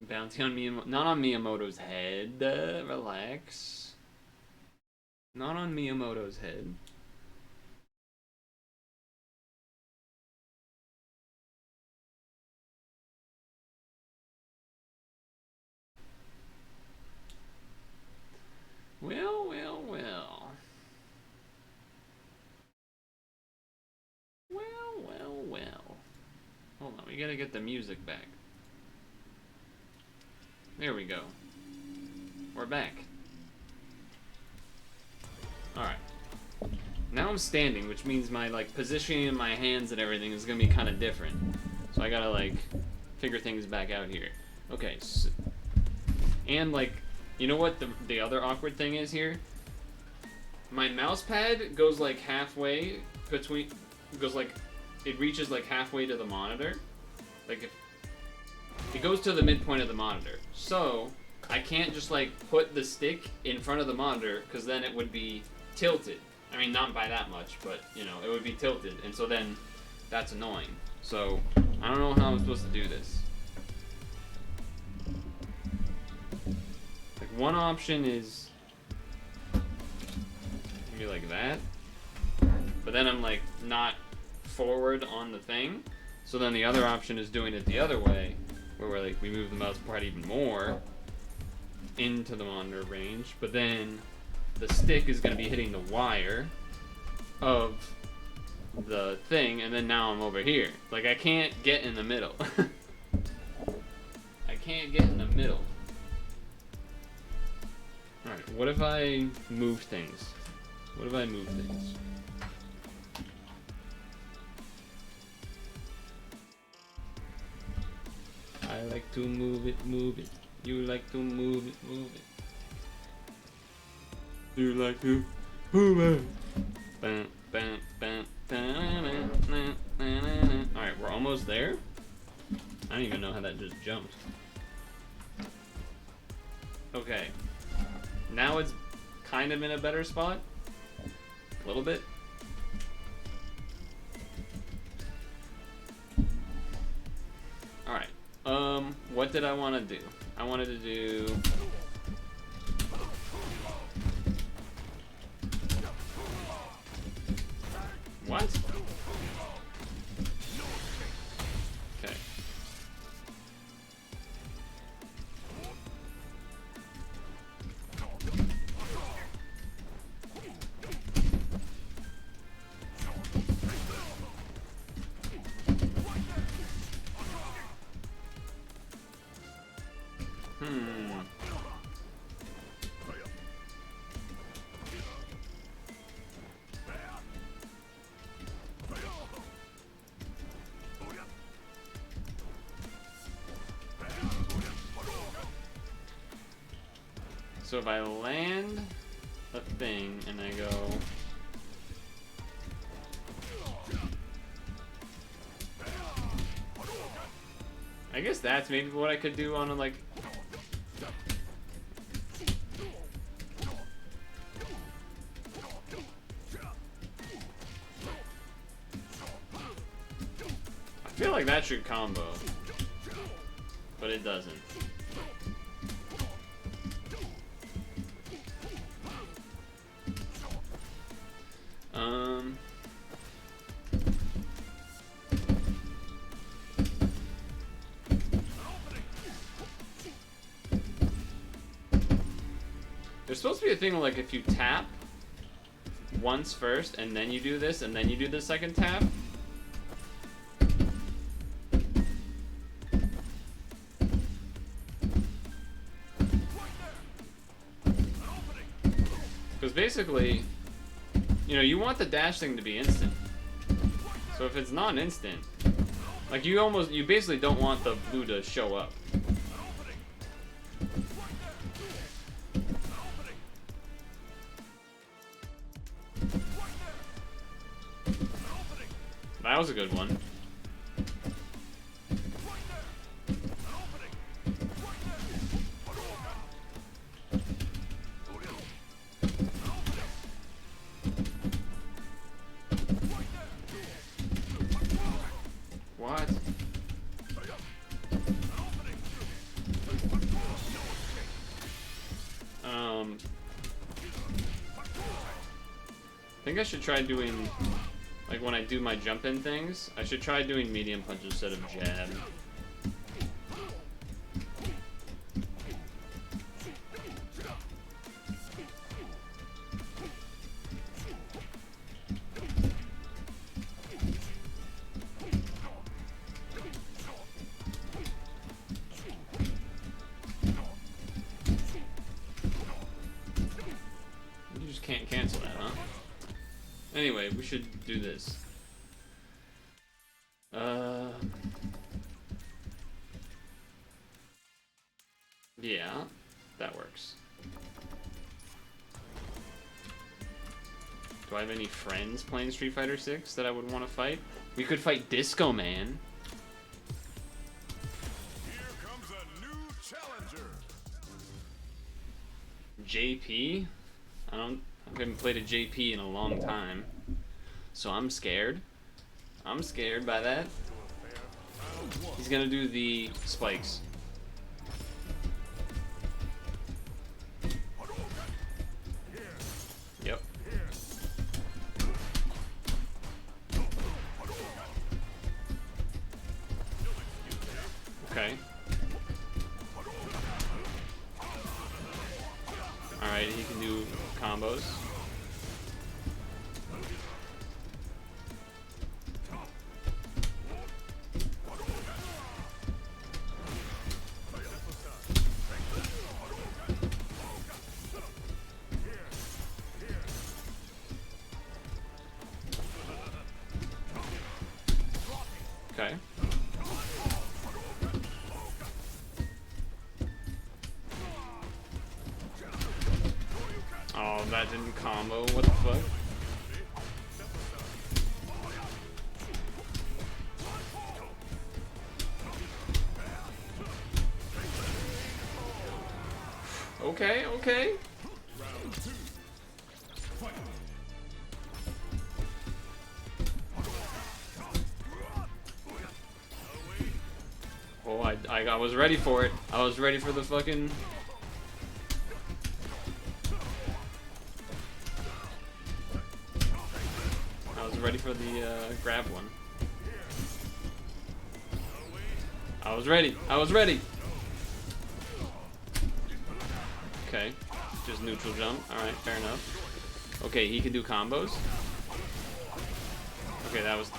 Bounty on Miyamoto. Not on Miyamoto's head. Relax. Not on Miyamoto's head. Well, well, well. Well, well, well. Hold on, we gotta get the music back. There we go. We're back. Alright. Now I'm standing, which means my positioning in my hands and everything is gonna be kind of different. So I gotta figure things back out here. Okay, so, and you know what the other awkward thing is here? My mouse pad goes halfway between, it reaches halfway to the monitor. If it goes to the midpoint of the monitor. So I can't just put the stick in front of the monitor, because then it would be tilted. I mean, not by that much, but it would be tilted, and so then that's annoying. So I don't know how I'm supposed to do this. One option is maybe like that, but then I'm not forward on the thing. So then the other option is doing it the other way, where we move the mouse pad even more into the monitor range, but then the stick is going to be hitting the wire of the thing, and then now I'm over here. I can't get in the middle. I can't get in the middle. Alright, what if I move things? What if I move things? I like to move it, move it. You like to move it, move it. You like to move it. Bam, bam, bam, alright, we're almost there? I don't even know how that just jumped. Okay. Now it's kind of in a better spot. A little bit. Alright. What did I want to do? I wanted to do... What? Okay. So if I land a thing and I go... I guess that's maybe what I could do on a, like... I feel like that should combo. But it doesn't. There's supposed to be a thing where, like, if you tap once first, and then you do this, and then you do the second tap. Because basically, you know, you want the dash thing to be instant. So if it's not instant, like, you basically don't want the blue to show up. That was a good one. What? I think I should try doing, like, when I do my jump in things, I should try doing medium punch instead of jab. You just can't cancel that, huh? Anyway, we should do this. Yeah, that works. Do I have any friends playing Street Fighter 6 that I would want to fight? We could fight Discomann.
Here comes a new challenger.
JP? I haven't played a JP in a long time. So I'm scared. I'm scared by that. He's gonna do the spikes. Yep. Okay. Alright, he can do combos. Oh, that didn't combo. What the fuck? Okay, okay. Oh, I was ready for it. I was ready for the fucking... I was ready for the grab one. I was ready. I was ready. Okay, just neutral jump. Alright, fair enough. Okay, he can do combos. Okay, that was...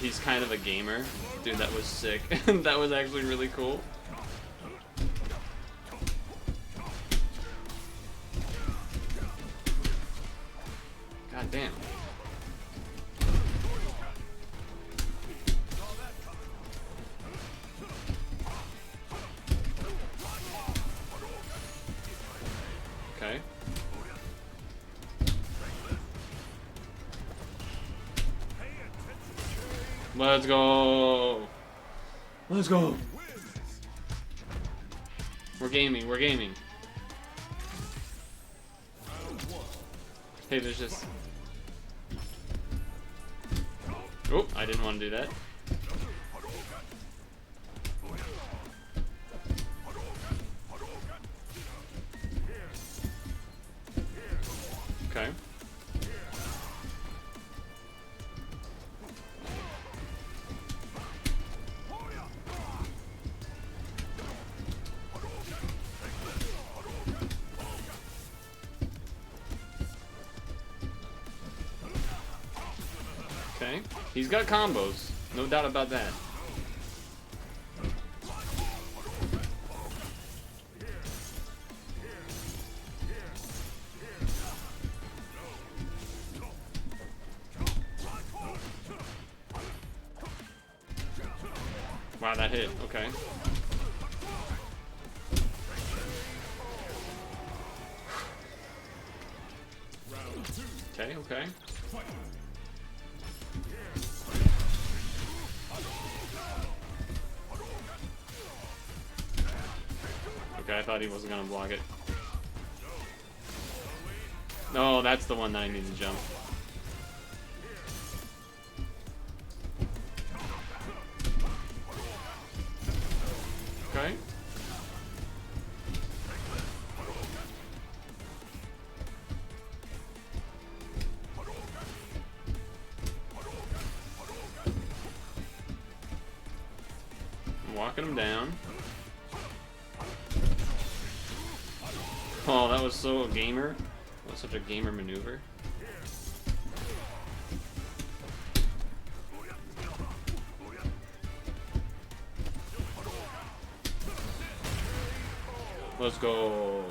He's kind of a gamer. Dude, that was sick. That was actually really cool. God damn. Okay. Let's go. Let's go. We're gaming. We're gaming. Hey, there's just... Oh, I didn't want to do that. Okay. Okay. He's got combos. No doubt about that. Wow, that hit. Okay. Okay, okay. Okay, I thought he wasn't gonna block it. No, that's the one that I need to jump. Okay. I'm walking him down. Oh, that was so a gamer. That was such a gamer maneuver. Let's go.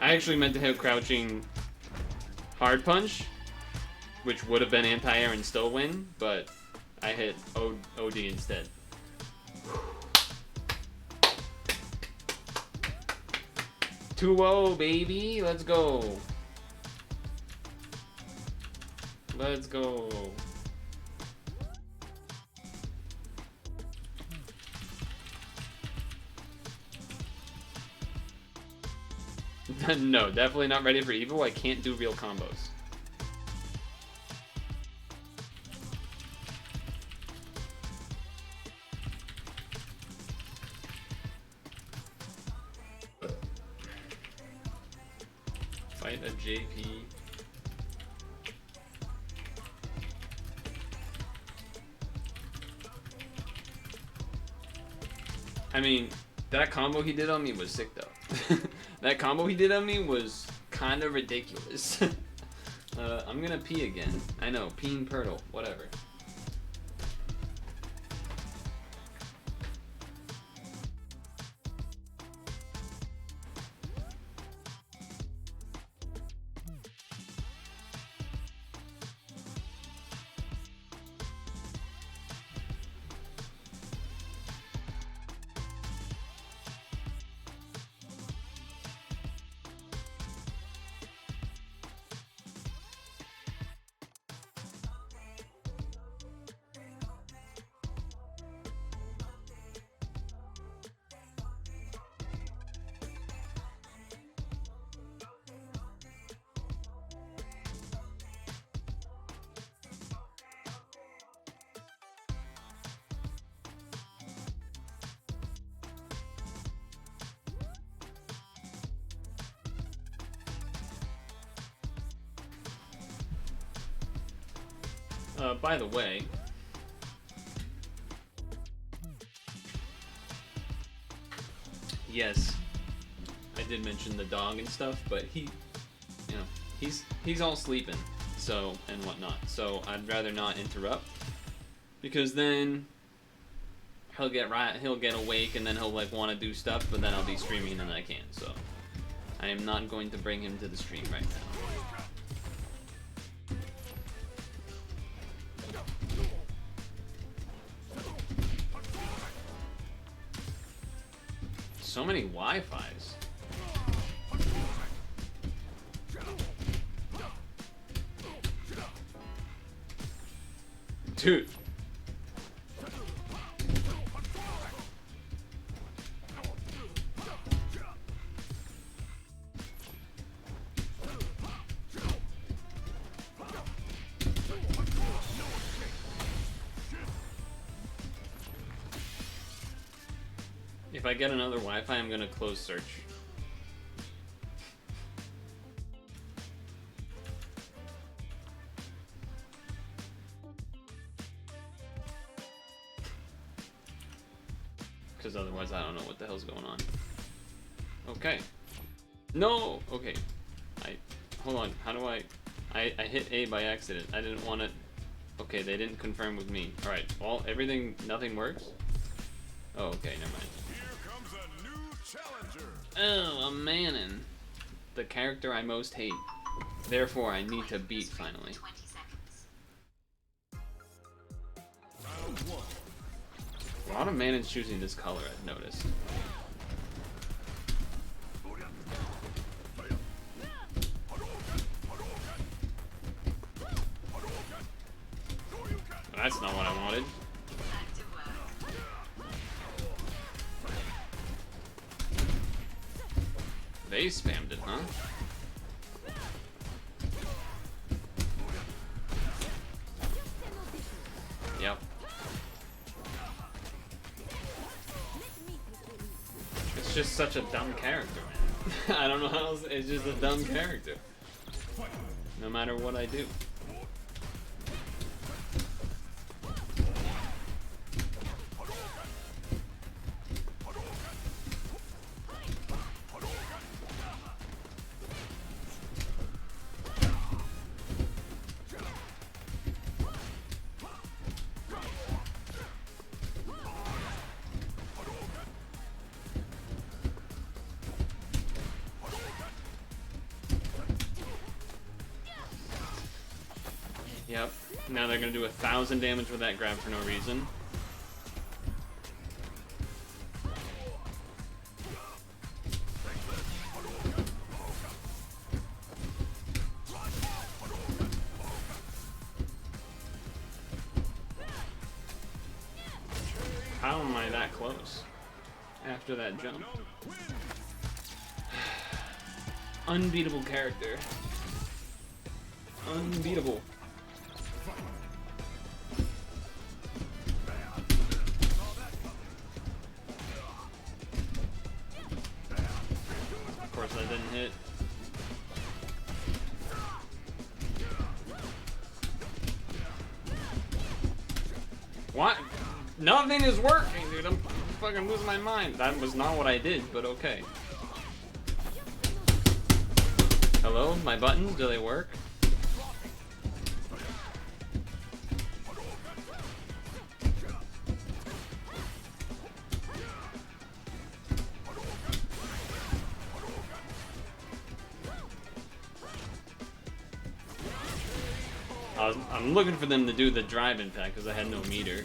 I actually meant to hit crouching hard punch, which would have been anti-air and still win, but I hit OD instead. 2-0, baby. Let's go. Let's go. No, definitely not ready for Evo. I can't do real combos. Fight a JP. I mean, that combo he did on me was sick though. That combo he did on me was kind of ridiculous. I'm gonna pee again. I know, peeing Purtle, whatever. By the way, yes, I did mention the dog and stuff, but he, he's all sleeping, so, and whatnot. So I'd rather not interrupt, because then he'll get awake, and then he'll like want to do stuff, but then I'll be streaming and I can't. So I am not going to bring him to the stream right now. So many Wi-Fis. Dude. If I get another Wi-Fi, I'm gonna close search. Because otherwise I don't know what the hell's going on. Okay. No! Okay. Hold on. How do I hit A by accident. I didn't want to... Okay, they didn't confirm with me. Alright, everything, nothing works? Oh, okay, never mind. Oh, a Manon. The character I most hate. Therefore, I need to beat finally. A lot of Manons choosing this color, I've noticed. But that's not what I wanted. They spammed it, huh? Yep. It's just such a dumb character, man. I don't know how else. It's just a dumb character. No matter what I do. Yep. Now they're gonna do 1,000 damage with that grab for no reason. How am I that close? After that jump. Unbeatable character. Unbeatable. Of course that didn't hit. What? Nothing is working, dude. I'm fucking losing my mind. That was not what I did, but okay. Hello? My buttons? Do they work? I'm looking for them to do the drive impact because I had no meter.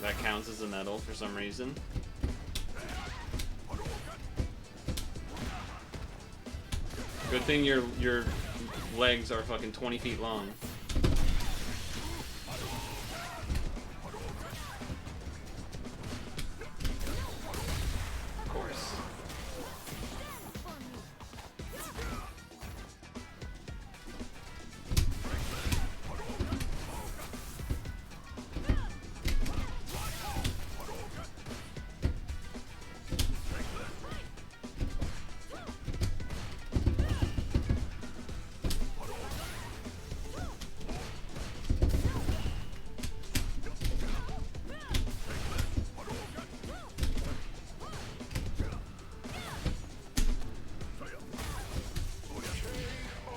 That counts as a medal for some reason. Good thing your legs are fucking 20 feet long. Of course.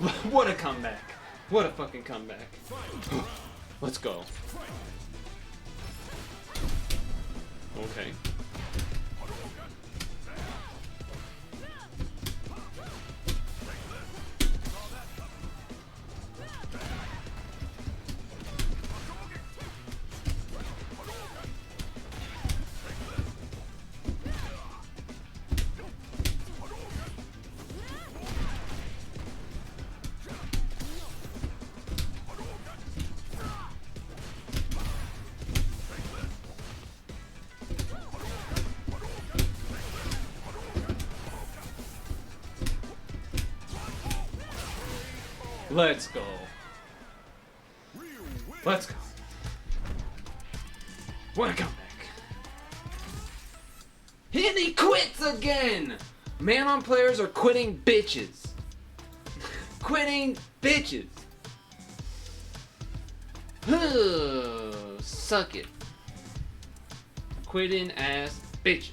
What a comeback. What a fucking comeback. Let's go. Okay. Let's go. Let's go. What a comeback. And he quits again! Man on players are quitting bitches. Quitting bitches. Suck it. Quitting ass bitches.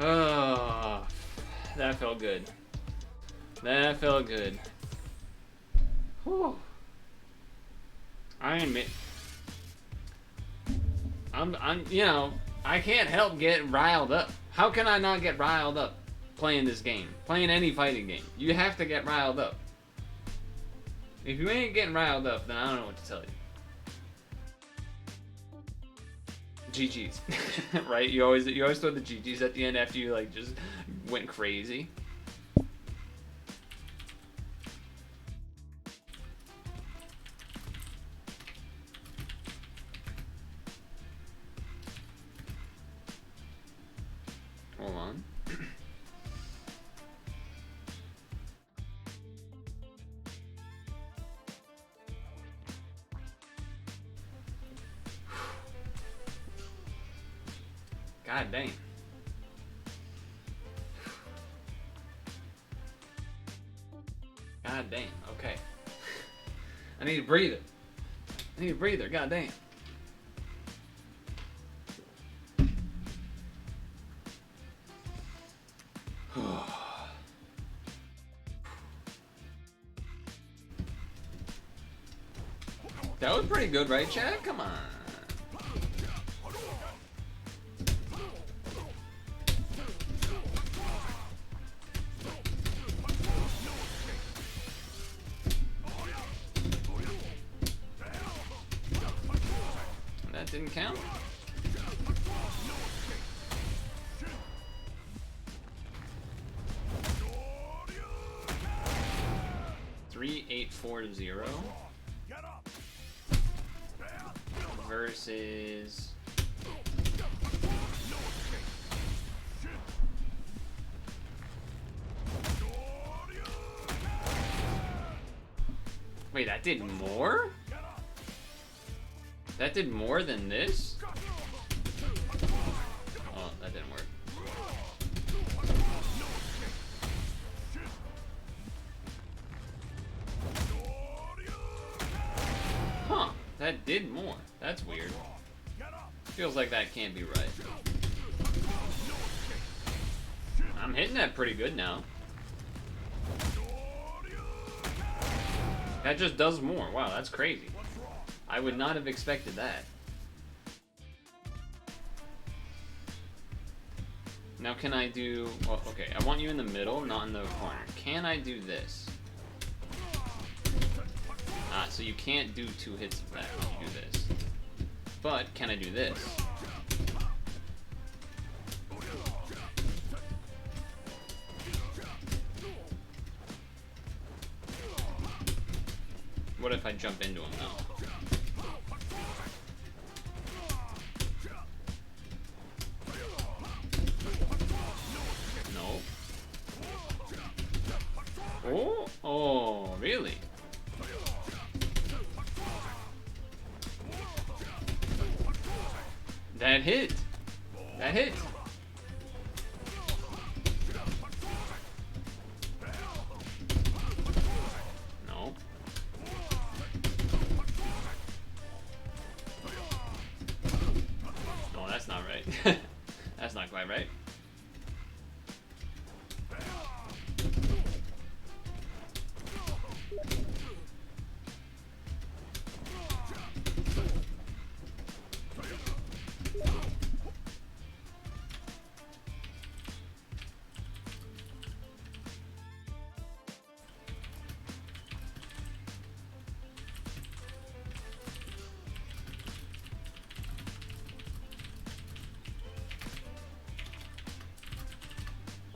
Oh, that felt good. That felt good. Whew. I admit, you know, I can't help get riled up. How can I not get riled up playing this game? Playing any fighting game. You have to get riled up. If you ain't getting riled up, then I don't know what to tell you. GG's. Right? You always throw the GG's at the end after you like just went crazy. Hold on. God dang. God damn, okay. I need a breather. I need a breather, god damn. That was pretty good, right, Chad? Come on. That didn't count. Three, 8, 4, 0 versus wait, that did more? That did more than this? Oh, that didn't work. Huh, that did more. That's weird. Feels like that can't be right. I'm hitting that pretty good now. That just does more. Wow, that's crazy. I would not have expected that. Now can I do... Well, okay, I want you in the middle, not in the corner. Can I do this? Ah, so you can't do 2 hits of that when you do this. But, can I do this? What if I jump into him now? No. Oh, oh, really? That hit. That hit. No. No, that's not right. That's not quite right.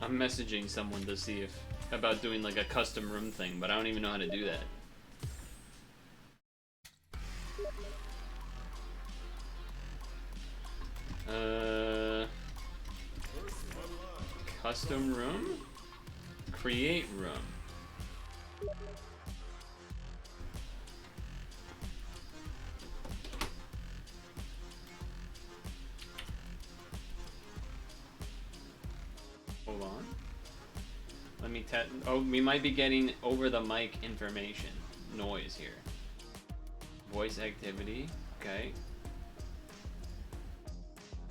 I'm messaging someone to see if about doing like a custom room thing, but I don't even know how to do that. Custom room? Create room. Hold on. Let me test. Oh, we might be getting over the mic information noise here. Voice activity. Okay.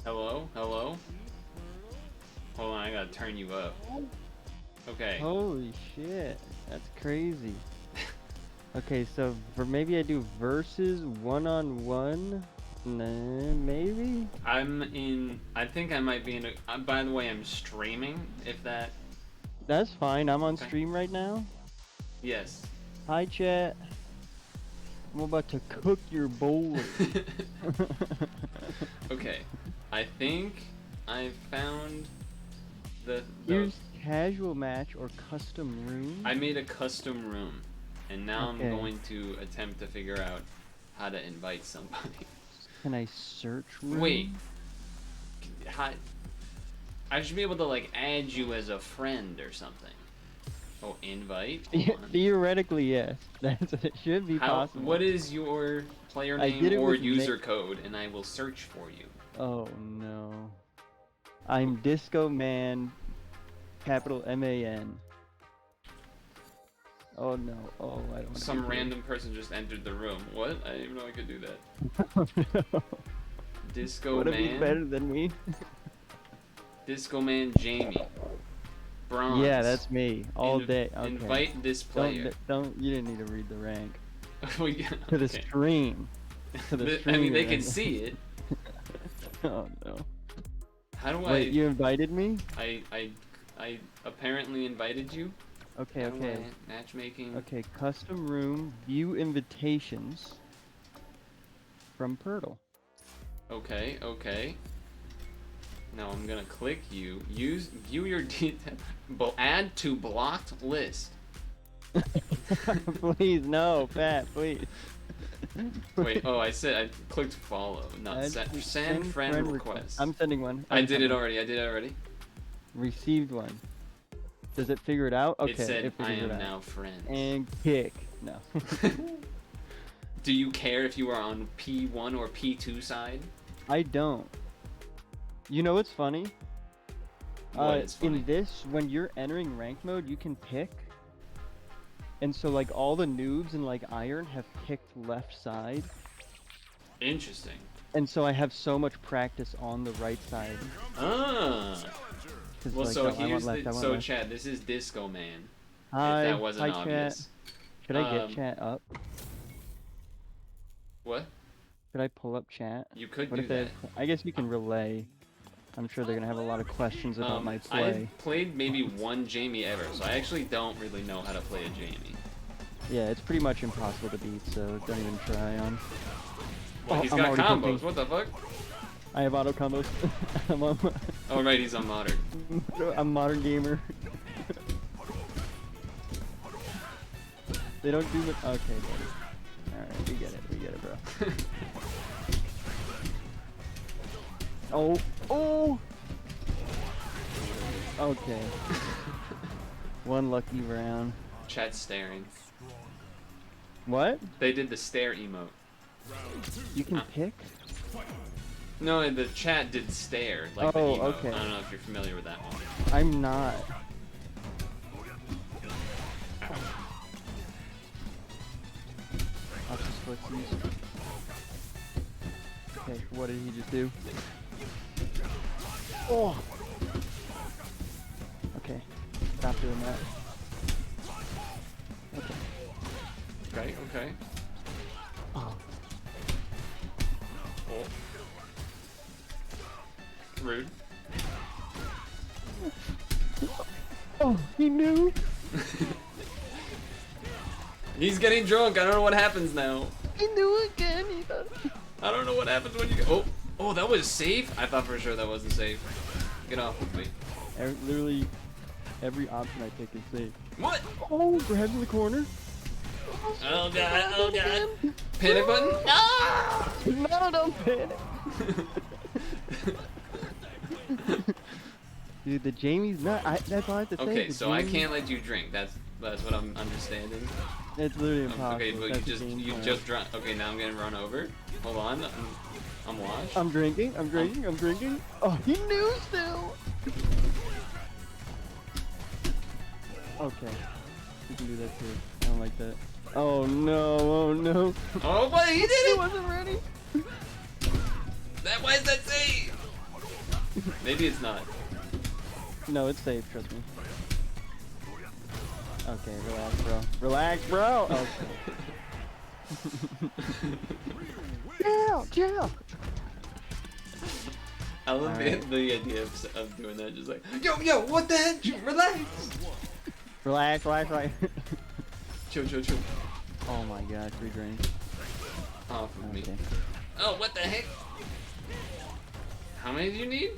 Hello? Hello? Hold on, I gotta turn you up. Okay.
Holy shit, that's crazy. Okay, so for maybe I do versus one-on-one, maybe?
I think I might be in a, by the way, I'm streaming, if that...
That's fine, I'm on stream right now.
Yes.
Hi chat. I'm about to cook your bowl.
Okay, I think I found the
Here's casual match or custom room.
I made a custom room, and now
Okay.
I'm going to attempt to figure out how to invite somebody.
Can I search room?
Wait. I should be able to like add you as a friend or something. Oh, invite?
Theoretically, yes. It should be possible.
What is your player name or user code, and I will search for you.
Oh no. I'm Discomann, capital M-A-N. Oh no. Oh, I don't.
Some random person just entered the room. What? I didn't even know I could do that.
Oh no.
Discomann.
What if he's better than me?
Discomann Jamie. Bronze.
Yeah, that's me. All day. Okay.
Invite this player.
You didn't need to read the rank.
Oh, yeah,
To the
okay.
stream. To the stream.
I mean, they can see it.
Oh no.
How do
Wait, you invited me?
I apparently invited you.
Okay,
How do
okay.
I- matchmaking.
Okay, custom room, view invitations from Purtle.
Okay, okay. Now I'm gonna click you. View your add to blocked list.
Please, no, Pat, please.
Wait, oh, I clicked follow, not send friend request.
I'm sending one.
I did it already.
Received one. Does it figure it out? Okay,
it said
it
I
figured
am
it out.
now friends.
And kick. No.
Do you care if you are on P1 or P2 side?
I don't. You know what's funny?
What is funny?
In this, when you're entering rank mode, you can pick. And so like all the noobs in like Iron have picked left side.
Interesting.
And so I have so much practice on the right side.
Ah. Well,
like,
so
no, I
here's
want left,
so
left.
Chad, this is Discomann.
Hi,
If that wasn't
hi,
obvious.
chat. Should I get chat up?
What?
Could I pull up chat?
You could
what
do
if they
that.
have, I guess you can relay. I'm sure they're gonna have a lot of questions about my play.
I've played maybe one Jamie ever, so I actually don't really know how to play a Jamie.
Yeah, it's pretty much impossible to beat, so don't even try on.
Well, he's
I'm
got
already
combos.
thinking.
What the fuck?
I have auto combos. I'm on.
Oh right, he's on modern.
I'm modern gamer. They don't do much. Okay, buddy. Alright, we get it, bro. Oh, oh! Okay. One lucky round.
Chat's staring.
What?
They did the stare emote.
You can pick?
No, the chat did stare, like the
Oh,
emote.
okay.
I don't know if you're familiar with that one.
I'm not. I'll just flick these. Okay, what did he just do? Oh! Okay, stop doing that. Okay.
Okay, okay.
Oh.
Oh. Rude.
Oh, he knew!
He's getting drunk. I don't know what happens now.
He knew again! He does.
I don't know what happens when you go. Oh, oh, that was safe? I thought for sure that wasn't safe. Get off of me.
Literally, every option I pick is safe.
What?
Oh, grabs in the corner.
Oh god, oh god. Panic button?
No! No, don't panic. Dude, the Jamie's not. That's all I have to say.
Okay,
the
so I
Jamie-
can't let you drink. That's what I'm understanding.
It's literally impossible.
Okay, but
That's the game
you
plan.
just drunk. Okay, now I'm getting run over. Hold on, I'm washed.
I'm drinking. I'm drinking. I'm drinking. Oh, he knew still. Okay, we can do that too. I don't like that. Oh no! Oh no!
Oh, but he did
He
it!
wasn't ready.
Why is that safe? Maybe it's not.
No, it's safe. Trust me. Okay, relax, bro. Relax, bro. Okay. Jail, jail.
I love
Alright.
the idea of doing that. Just like, yo, what the heck? Relax.
Relax, relax, relax.
Chill.
Oh my god, free drink.
Off of me.
Okay.
Oh, what the heck? How many do you need?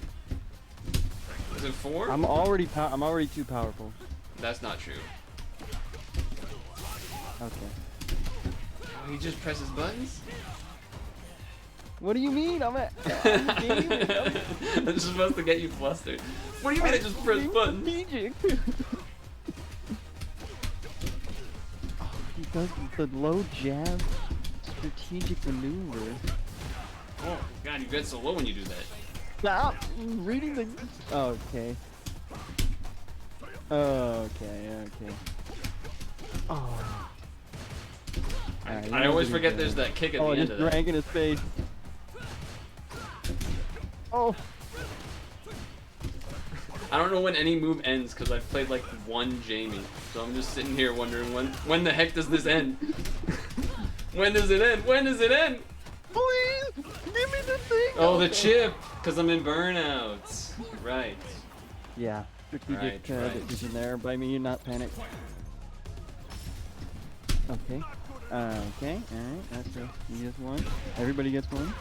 Is it 4?
I'm already too powerful.
That's not true.
Okay.
Oh, he just presses buttons?
What do you mean? I'm at.
It's supposed to get you flustered. What do you mean I just press buttons?
Strategic. Oh, he does the low jab strategic maneuver.
Oh god, you get so low when you do that.
Stop reading the. Okay. Okay. Oh. Alright,
I always forget there's that kick at the end of
just
that.
drank in his face. Oh.
I don't know when any move ends because I've played like one Jamie. So I'm just sitting here wondering when the heck does this end? When does it end? When does it end?
Please give me the thing.
Oh, the
Okay.
chip, because I'm in burnouts. Right.
Yeah, strategic
Right.
decision there by me, not panic. Okay. Okay, alright, that's it. He gets one. Everybody gets one.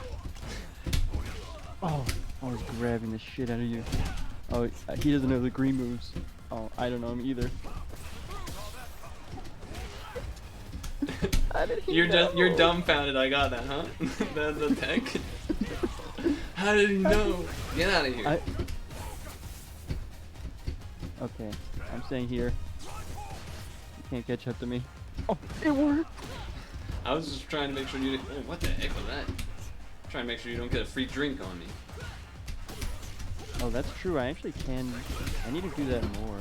Oh, I was grabbing the shit out of you. Oh, he doesn't know the green moves. Oh, I don't know him either. How did he know?
You're dumbfounded. I got that, huh? the tech. How did he know? Get out of here.
Okay, I'm staying here. You can't catch up to me. Oh, it worked!
I was just trying to make sure you didn't. Oh, what the heck was that? Trying to make sure you don't get a free drink on me.
Oh, that's true. I actually can. I need to do that more.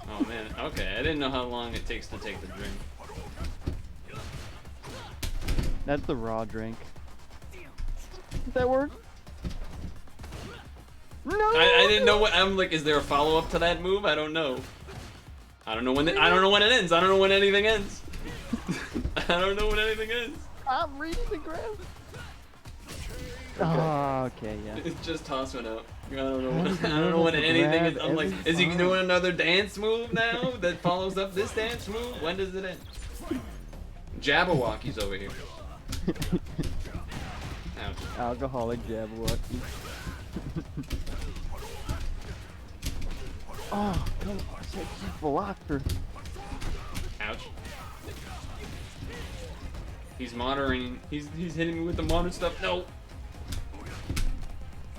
Oh man. Okay, I didn't know how long it takes to take the drink.
That's the raw drink. Did that work? No!
I didn't know what. I'm like, is there a follow up to that move? I don't know. I don't know when. I don't know when it ends. I don't know when anything ends. I don't know when anything ends.
I'm reading the graph. Oh, okay, yeah.
Just toss one out. I don't know. I don't know when anything is. I'm like, is he doing another dance move now that follows up this dance move? When does it end? Jabberwocky's over here. Ouch.
Alcoholic Jabberwocky. Oh, come on. He blocked her.
Ouch. He's moderating. He's hitting me with the modern stuff. No.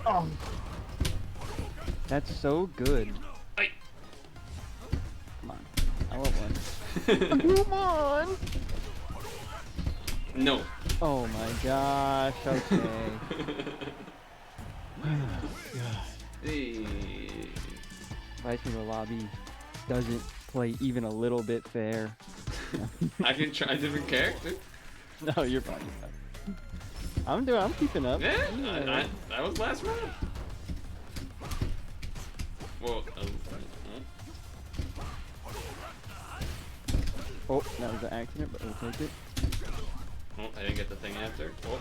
Oh. That's so good.
Ay.
I want one. Come on!
No.
Oh my gosh, okay.
Hey.
Bicycle Lobby doesn't play even a little bit fair.
I can try a different character.
No, you're fine. I'm keeping up.
Yeah, that was last round. Whoa.
Oh, that was an accident, but we'll take it.
Oh, I didn't get the thing after. Oh.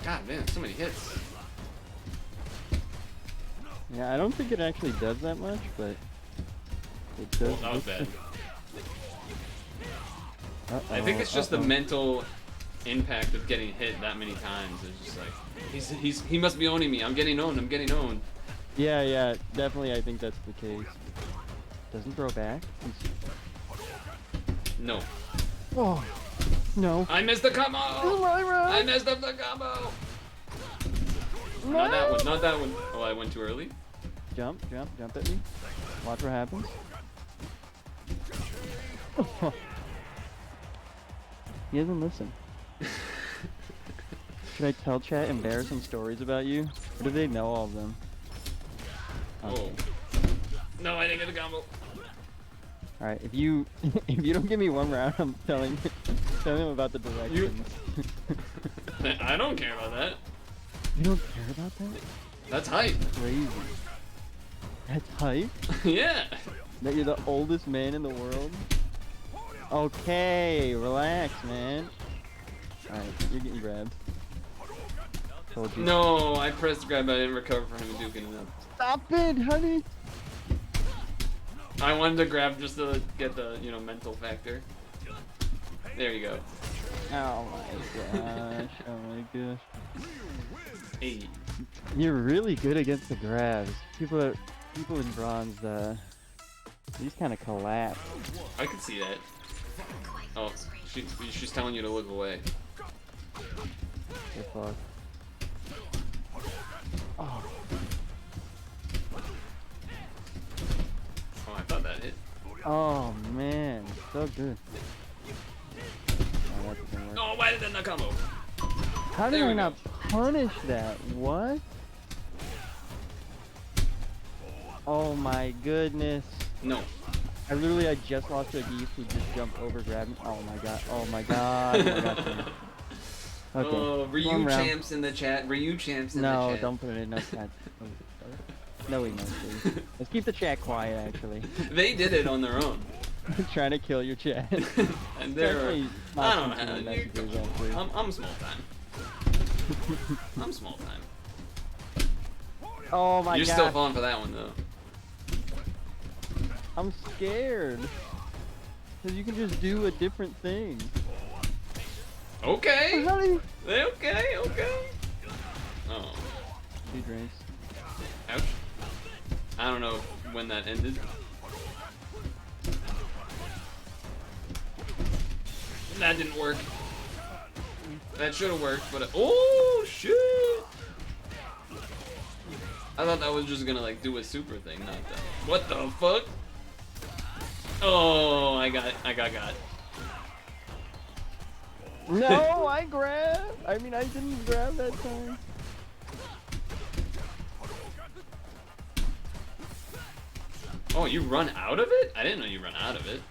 God, man, so many hits.
Yeah, I don't think it actually does that much, but it does.
Oh, that was bad. I
Uh-oh,
think it's just the mental impact of getting hit that many times. It's just like he must be owning me. I'm getting owned. I'm getting owned.
Yeah, definitely. I think that's the case. Doesn't throw back.
No.
Oh, no.
I missed the combo. I messed up the combo. No. Not that one. Not that one. Oh, I went too early.
Jump at me. Watch what happens. He doesn't listen. Should I tell chat embarrassing stories about you? Or do they know all of them?
Okay. Oh. No, I didn't get the combo.
Alright, if you don't give me one round, I'm telling him about the directions.
I don't care about that.
You don't care about that?
That's hype.
Crazy. That's hype?
Yeah.
That you're the oldest man in the world? Okay, relax, man. Alright, you're getting grabbed. Told you.
No, I pressed grab, but I didn't recover from him duking it up.
Stop it, honey!
I wanted to grab just to get the, mental factor. There you go.
Oh my gosh, oh my gosh.
Hey.
You're really good against the grabs. People in bronze, these kind of collapse.
I can see that. Oh, she's telling you to look away.
Good fuck. Oh.
Oh, I thought that hit.
Oh man, so good. Oh, that's gonna work.
Oh, why did that not combo?
How did I not punish that? What? Oh my goodness.
No.
I just lost to a geese who just jumped over, grabbed me. Oh my god. Oh my god. Oh my god. Okay.
Oh, Ryu champs in the chat. Ryu champs in the chat.
No, don't put it in no chat. No emotions. Let's keep the chat quiet, actually.
They did it on their own.
Trying to kill your chat.
And they're... I don't know. I'm small time. I'm small time.
Oh my god.
You're still falling for that one, though.
I'm scared. Because you can just do a different thing.
Okay.
Honey.
Okay. Oh.
2 drinks.
Ouch. I don't know when that ended. That didn't work. That should have worked, but oh shit! I thought that was just gonna like do a super thing, not that. What the fuck? Oh, I got.
No, I grabbed. I mean, I didn't grab that time.
Oh, you run out of it? I didn't know you run out of it.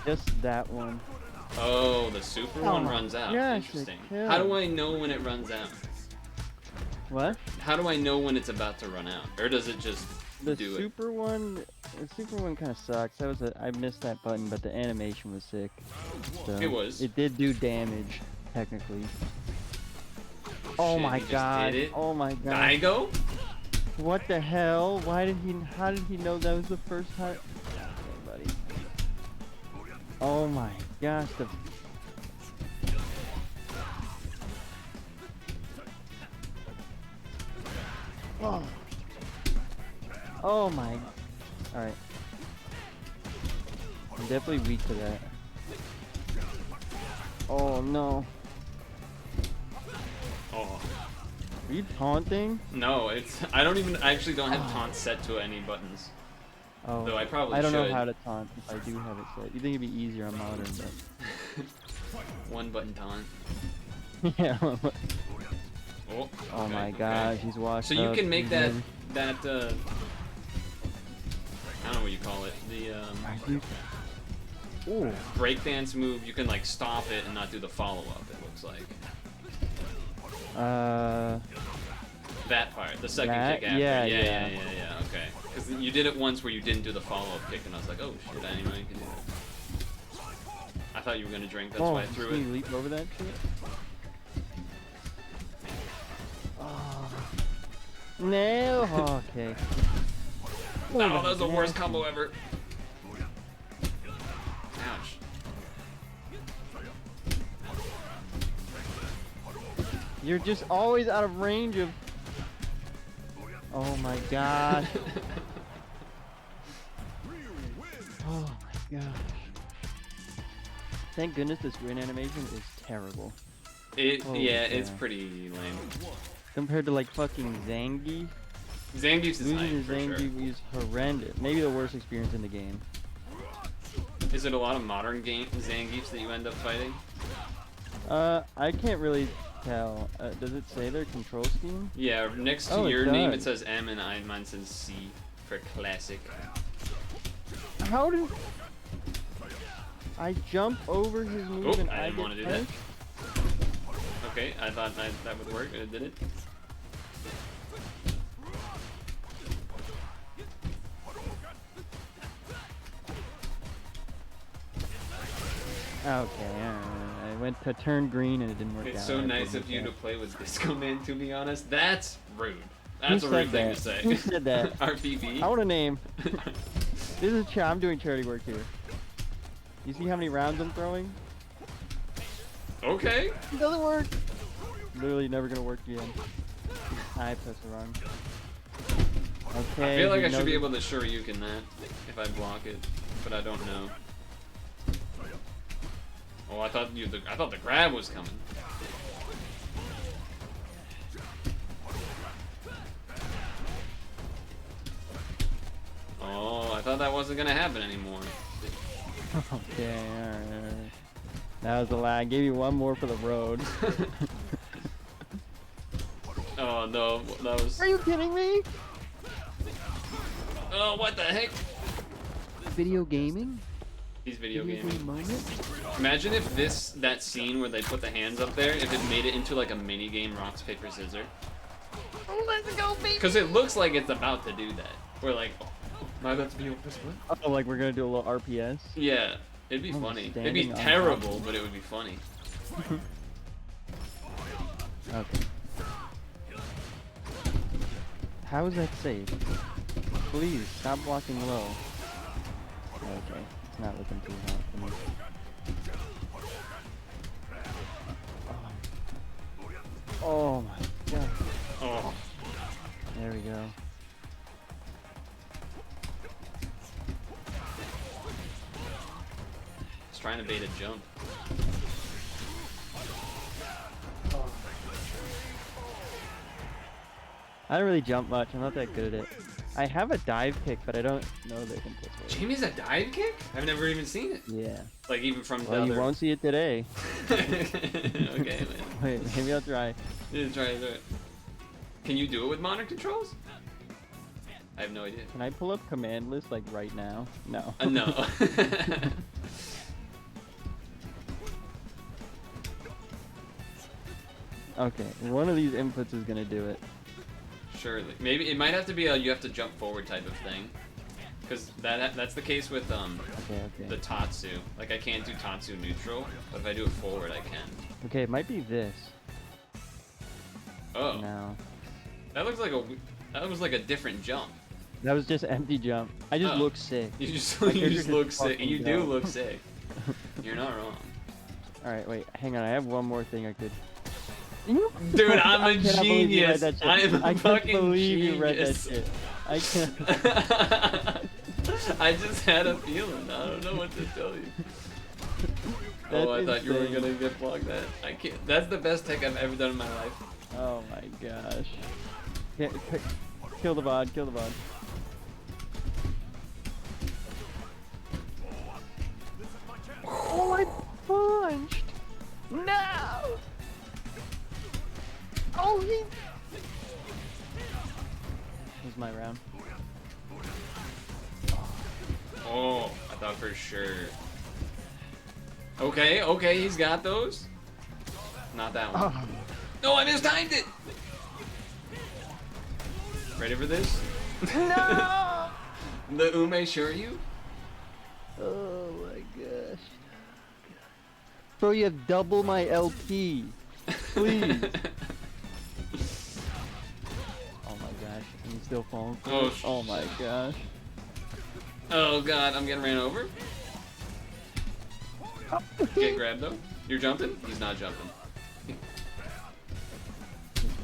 Just that one.
Oh, the super one runs out.
Gosh,
interesting. How do I know when it runs out?
What?
How do I know when it's about to run out? Or does it just
The
do
super one kind of sucks. I missed that button, but the animation was sick. So
It was.
It did do damage, technically. Oh my god. Oh my god.
Daigo?
What the hell? How did he know that was the first time? Okay, buddy. Oh my gosh. Oh. Oh my. Alright. I'm definitely weak to that. Oh no.
Oh.
Are you taunting?
No, I actually don't have taunt set to any buttons.
Oh,
Though I probably
I don't know
should.
how to taunt if I do have it set. You think it'd be easier on modern, but
One button taunt.
yeah.
Oh,
Oh
okay,
my
okay.
gosh, he's washed
So you
up.
can make
He's
that
never-
I don't know what you call it. The
Ooh.
breakdance move. You can like stop it and not do the follow up. It looks like that part, the second
That?
kick after.
Yeah,
Yeah.
yeah.
Okay. Because you did it once where you didn't do the follow up kick, and I was like, oh shit, I didn't know you could do that. I thought you were gonna drink. That's why I threw
can
it.
you leap over that shit? Oh. No. Oh, okay.
Oh, that was the worst combo ever. Ouch.
You're just always out of range of. Oh my god. Oh my gosh. Thank goodness this win animation is terrible.
Yeah, it's
crap.
pretty lame.
Compared to like fucking Zangief.
Zangief's is hype
Losing
for sure.
Zangief is horrendous. Maybe the worst experience in the game.
Is it a lot of modern game Zangiefs that you end up fighting?
I can't really tell. Does it say their control scheme?
Yeah, next to
Oh, it
your name it
does.
says M and mine says C for classic.
How did I jump over his move
Oh,
and
I didn't
get
want to do that.
punched?
Okay, I thought that would work, and it didn't.
Okay, alright. I went to turn green and it didn't work out.
It's so
I
nice
didn't
of you
care.
to play with Discomann, to be honest. That's rude.
Who
That's a
said
rude thing
that?
to say.
Who said that?
RPB.
I want a name. This is I'm doing charity work here. You see how many rounds I'm throwing?
Okay.
It doesn't work. Literally never gonna work again. I pressed the wrong. Okay.
I feel like
he
I should
knows
be
it.
able to Shoryuken that if I block it, but I don't know. Oh, I thought the grab was coming. Oh, I thought that wasn't gonna happen anymore.
Okay, alright. That was the lag. Gave you one more for the road.
Oh no, that was.
Are you kidding me?
Oh, what the heck?
Video gaming?
He's video
game
gaming.
moment?
Imagine if that scene where they put the hands up there, if it made it into like a mini game, rocks paper scissors.
Oh, let's go, baby!
Because it looks like it's about to do that. We're like, oh, am I about to be able to press what?
Oh, like we're gonna do a little RPS?
Yeah, it'd be
I'm
funny. It'd be
standing on
terrible,
top.
but it would be funny.
Okay. How is that safe? Please, stop blocking low. Okay, it's not looking too hot for me. Oh my god.
Oh.
There we go.
It's trying to bait a jump.
I don't really jump much. I'm not that good at it. I have a dive kick, but I don't know that it can push it.
Jamie's a dive kick? I've never even seen it.
Yeah.
Like even from
Well,
the
you
other.
won't see it today.
Okay, man.
Wait, maybe I'll try.
Yeah, try to do it. Can you do it with modern controls? I have no idea.
Can I pull up command list like right now? No.
No.
Okay, one of these inputs is gonna do it.
Surely. Maybe it might have to be a you have to jump forward type of thing. Because that's the case with
Okay.
the Tatsu. Like I can't do Tatsu neutral, but if I do it forward I can.
Okay, it might be this.
Oh.
No.
That looks like that was like a different jump.
That was just empty jump. I just
Oh.
look sick.
You just
My
you
character
just look sick.
fucking
You do
dumb.
look sick. You're not wrong.
Alright, wait, hang on. I have one more thing I could.
Dude, I'm a
I cannot believe you read
genius.
that shit.
I am a
I can't
fucking
believe you read that
genius.
shit. I can't.
I just had a feeling. I don't know what to tell you.
That's
Oh, I thought you were
insane.
gonna get blocked that. I can't. That's the best tech I've ever done in my life.
Oh my gosh. Kill the VOD, kill the VOD.
sure. Okay, okay, he's got those. Not that one.
Oh.
No, I mistimed it! Ready for this?
No!
The Ume Shuryu?
Oh my gosh. Bro, you have double my LP. Please. Oh my gosh. I'm still falling for
Oh,
it. Oh my gosh.
Oh god, I'm getting ran over. Get grabbed though. You're jumping? He's not jumping.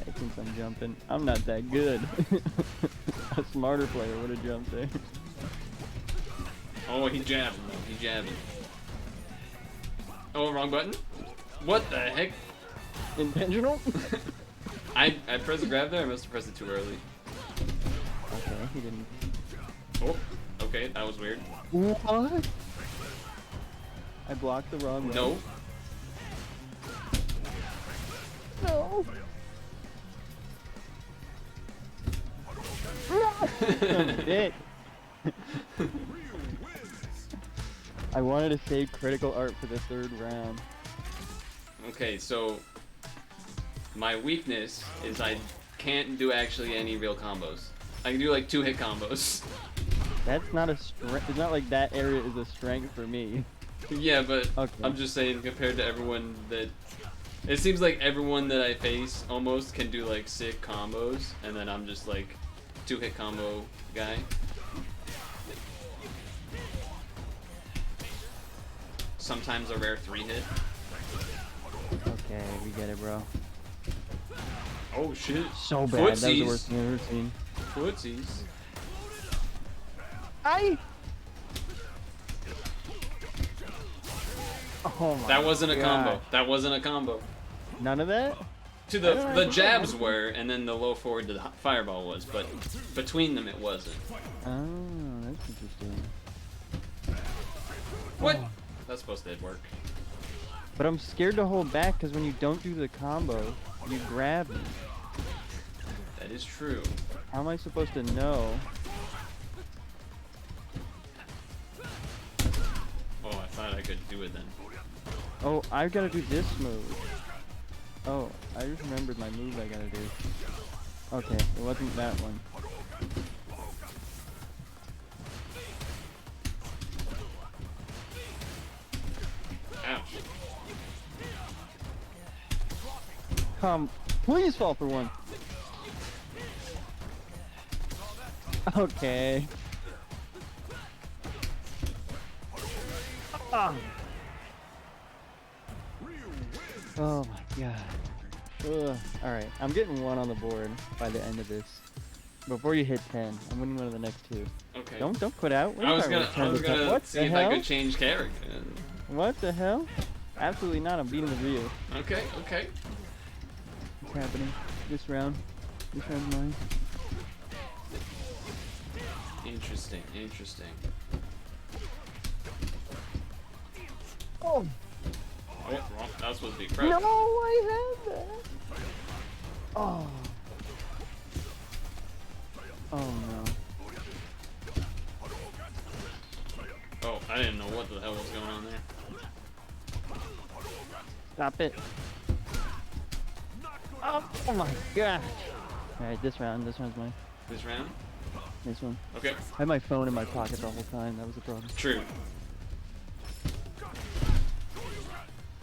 I think I'm jumping. I'm not that good. A smarter player would have jumped there.
Oh, he jabbing though. He jabbing. Oh, wrong button? What the heck?
Intentional?
I pressed grab there. I must have pressed it too early.
Okay, he didn't.
Oh, okay, that was weird.
What? I blocked the wrong way.
No.
No. Dick. I wanted to save critical art for the third round.
Okay, so my weakness is I can't do actually any real combos. I can do like 2-hit combos.
That's not a strength. It's not like that area is a strength for me.
Yeah, but
Okay.
I'm just saying compared to everyone that... It seems like everyone that I face almost can do like sick combos, and then I'm just like 2-hit combo guy. Sometimes a rare 3-hit.
Okay, we get it, bro.
Oh shit.
So bad. That was the worst thing I've ever seen.
Footsies.
I. Oh my
That wasn't a combo.
gosh.
That wasn't a combo.
None of that?
To the jabs were, and then the low forward to the fireball was, but between them it wasn't.
Oh, that's interesting.
What? That's supposed to work.
But I'm scared to hold back because when you don't do the combo, you grab me.
That is true.
How am I supposed to know?
Oh, I thought I could do it then.
Oh, I've got to do this move. Oh, I just remembered my move I gotta do. Okay, it wasn't that one.
Ouch.
Come, please fall for one. Okay. Ah. Oh my god. Ugh. Alright, I'm getting 1 on the board by the end of this. Before you hit 10, I'm winning one of the next 2.
Okay.
Don't quit out. What
I
are
was
you
gonna
talking about? What
see
the
if
hell?
I could change character.
What the hell? Absolutely not. I'm beating the Ryu.
Okay, okay.
What's happening? This round's mine.
Interesting, interesting.
Oh.
Oh, wrong. That was supposed to be prep.
No, I had that. Oh. Oh no.
Oh, I didn't know what the hell was going on there.
Stop it. Oh my gosh. Alright, this round's mine.
This round?
This one.
Okay.
I had my phone in my pocket the whole time. That was the problem.
True.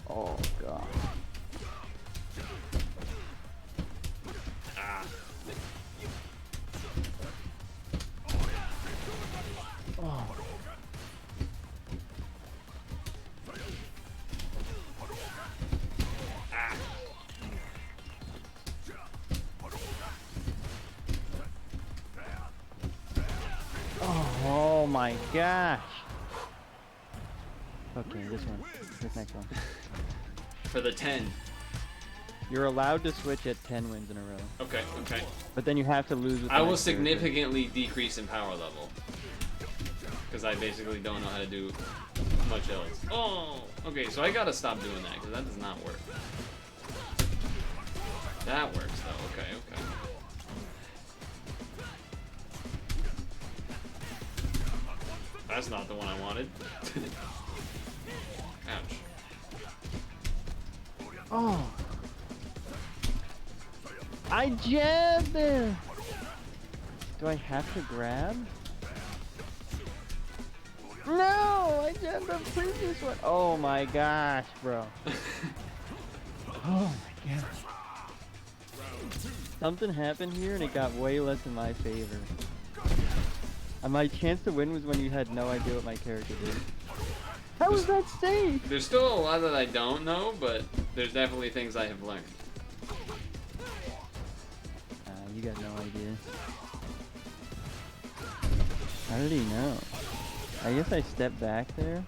Oh god.
Ah.
Oh.
Ah.
Oh my gosh. Okay, this one. This next one.
For the 10.
You're allowed to switch at 10 wins in a row.
Okay, okay.
But then you have to lose with the
I will
next character.
significantly decrease in power level. Because I basically don't know how to do much else. Oh! Okay, so I gotta stop doing that, because that does not work. That works, though. Okay, okay. That's not the one I wanted. Ouch.
Oh. I jabbed there. Do I have to grab? No, I jabbed the previous one. Oh my gosh, bro. Oh my gosh. Something happened here and it got way less in my favor. And my chance to win was when you had no idea what my character did. How was that safe?
There's still a lot that I don't know, but there's definitely things I have learned.
You got no idea. How did he know? I guess I stepped back there.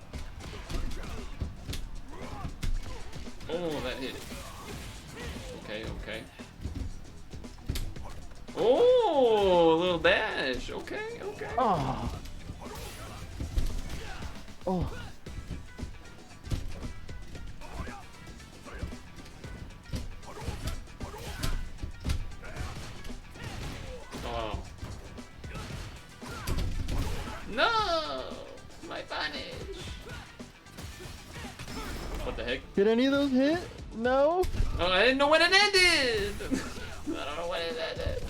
Oh, that hit. Okay, okay. Oh, a little dash. Okay, okay.
Oh. Oh.
Oh. No! My punish! What the heck?
Did any of those hit? No?
Oh, I didn't know when it ended! I don't know when it ended.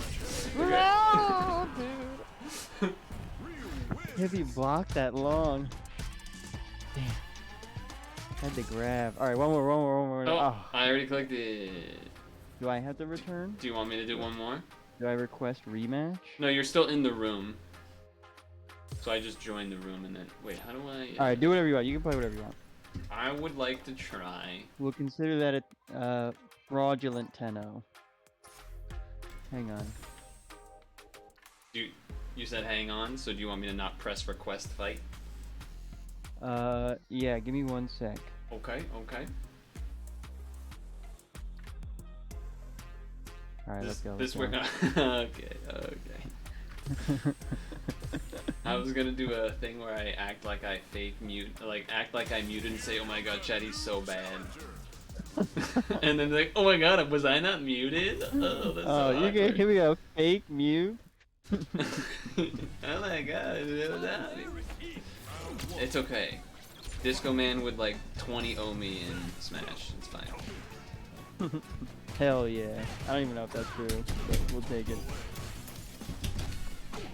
No, dude! If you blocked that long. Damn. Had to grab. Alright, one more.
Oh, I already clicked it.
Do I have to return?
Do you want me to do one more?
Do I request rematch?
No, you're still in the room. So I just joined the room and then... Wait, how do I...
Alright, do whatever you want. You can play whatever you want.
I would like to try...
We'll consider that a fraudulent 10-0. Hang on.
You said hang on, so do you want me to not press request fight?
Yeah, give me 1 sec.
Okay, okay.
Alright, let's go.
This we're okay, okay. I was gonna do a thing where I act like I fake mute, like act like I muted and say, "Oh my god, Chatty's so bad," and then like, "Oh my god, was I not muted?" Oh, that's so
you
awkward.
here we go. Fake mute.
Oh my god, it was that. It's okay. Discomann would like 20-0 me in Smash. It's fine.
Hell yeah. I don't even know if that's true, but we'll take it.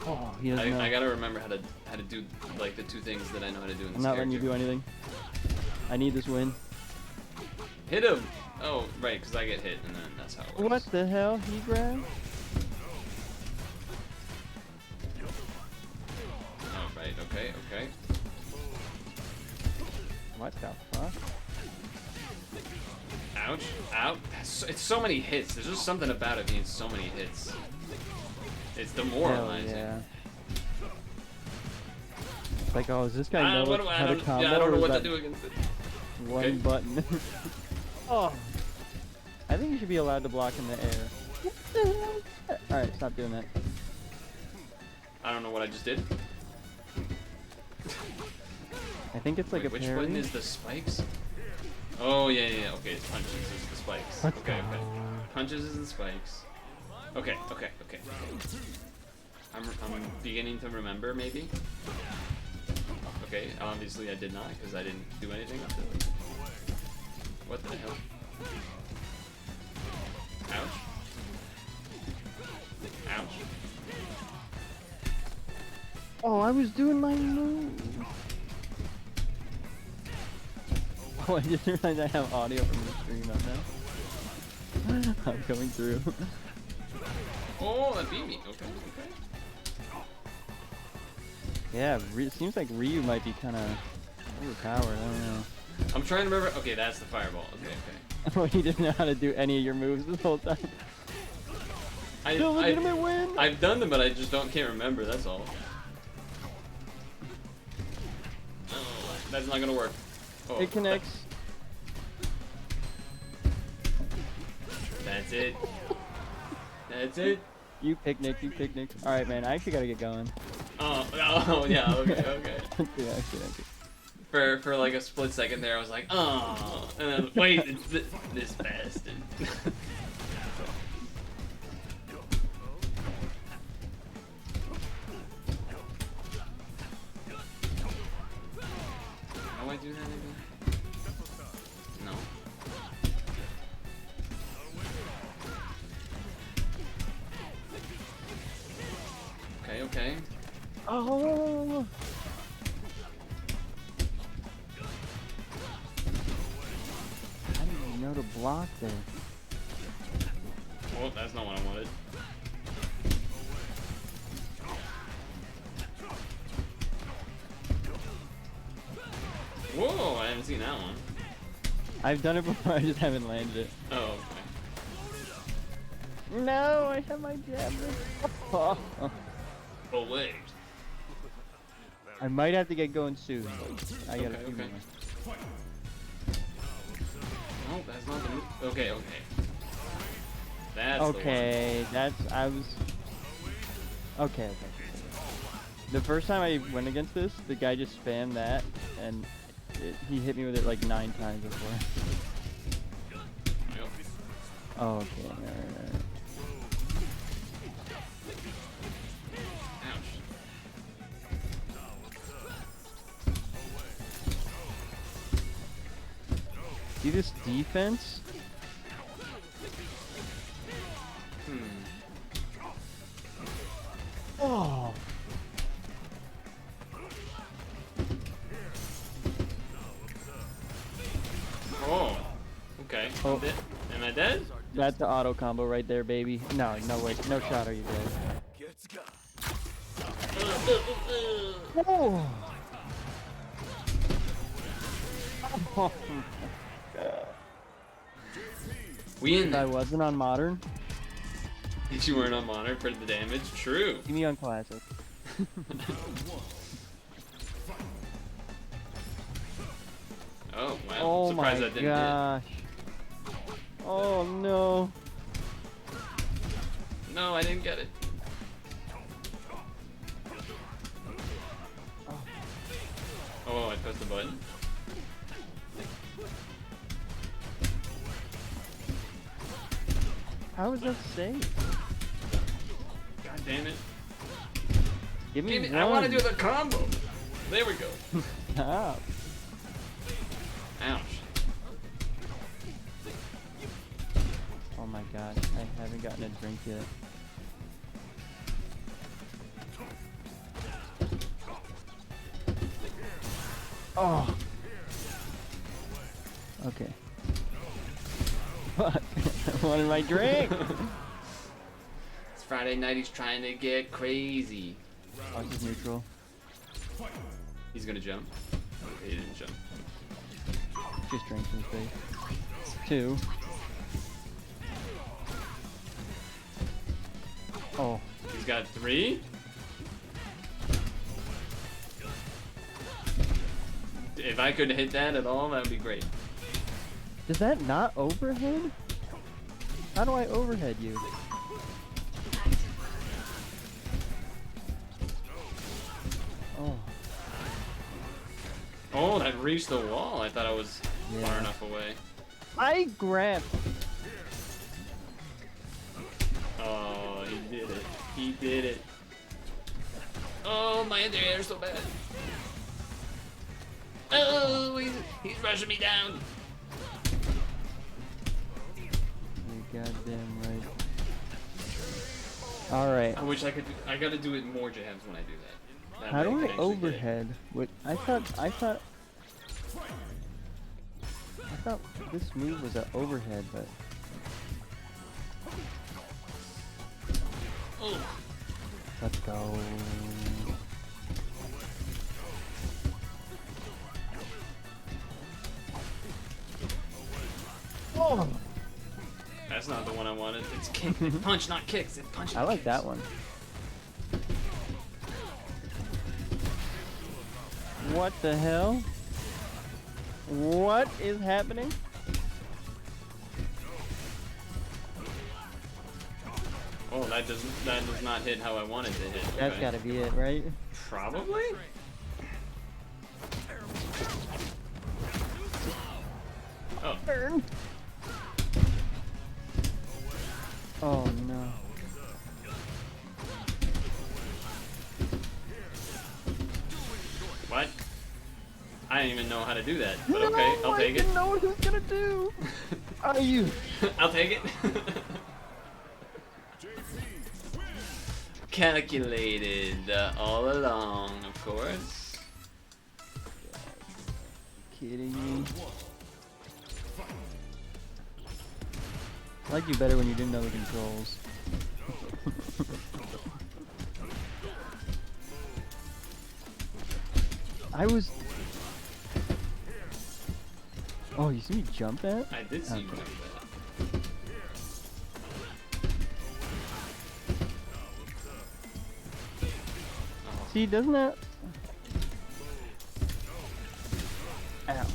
Oh, he doesn't know.
I gotta remember how to do like the two things that I know how to do in this
I'm not letting you do anything. I need this win.
Hit him! Oh, right, because I get hit, and then that's how it works.
What the hell? He grabbed?
Oh, right, okay, okay.
What the fuck?
Ouch, ouch. It's so many hits. There's just something about it being so many hits. It's demoralizing.
Hell yeah. It's like, oh, is this guy know how to combo?
Yeah, I don't know
or
what
is
to
that
do against it.
One
Okay.
button. Oh. I think you should be allowed to block in the air. Alright, stop doing that.
I don't know what I just did.
I think it's like
Wait,
a
which
parry.
button is the spikes? Oh, yeah, yeah, okay, it's punches is the spikes.
Let's
Okay,
go.
okay. Punches is the spikes. Okay, okay, okay. I'm beginning to remember, maybe? Okay, obviously I did not, because I didn't do anything up to it. What the hell? Ouch. Ouch.
Oh, I was doing my move. Oh, I just realized I have audio from the stream up now. I'm coming through.
Oh, that beat me. Okay, okay.
Yeah, it seems like Ryu might be kind of overpowered. I don't know.
I'm trying to remember. Okay, that's the fireball. Okay, okay.
Oh, he didn't know how to do any of your moves this whole time. No legitimate win.
I've done them, but I just can't remember. That's all. Oh, that's not gonna work. Oh,
It connects.
That's it. That's it.
You picnic. Alright, man, I actually gotta get going.
Oh, yeah, okay, okay.
Yeah, actually.
For like a split second there, I was like, oh, and then, wait, it's this bastard.
Oh. I didn't even know to block there.
Oh, that's not what I wanted. Whoa, I haven't seen that one.
I've done it before, I just haven't landed it.
Oh, okay.
No, I have my jab. Oh.
Oh, wait.
I might have to get going soon. I got a few
okay.
more.
Oh, that's not the move. Okay, okay. That's
okay, that's I was. Okay, okay. The first time I went against this, the guy just spammed that, and he hit me with it like 9 times before.
Yep.
Oh, okay. Alright.
Ouch.
See this defense? Oh.
Oh. Okay.
Oh.
Am I dead?
That's the auto combo right there, baby. No, no way. No shot, are you dead? Oh.
We in
I
there.
wasn't on modern.
You weren't on monitor for the damage? True.
Give me on classic.
Oh, wow.
Oh
Surprised
my
I didn't
gosh. Oh no.
hit. No, I didn't get it. Oh, I pressed the button.
How is that safe?
God damn it.
Give me
Damn it,
one.
I want to do the combo. There we go.
Stop.
Ouch.
Oh my god, I haven't gotten a drink yet. Oh. Okay. Fuck. I wanted my drink.
It's Friday night, he's trying to get crazy.
Oh, he's neutral.
He's gonna jump. Okay, he didn't jump.
Just drink some face. 2. Oh.
He's got 3. If I could hit that at all, that would be great.
Does that not overhead? How do I overhead you? Oh.
Oh, that reached the wall. I thought I was
Yeah.
far enough away.
I grabbed.
Oh, he did it. He did it. Oh, my anti-air is so bad. Oh, he's rushing me down.
You're goddamn right. Alright.
I wish I could. I gotta do it more jabs when I do that. That
How
way
do
can
I
actually get it.
overhead? What I thought this move was an overhead, but
Oh.
let's go. Oh.
That's not the one I wanted. It's kick. It's punch, not kicks. It's punch.
I like that one. What the hell? What is happening?
Oh, that does not hit how I wanted to hit.
That's
Okay.
gotta be it, right?
Probably. Oh.
Burn. Oh no.
What? I didn't even know how to do that, but okay, I'll take
I
it.
didn't know what he was gonna do. Are you?
I'll take it. Calculated all along, of course.
Kidding me? I liked you better when you didn't know the controls. I was. Oh, you see me jump that?
I did see you jump that.
See, doesn't that? Ow.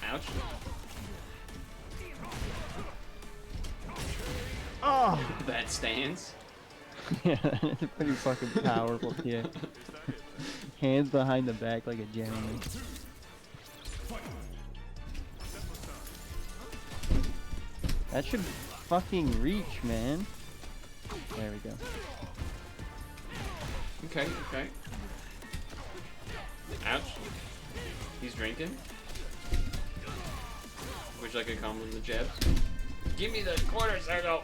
Ouch.
Oh!
That stands.
Yeah, it's a pretty fucking powerful kick. Hands behind the back like a gentleman. That should fucking reach, man. There we go.
Okay, okay. Ouch. He's drinking. Wish I could combo the jabs. Give me the quarter circle!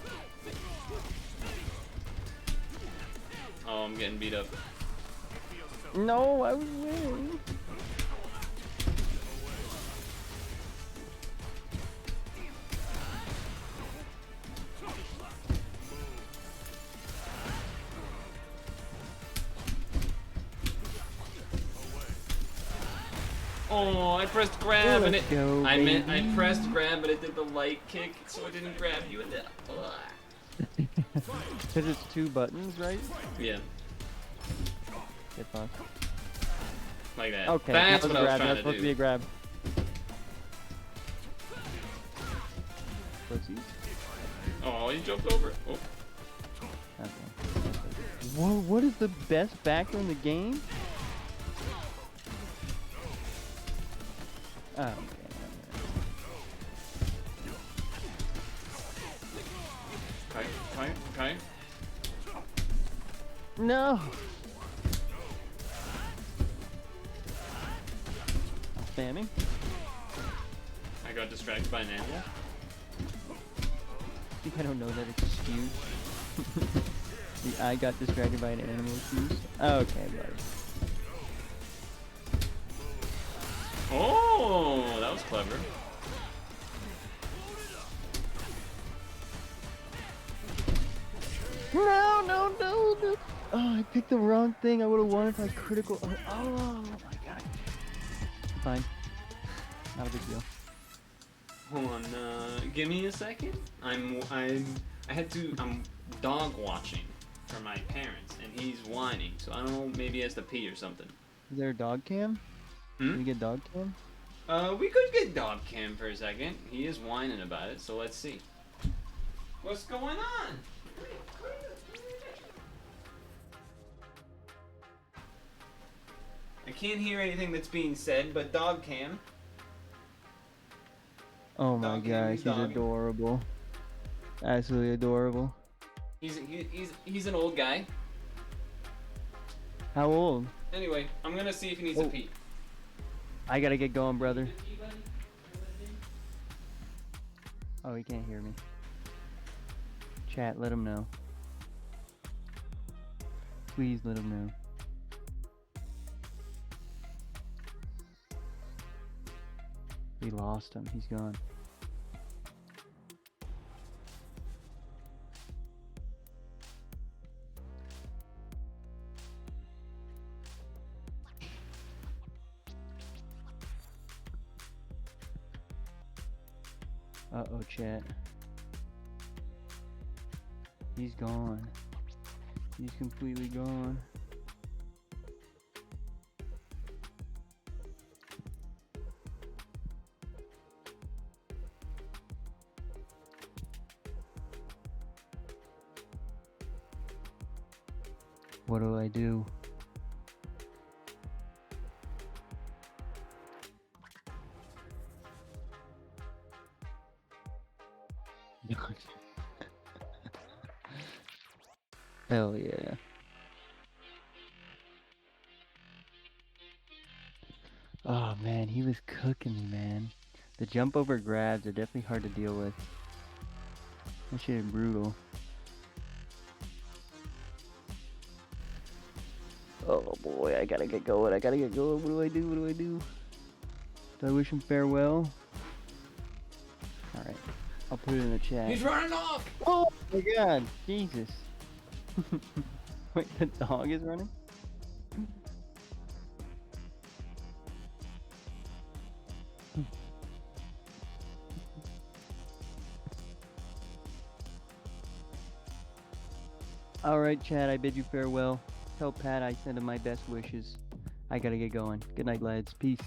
Oh, I'm getting beat up.
No, I was winning.
Oh, I pressed grab and it.
Go,
I pressed grab, but it did the light kick, so it didn't grab you in the.
Because it's 2 buttons, right?
Yeah,
Get fucked.
like that.
Okay,
That's
that was
what I was
a grab.
trying
That's
to
supposed to
do.
be a grab. Pussies.
Oh, you jumped over. Oh.
Okay. Whoa, what is the best backer in the game? Oh, okay.
Okay, okay.
No! Spamming?
I got distracted by an animal.
I think I don't know that excuse. The I got distracted by an animal excuse. Okay, buddy.
Oh, that was clever.
No, no, no, no. Oh, I picked the wrong thing. I would have won if I critical. Oh my god. Fine. Not a big deal.
Hold on, give me a second. I'm dog watching for my parents, and he's whining, so I don't know, maybe he has to pee or something.
Is there a dog cam?
Hmm?
Can we get dog cam?
We could get dog cam for a second. He is whining about it, so let's see. What's going on? I can't hear anything that's being said, but dog cam.
Oh my
Dog cam,
gosh, he's
dog.
adorable. Absolutely adorable.
He's an old guy.
How old?
Anyway, I'm gonna see if he needs to pee.
I gotta get going, brother. Oh, he can't hear me. Chat, let him know. Please let him know. We lost him. He's gone. Uh-oh, chat. He's gone. He's completely gone. What do I do? Hell yeah. Oh man, he was cooking me, man. The jump over grabs are definitely hard to deal with. That shit is brutal. Oh boy, I gotta get going. I gotta get going. What do I do? What do I do? Do I wish him farewell? Alright. I'll put it in the chat.
He's running off!
Oh my god. Jesus. Wait, the dog is running? Alright, Chad, I bid you farewell. Tell Pat I send him my best wishes. I gotta get going. Good night, lads. Peace.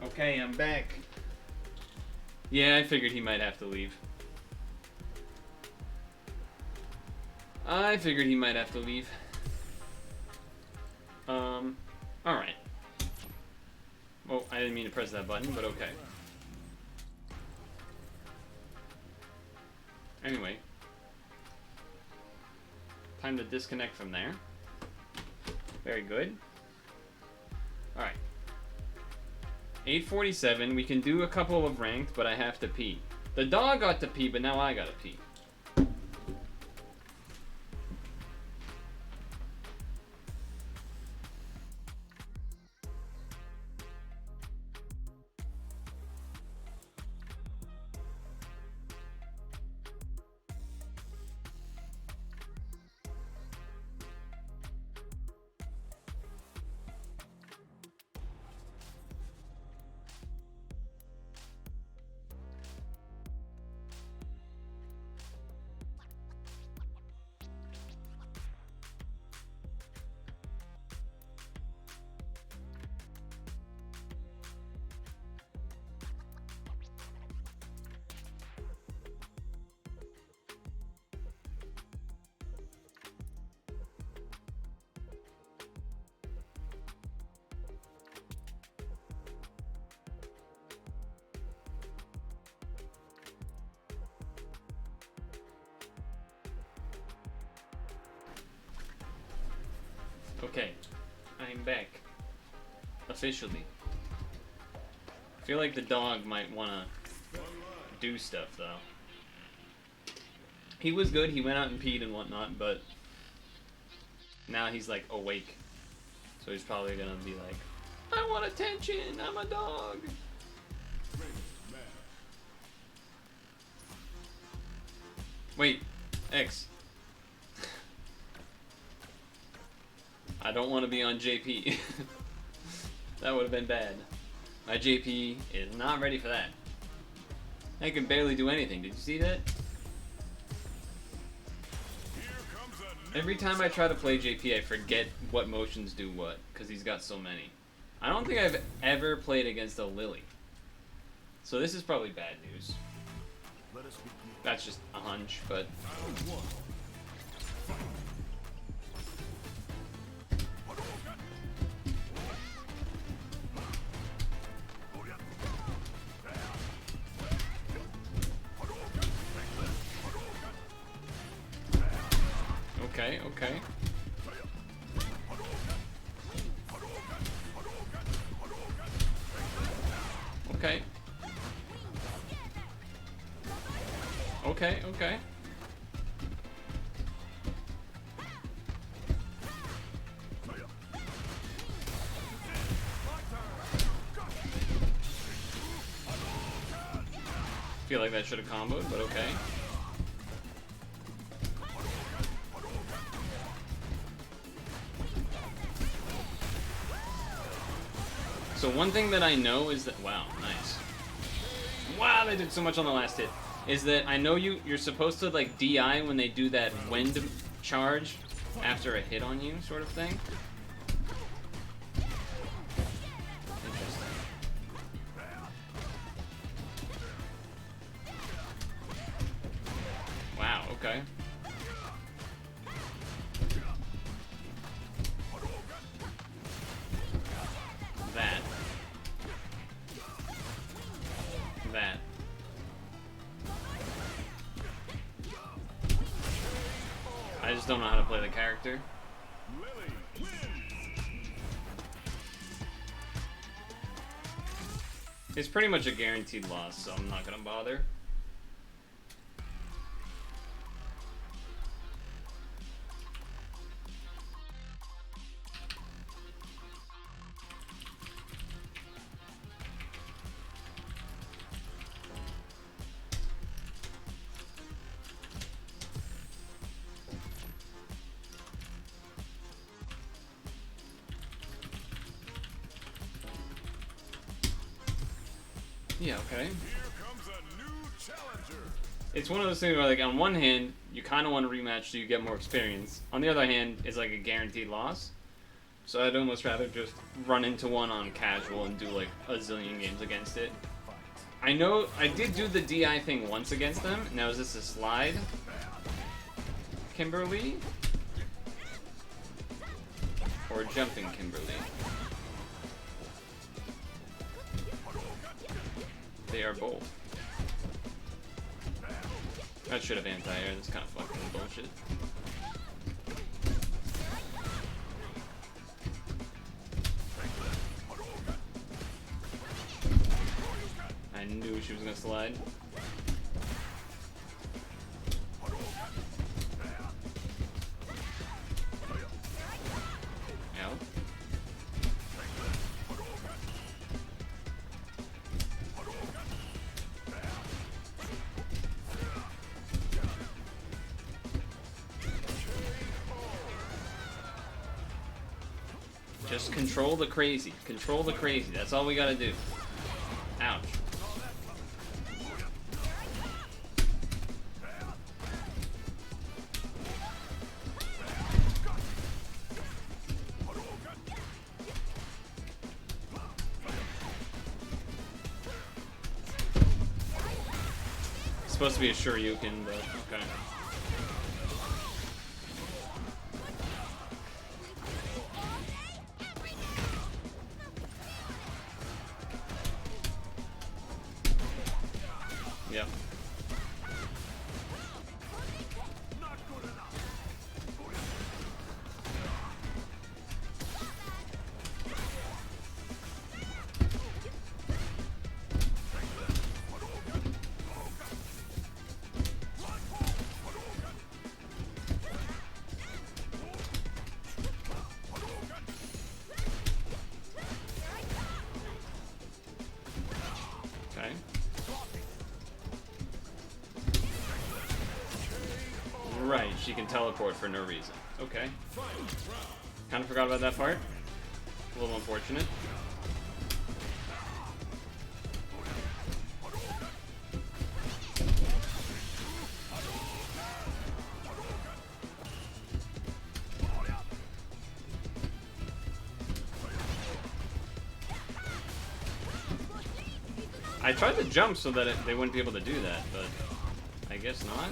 Okay, I'm back. Yeah, I figured he might have to leave. Alright. Well, I didn't mean to press that button, but okay. Anyway. Time to disconnect from there. Very good. Alright. 8:47, we can do a couple of ranked, but I have to pee. The dog got to pee, but now I gotta pee. Okay, I'm back. Officially. I feel like the dog might want to do stuff, though. He was good, he went out and peed and whatnot, but now he's, like, awake. So he's probably gonna be like, I want attention, I'm a dog. Wait, X. I don't want to be on JP. That would have been bad. My JP is not ready for that. I can barely do anything. Did you see that? Every time I try to play JP, I forget what motions do what, because he's got so many. I don't think I've ever played against a Lily. So this is probably bad news. That's just a hunch, but... Okay, okay. Okay. Okay, okay. Feel like that should have comboed, but okay. So one thing that I know is that, wow, nice. Wow, they did so much on the last hit. Is that I know you're supposed to like DI when they do that wind charge after a hit on you sort of thing. Interesting. Wow, okay. That. That. I just don't know how to play the character. It's pretty much a guaranteed loss, so I'm not gonna bother. Yeah, okay. It's one of those things where, like, on one hand, you kind of want to rematch so you get more experience. On the other hand, it's like a guaranteed loss. So I'd almost rather just run into one on casual and do, like, a zillion games against it. I know I did do the DI thing once against them. Now, is this a slide? Kimberly? Or jumping Kimberly? They are both. That should have anti-air. That's kind of fucking bullshit. I knew she was gonna slide. Out. Just control the crazy. Control the crazy. That's all we gotta do. Ouch. It's supposed to be a Shoryuken, but okay. Yep. can teleport for no reason. Okay. Kind of forgot about that part. A little unfortunate. I tried to jump so that they wouldn't be able to do that, but I guess not.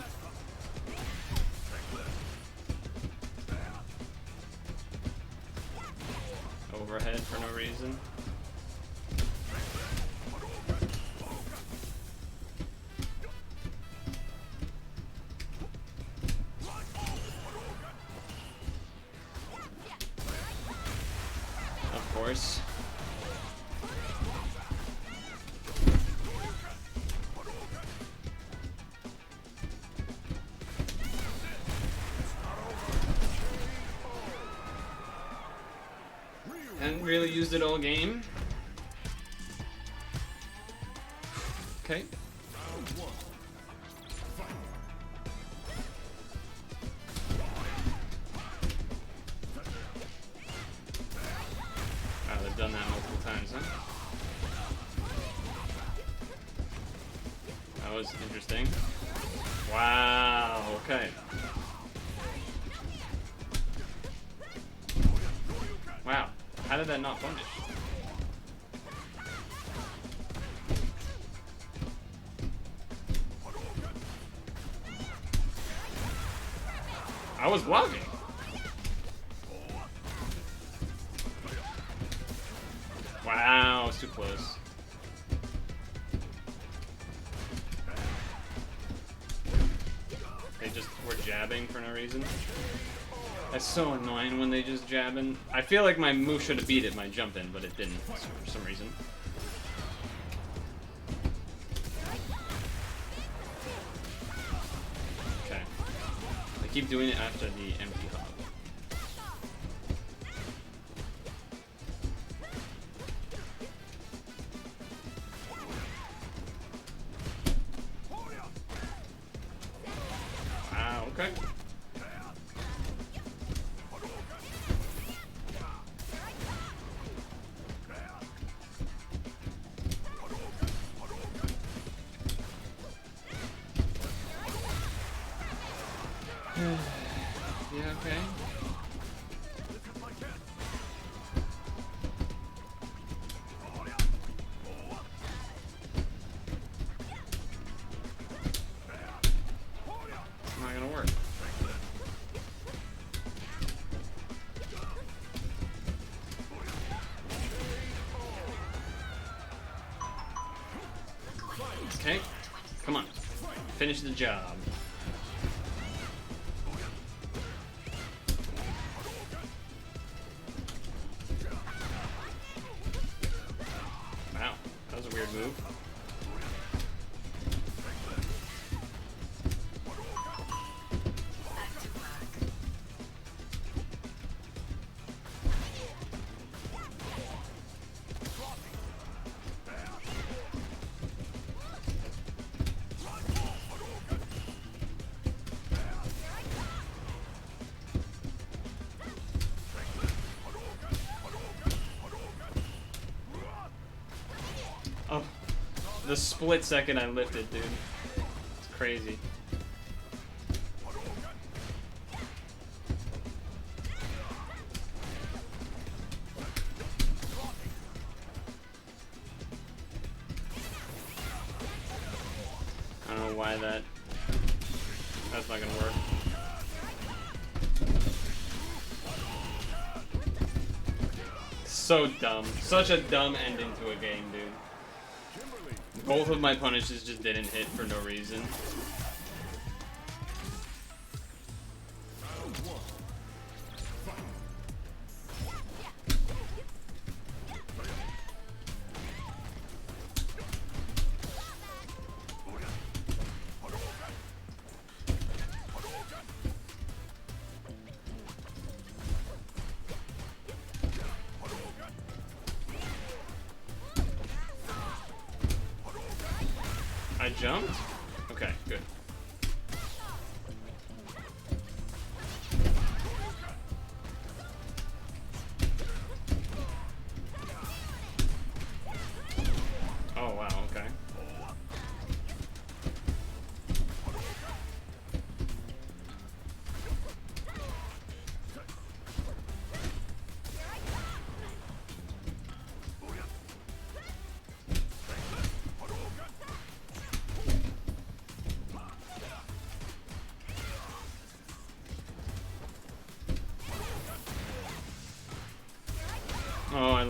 Overhead for no reason. Of course. Hadn't really used it all game. Okay. Wow, they've done that multiple times, huh? That was interesting. Wow, okay. Wow, how did that not punish? I was blocking. Wow, it's too close. They just were jabbing for no reason. That's so annoying when they just jabbing. I feel like my move should have beat it, my jump in, but it didn't for some reason. Okay. I keep doing it after the empty hub. Wow, okay. Yeah, okay. It's not gonna work. Okay, come on. Finish the job. Wow, that was a weird move. Oh, the split second I lifted, dude. It's crazy. I don't know why that's not gonna work. So dumb. Such a dumb ending to a game, dude. Both of my punishes just didn't hit for no reason. I jumped? Okay, good.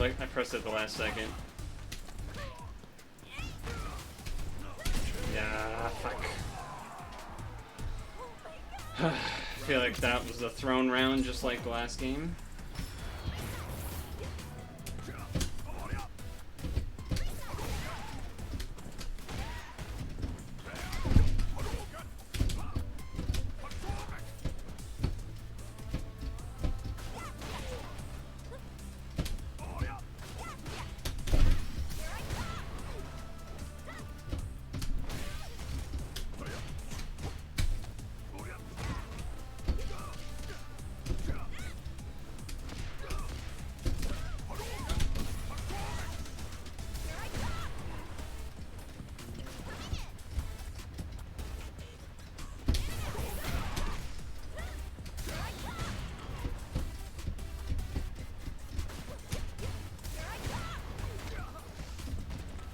like I pressed it at the last second. Yeah, fuck. I feel like that was a thrown round just like the last game.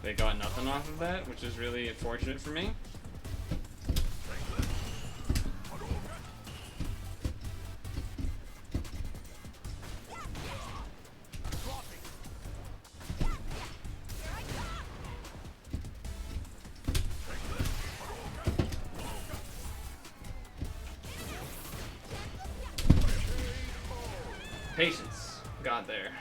They got nothing off of that, which is really unfortunate for me. Patience. Got there.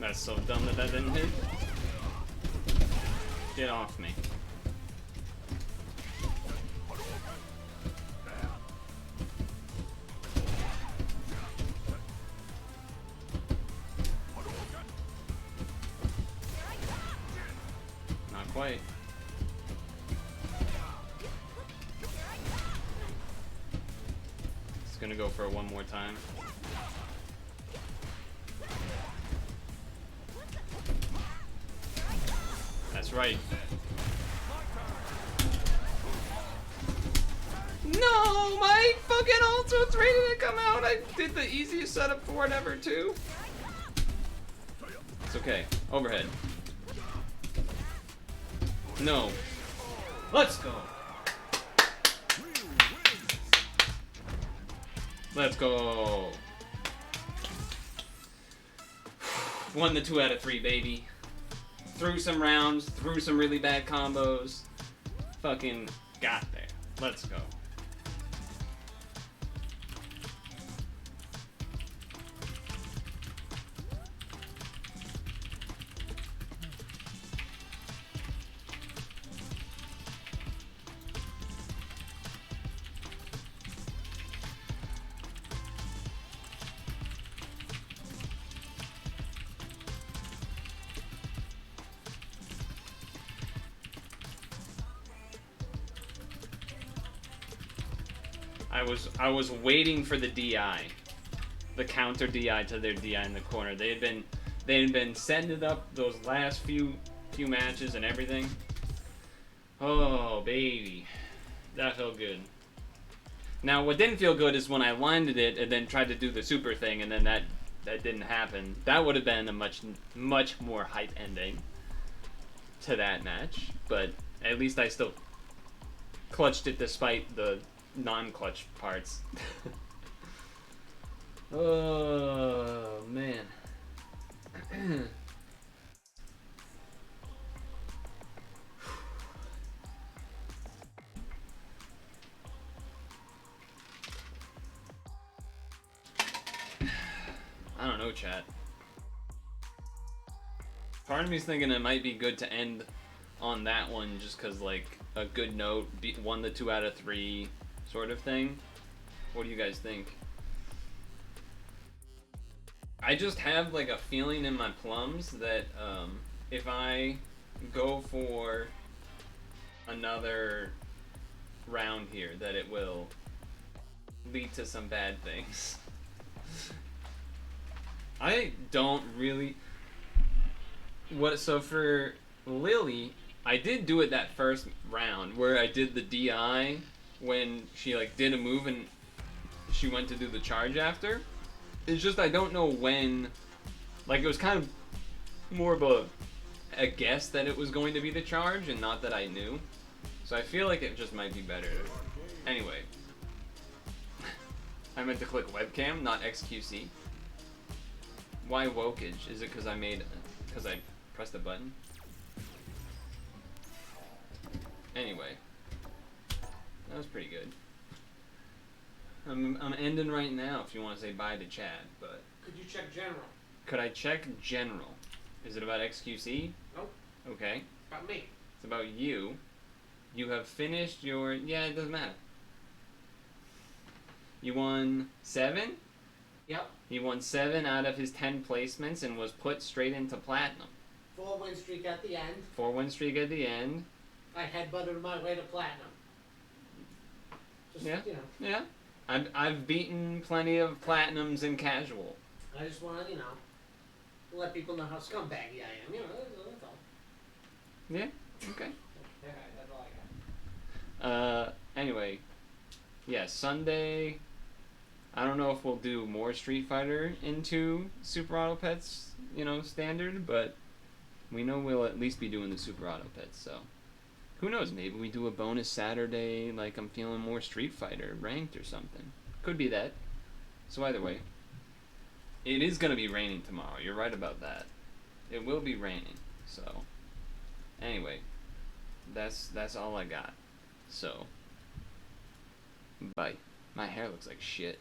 That's so dumb that didn't hit. Get off me. Not quite. It's gonna go for it one more time. That's right. No, my fucking ultimate's ready to come out. I did the easiest setup for it ever, too. It's okay. Overhead. No. Let's go. Let's go. Won the 2 out of 3, baby. Threw some rounds, threw some really bad combos. Fucking got there. Let's go. I was waiting for the DI, the counter DI to their DI in the corner. They had been setting it up those last few matches and everything. Oh baby, that felt good. Now what didn't feel good is when I landed it and then tried to do the super thing and then that didn't happen. That would have been a much more hype ending to that match. But at least I still clutched it despite the non-clutch parts. Oh man. I don't know, chat. Part of me's thinking it might be good to end on that one just cause like a good note, won the 2 out of 3 sort of thing. What do you guys think? I just have like a feeling in my plums that if I go for another round here that it will lead to some bad things. I don't really... So for Lily, I did do it that first round where I did the DI when she like did a move and she went to do the charge after. It's just I don't know when, like it was kind of more of a guess that it was going to be the charge and not that I knew. So I feel like it just might be better. Anyway. I meant to click webcam, not XQC. Why wokage? Is it because I pressed the button? Anyway, that was pretty good. I'm ending right now if you want to say bye to Chad, but...
Could you check general?
Could I check general? Is it about XQC?
Nope.
Okay.
About me.
It's about you. You have finished your... Yeah, it doesn't matter. You won 7?
Yep.
He won 7 out of his 10 placements and was put straight into platinum.
4-win streak at the end.
4-win streak at the end.
I headbutted my way to platinum. Just,
Yeah.
you know.
Yeah. I've beaten plenty of platinums in casual.
I just want to, let people know how scumbaggy I am. That's all.
Yeah. Okay.
Yeah, that's all I got.
Anyway. Yeah, Sunday. I don't know if we'll do more Street Fighter into Super Auto Pets, standard, but we know we'll at least be doing the Super Auto Pets, so. Who knows, maybe we do a bonus Saturday, like I'm feeling more Street Fighter ranked or something. Could be that. So either way. It is going to be raining tomorrow, you're right about that. It will be raining, so. Anyway. That's all I got. So. Bye. My hair looks like shit.